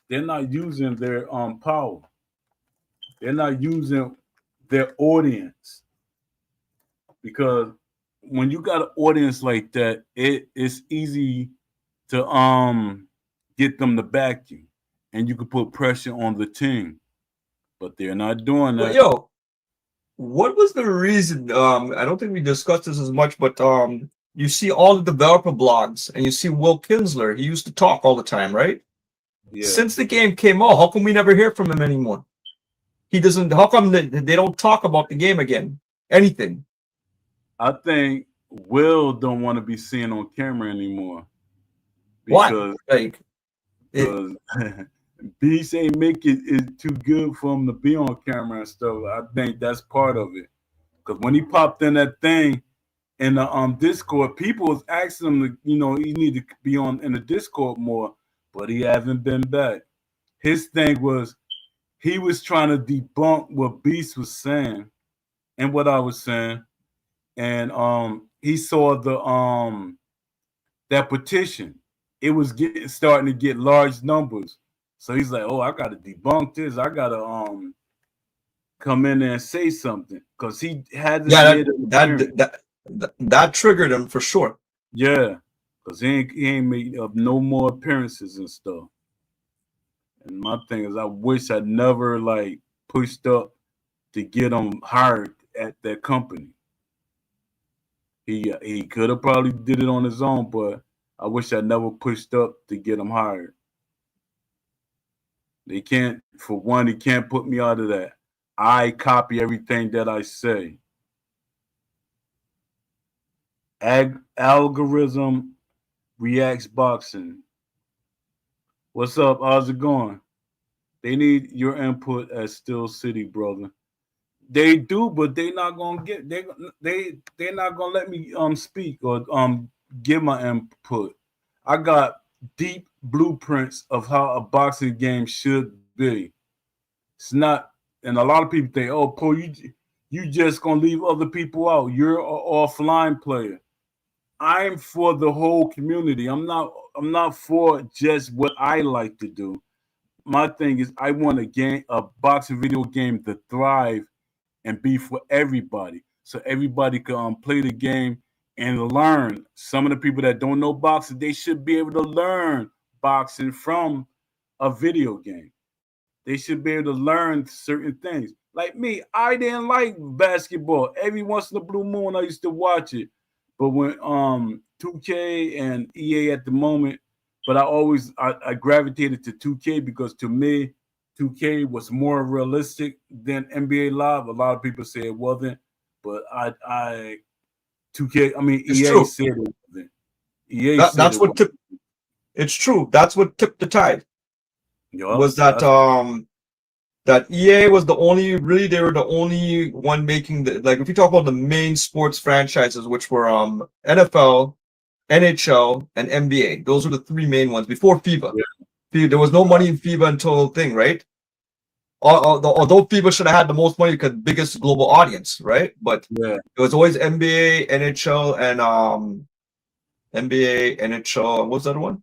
S1: they're not using their power. They're not using their audience because when you got an audience like that, it's easy to get them to back you, and you can put pressure on the team. But they're not doing
S2: But
S1: that.
S2: yo, what was the reason? I don't think we discussed this as much, but you see all the developer blogs and you see Will Kinsler. He used to talk all the time, right?
S1: Yeah.
S2: Since the game came out, how come we never hear from him anymore? He doesn't. How come they don't talk about the game again? Anything?
S1: I think Will don't want to be seen on camera anymore
S2: Why?
S1: because
S2: Like,
S1: because Beast ain't make it too good for him to be on camera and stuff. I think that's part of it. Because when he popped in that thing in the Discord, people was asking him to, he need to be on in the Discord more, but he hasn't been back. His thing was he was trying to debunk what Beast was saying and what I was saying, and he saw the that petition. It was starting to get large numbers. So he's like, "Oh, I got to debunk this. I got to come in there and say something," because he hasn't
S2: yeah,
S1: made an appearance.
S2: that triggered him for sure.
S1: Yeah, because he ain't made up no more appearances and stuff. And my thing is, I wish I never like pushed up to get him hired at that company. He could have probably did it on his own, but I wish I never pushed up to get him hired. They can't, for one, he can't put me out of that. I copy everything that I say. Algorithm reacts boxing. What's up? How's it going? They need your input at Still City, brother. They do, but they not gonna get they're not gonna let me speak or give my input. I got deep blueprints of how a boxing game should be. It's not, and a lot of people think, "Oh, Poe, you just gonna leave other people out. You're an offline player." I'm for the whole community. I'm not for just what I like to do. My thing is I want a boxing video game to thrive and be for everybody. So everybody can play the game and learn. Some of the people that don't know boxing, they should be able to learn boxing from a video game. They should be able to learn certain things. Like me, I didn't like basketball. Every once in a blue moon, I used to watch it. But when 2K and EA at the moment, but I gravitated to 2K because to me, 2K was more realistic than NBA Live. A lot of people say it wasn't, but I 2K. I mean
S2: It's
S1: EA
S2: true.
S1: said it wasn't. EA
S2: That,
S1: said
S2: that's
S1: it
S2: what
S1: wasn't.
S2: took. It's true. That's what tipped the tide.
S1: Yup,
S2: Was that that EA was the only really they were the only one making the like if you talk about the main sports franchises, which were NFL, NHL, and NBA. Those were the three main ones before FIBA. There was no money in FIBA until thing, right? Although FIBA should have had the most money because biggest global audience, right? But
S1: yeah,
S2: it was always NBA, NHL, and NBA, NHL. What was the other one?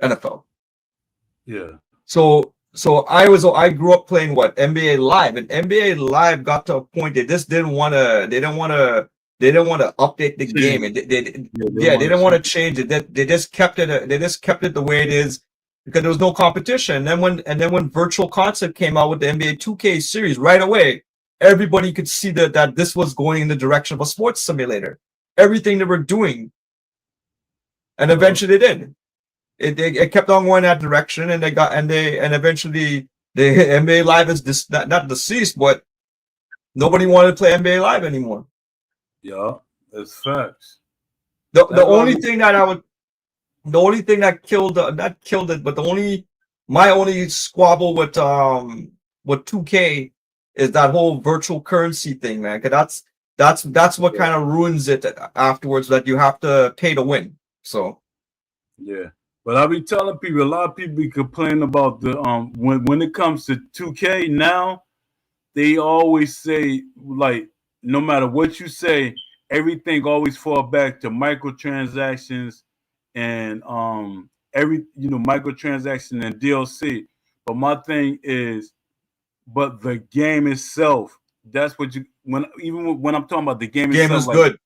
S2: NFL.
S1: yeah.
S2: So I grew up playing what NBA Live, and NBA Live got to a point they just didn't want to update the game,
S1: Change.
S2: and
S1: Yeah, they
S2: yeah, they
S1: want
S2: didn't
S1: to
S2: want to
S1: change.
S2: change it. They just kept it the way it is because there was no competition. And then when Virtual Concept came out with the NBA 2K series, right away everybody could see that this was going in the direction of a sports simulator. Everything they were doing, and
S1: Yup.
S2: eventually they did. It kept on going that direction, and eventually The NBA Live is not deceased, but nobody wanted to play NBA Live anymore.
S1: Yeah, that's facts.
S2: The
S1: That's why
S2: only thing that I would, the only thing that killed, not killed it, but my only squabble with 2K is that whole virtual currency thing, man. Cause that's what
S1: yeah,
S2: kind of ruins it afterwards. That you have to pay to win. So
S1: yeah. But I be telling people, a lot of people be complaining about the when it comes to 2K now, they always say like no matter what you say, everything always fall back to microtransactions and microtransaction and DLC. But my thing is, but the game itself, that's what you when I'm talking about the game
S2: game
S1: itself,
S2: is
S1: like
S2: good.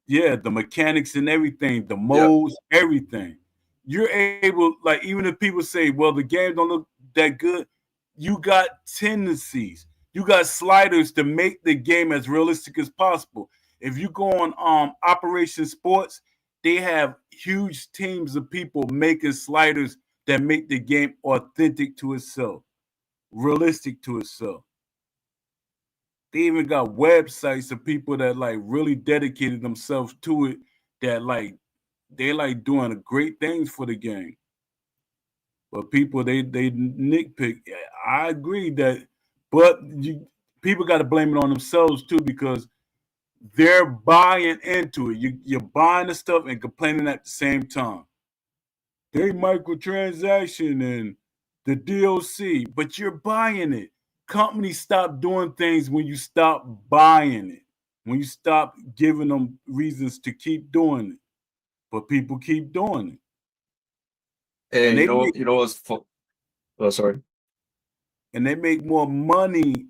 S1: yeah, the mechanics and everything, the
S2: Yeah.
S1: modes, everything. You're able, like, even if people say, well, the game don't look that good, you got tendencies. You got sliders to make the game as realistic as possible. If you go on Operation Sports, they have huge teams of people making sliders that make the game authentic to itself, realistic to itself. They even got websites of people that like really dedicated themselves to it that like they like doing great things for the game. But people they nitpick. I agree that, but people got to blame it on themselves too because they're buying into it. You're buying the stuff and complaining at the same time. They microtransaction and the DLC, but you're buying it. Companies stop doing things when you stop buying it, when you stop giving them reasons to keep doing it. But people keep doing it,
S2: Hey,
S1: and
S2: oh, sorry.
S1: they make more money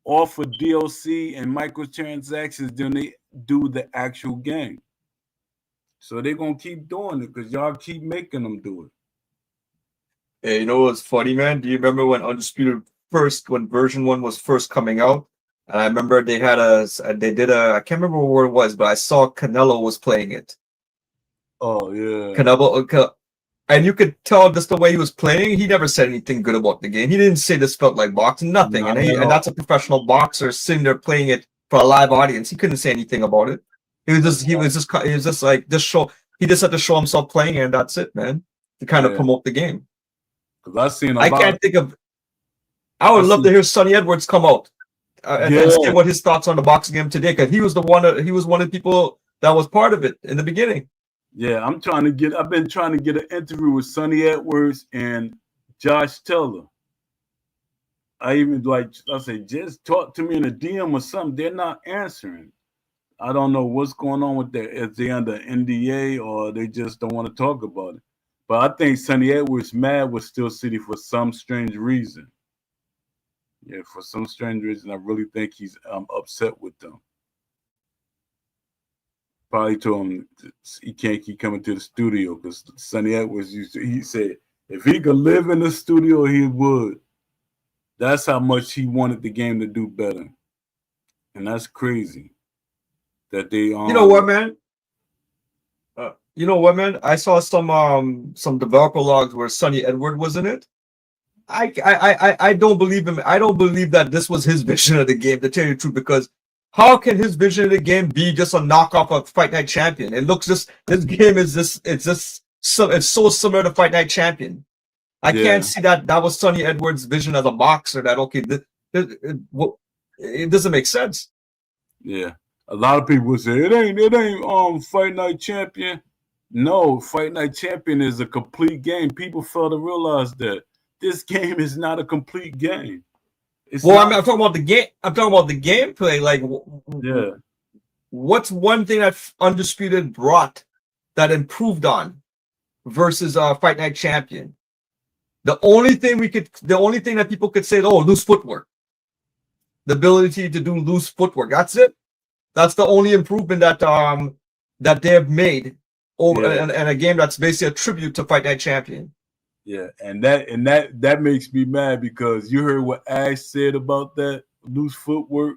S1: off of DLC and microtransactions than they do the actual game. So they're gonna keep doing it because y'all keep making them do it.
S2: Hey, what's funny, man? Do you remember when Undisputed when version one was first coming out? And I remember they did I can't remember where it was, but I saw Canelo was playing it.
S1: Oh yeah,
S2: Canelo, and you could tell just the way he was playing. He never said anything good about the game. He didn't say this felt like boxing, nothing.
S1: not at
S2: And that's
S1: all.
S2: a professional boxer sitting there playing it for a live audience. He couldn't say anything about it. He was just like this show. He just had to show himself playing, and that's it, man. To kind of
S1: Yeah,
S2: promote the game.
S1: because I've seen a
S2: I
S1: lot of
S2: can't think of. I
S1: I
S2: would love to
S1: see.
S2: hear Sonny Edwards come out and say
S1: Yeah,
S2: what his thoughts on the boxing game today, because he was the one. He was one of the people that was part of it in the beginning.
S1: yeah. I've been trying to get an interview with Sonny Edwards and Josh Taylor. I even like I say, just talk to me in a DM or something. They're not answering. I don't know what's going on with that. If they under NDA or they just don't want to talk about it. But I think Sonny Edwards mad with Steel City for some strange reason. Yeah, for some strange reason, I really think he's upset with them. Probably told him he can't keep coming to the studio because Sonny Edwards he said if he could live in the studio, he would. That's how much he wanted the game to do better, and that's crazy that they
S2: You know what, man? I saw some developer logs where Sonny Edward was in it. I don't believe him. I don't believe that this was his vision of the game, to tell you the truth, because how can his vision of the game be just a knockoff of Fight Night Champion? It looks just this game is just it's so similar to Fight Night Champion. I can't
S1: yeah.
S2: see that was Sonny Edwards' vision as a boxer. That okay, it doesn't make sense.
S1: Yeah, a lot of people would say it ain't Fight Night Champion. No, Fight Night Champion is a complete game. People fail to realize that this game is not a complete game. It's
S2: Well,
S1: not.
S2: I'm talking about the game. I'm talking about the gameplay. Like,
S1: Yeah,
S2: what's one thing that Undisputed brought that improved on versus Fight Night Champion? The only thing that people could say, oh, loose footwork, the ability to do loose footwork. That's it. That's the only improvement that they have made over
S1: yeah,
S2: and a game that's basically a tribute to Fight Night Champion.
S1: yeah, and that makes me mad because you heard what Ash said about that loose footwork.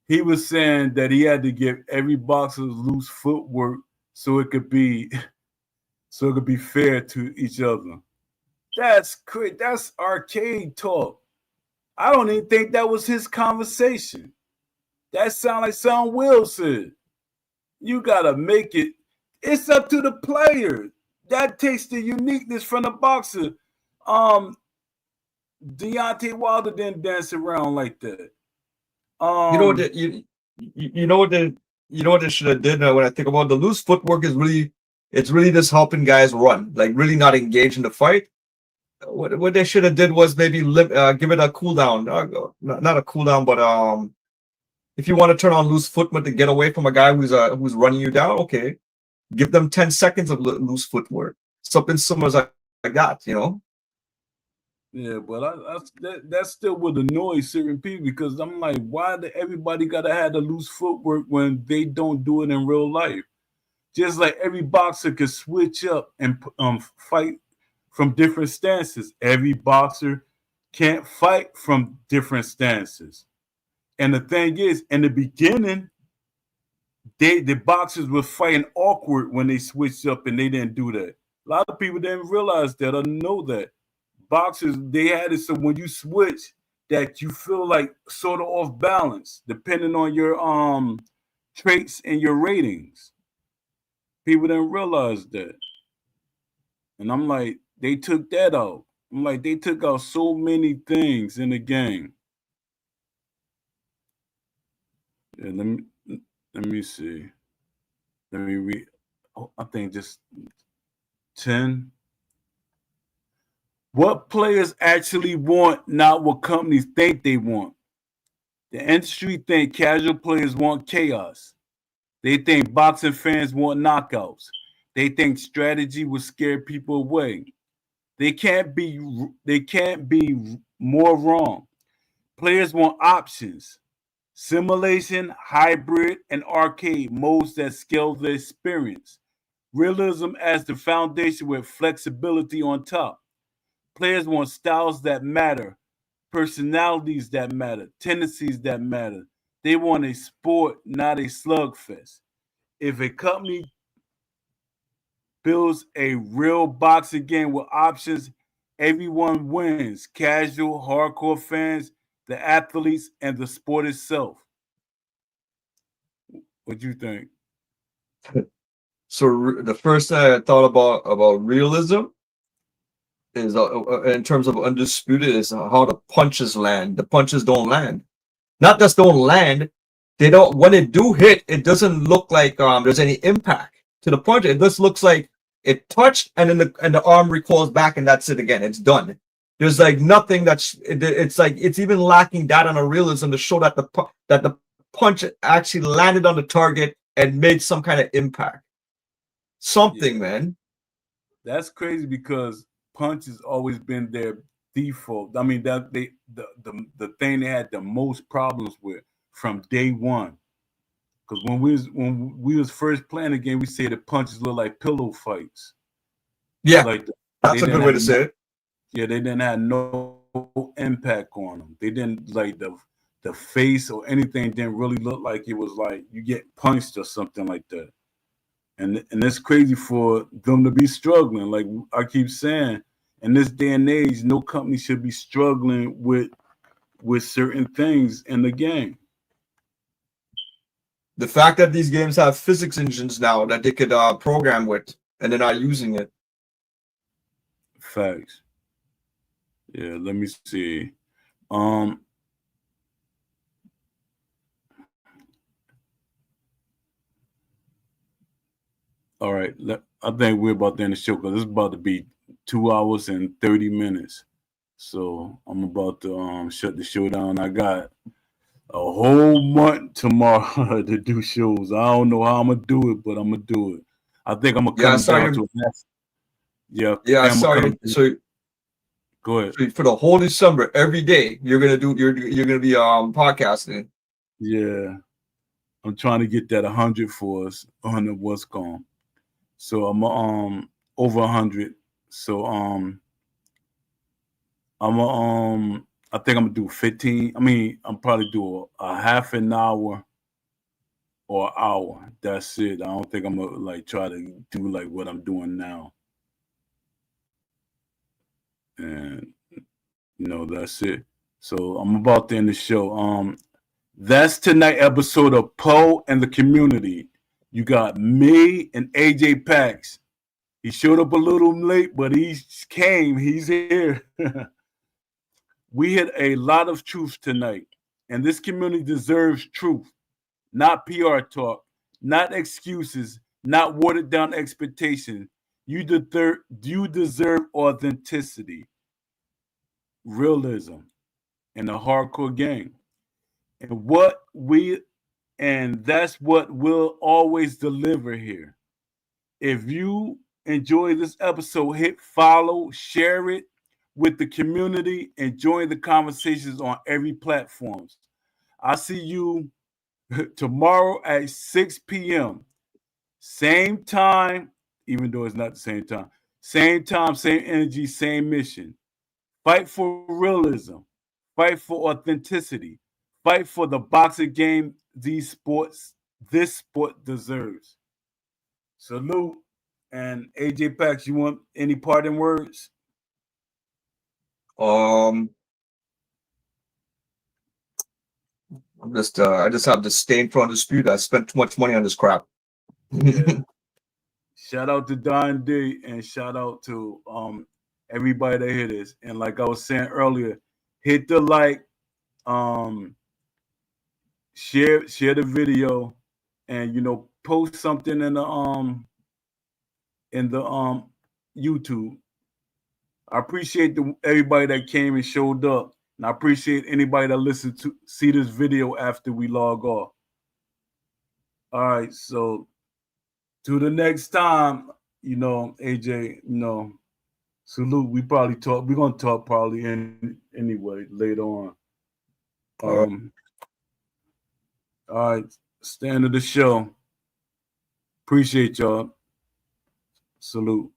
S1: He was saying that he had to give every boxer loose footwork so it could be so it could be fair to each other. That's crazy. That's arcade talk. I don't even think that was his conversation. That sound like something Will said. You gotta make it. It's up to the player. That takes the uniqueness from the boxer. Um, Deontay Wilder didn't dance around like that.
S2: You know what
S1: Um,
S2: you know what they should have did when I think about the loose footwork is really it's really just helping guys run, like really not engage in the fight. What they should have did was maybe give it a cooldown, not a cooldown, but if you want to turn on loose footwork to get away from a guy who's running you down, okay, give them 10 seconds of loose footwork, something similar like that, you know.
S1: yeah, but that still would annoy certain people because I'm like, why do everybody gotta have the loose footwork when they don't do it in real life? Just like every boxer could switch up and fight from different stances. Every boxer can't fight from different stances. And the thing is, in the beginning, the boxers were fighting awkward when they switched up and they didn't do that. A lot of people didn't realize that or know that. Boxers, they had it so when you switch that you feel like sort of off balance, depending on your traits and your ratings. People didn't realize that. And I'm like, they took that out. I'm like, they took out so many things in the game. Yeah, let me see. Let me read. Oh, I think just 10. What players actually want, not what companies think they want. The industry think casual players want chaos. They think boxing fans want knockouts. They think strategy will scare people away. They can't be more wrong. Players want options, simulation, hybrid, and arcade modes that scale the experience. Realism as the foundation with flexibility on top. Players want styles that matter, personalities that matter, tendencies that matter. They want a sport, not a slugfest. If a company builds a real boxing game with options, everyone wins. Casual, hardcore fans, the athletes, and the sport itself. What do you think?
S2: So the first thing I thought about realism is in terms of undisputed is how the punches land. The punches don't land. Not just don't land. They don't. When it do hit, it doesn't look like there's any impact to the punch. It just looks like it touched and then the arm recoils back and that's it again. It's done. There's like nothing it's like it's even lacking that on a realism to show that the punch actually landed on the target and made some kind of impact. Something,
S1: Yeah,
S2: man.
S1: that's crazy because punch has always been their default. I mean, that the thing they had the most problems with from day one. Because when we was first playing the game, we said the punches look like pillow fights.
S2: Yeah,
S1: Like they
S2: that's a
S1: didn't
S2: good way
S1: have
S2: to
S1: no,
S2: say it.
S1: yeah, they didn't have no impact on them. They didn't like the face or anything didn't really look like it was like you get punched or something like that. And it's crazy for them to be struggling. Like I keep saying, in this day and age, no company should be struggling with certain things in the game.
S2: The fact that these games have physics engines now that they could program with and they're not using it.
S1: Facts. Yeah, let me see. Um, all right. I think we're about to end the show because it's about to be 2 hours and 30 minutes. So I'm about to shut the show down. I got a whole month tomorrow to do shows. I don't know how I'm gonna do it, but I'm gonna do it. I think I'm gonna cut
S2: Yeah,
S1: them down
S2: sorry.
S1: to a half. Yeah, I
S2: Yeah,
S1: think I'm gonna cut
S2: sorry.
S1: them.
S2: So
S1: Go ahead.
S2: for the whole December, every day you're gonna be podcasting.
S1: Yeah, I'm trying to get that 100 for us. 100 what's gone. So I'm over 100. So I'm I think I'm gonna do 15. I mean, I'm probably do a half an hour or an hour. That's it. I don't think I'm gonna like try to do like what I'm doing now. And that's it. So I'm about to end the show. That's tonight episode of Poe and the Community. You got me and AJ Pax. He showed up a little late, but he came. He's here. We hit a lot of truth tonight, and this community deserves truth, not PR talk, not excuses, not watered down expectations. You deserve authenticity, realism, and a hardcore game. And that's what we'll always deliver here. If you enjoy this episode, hit follow, share it with the community, and join the conversations on every platforms. I'll see you tomorrow at 6 p.m. Same time, even though it's not the same time. Same time, same energy, same mission. Fight for realism. Fight for authenticity. Fight for the boxing game this sport deserves. Salute. And AJ Pax, you want any parting words?
S2: I just have disdain for dispute. I spent too much money on this crap.
S1: Yeah. Shout out to Don D and shout out to everybody that hit this. And like I was saying earlier, hit the like, share the video, and post something in the YouTube. I appreciate everybody that came and showed up. And I appreciate anybody that listened to see this video after we log off. All right, so to the next time, AJ, salute. We're gonna talk probably anyway later on. All right, stand of the show. Appreciate y'all. Salute.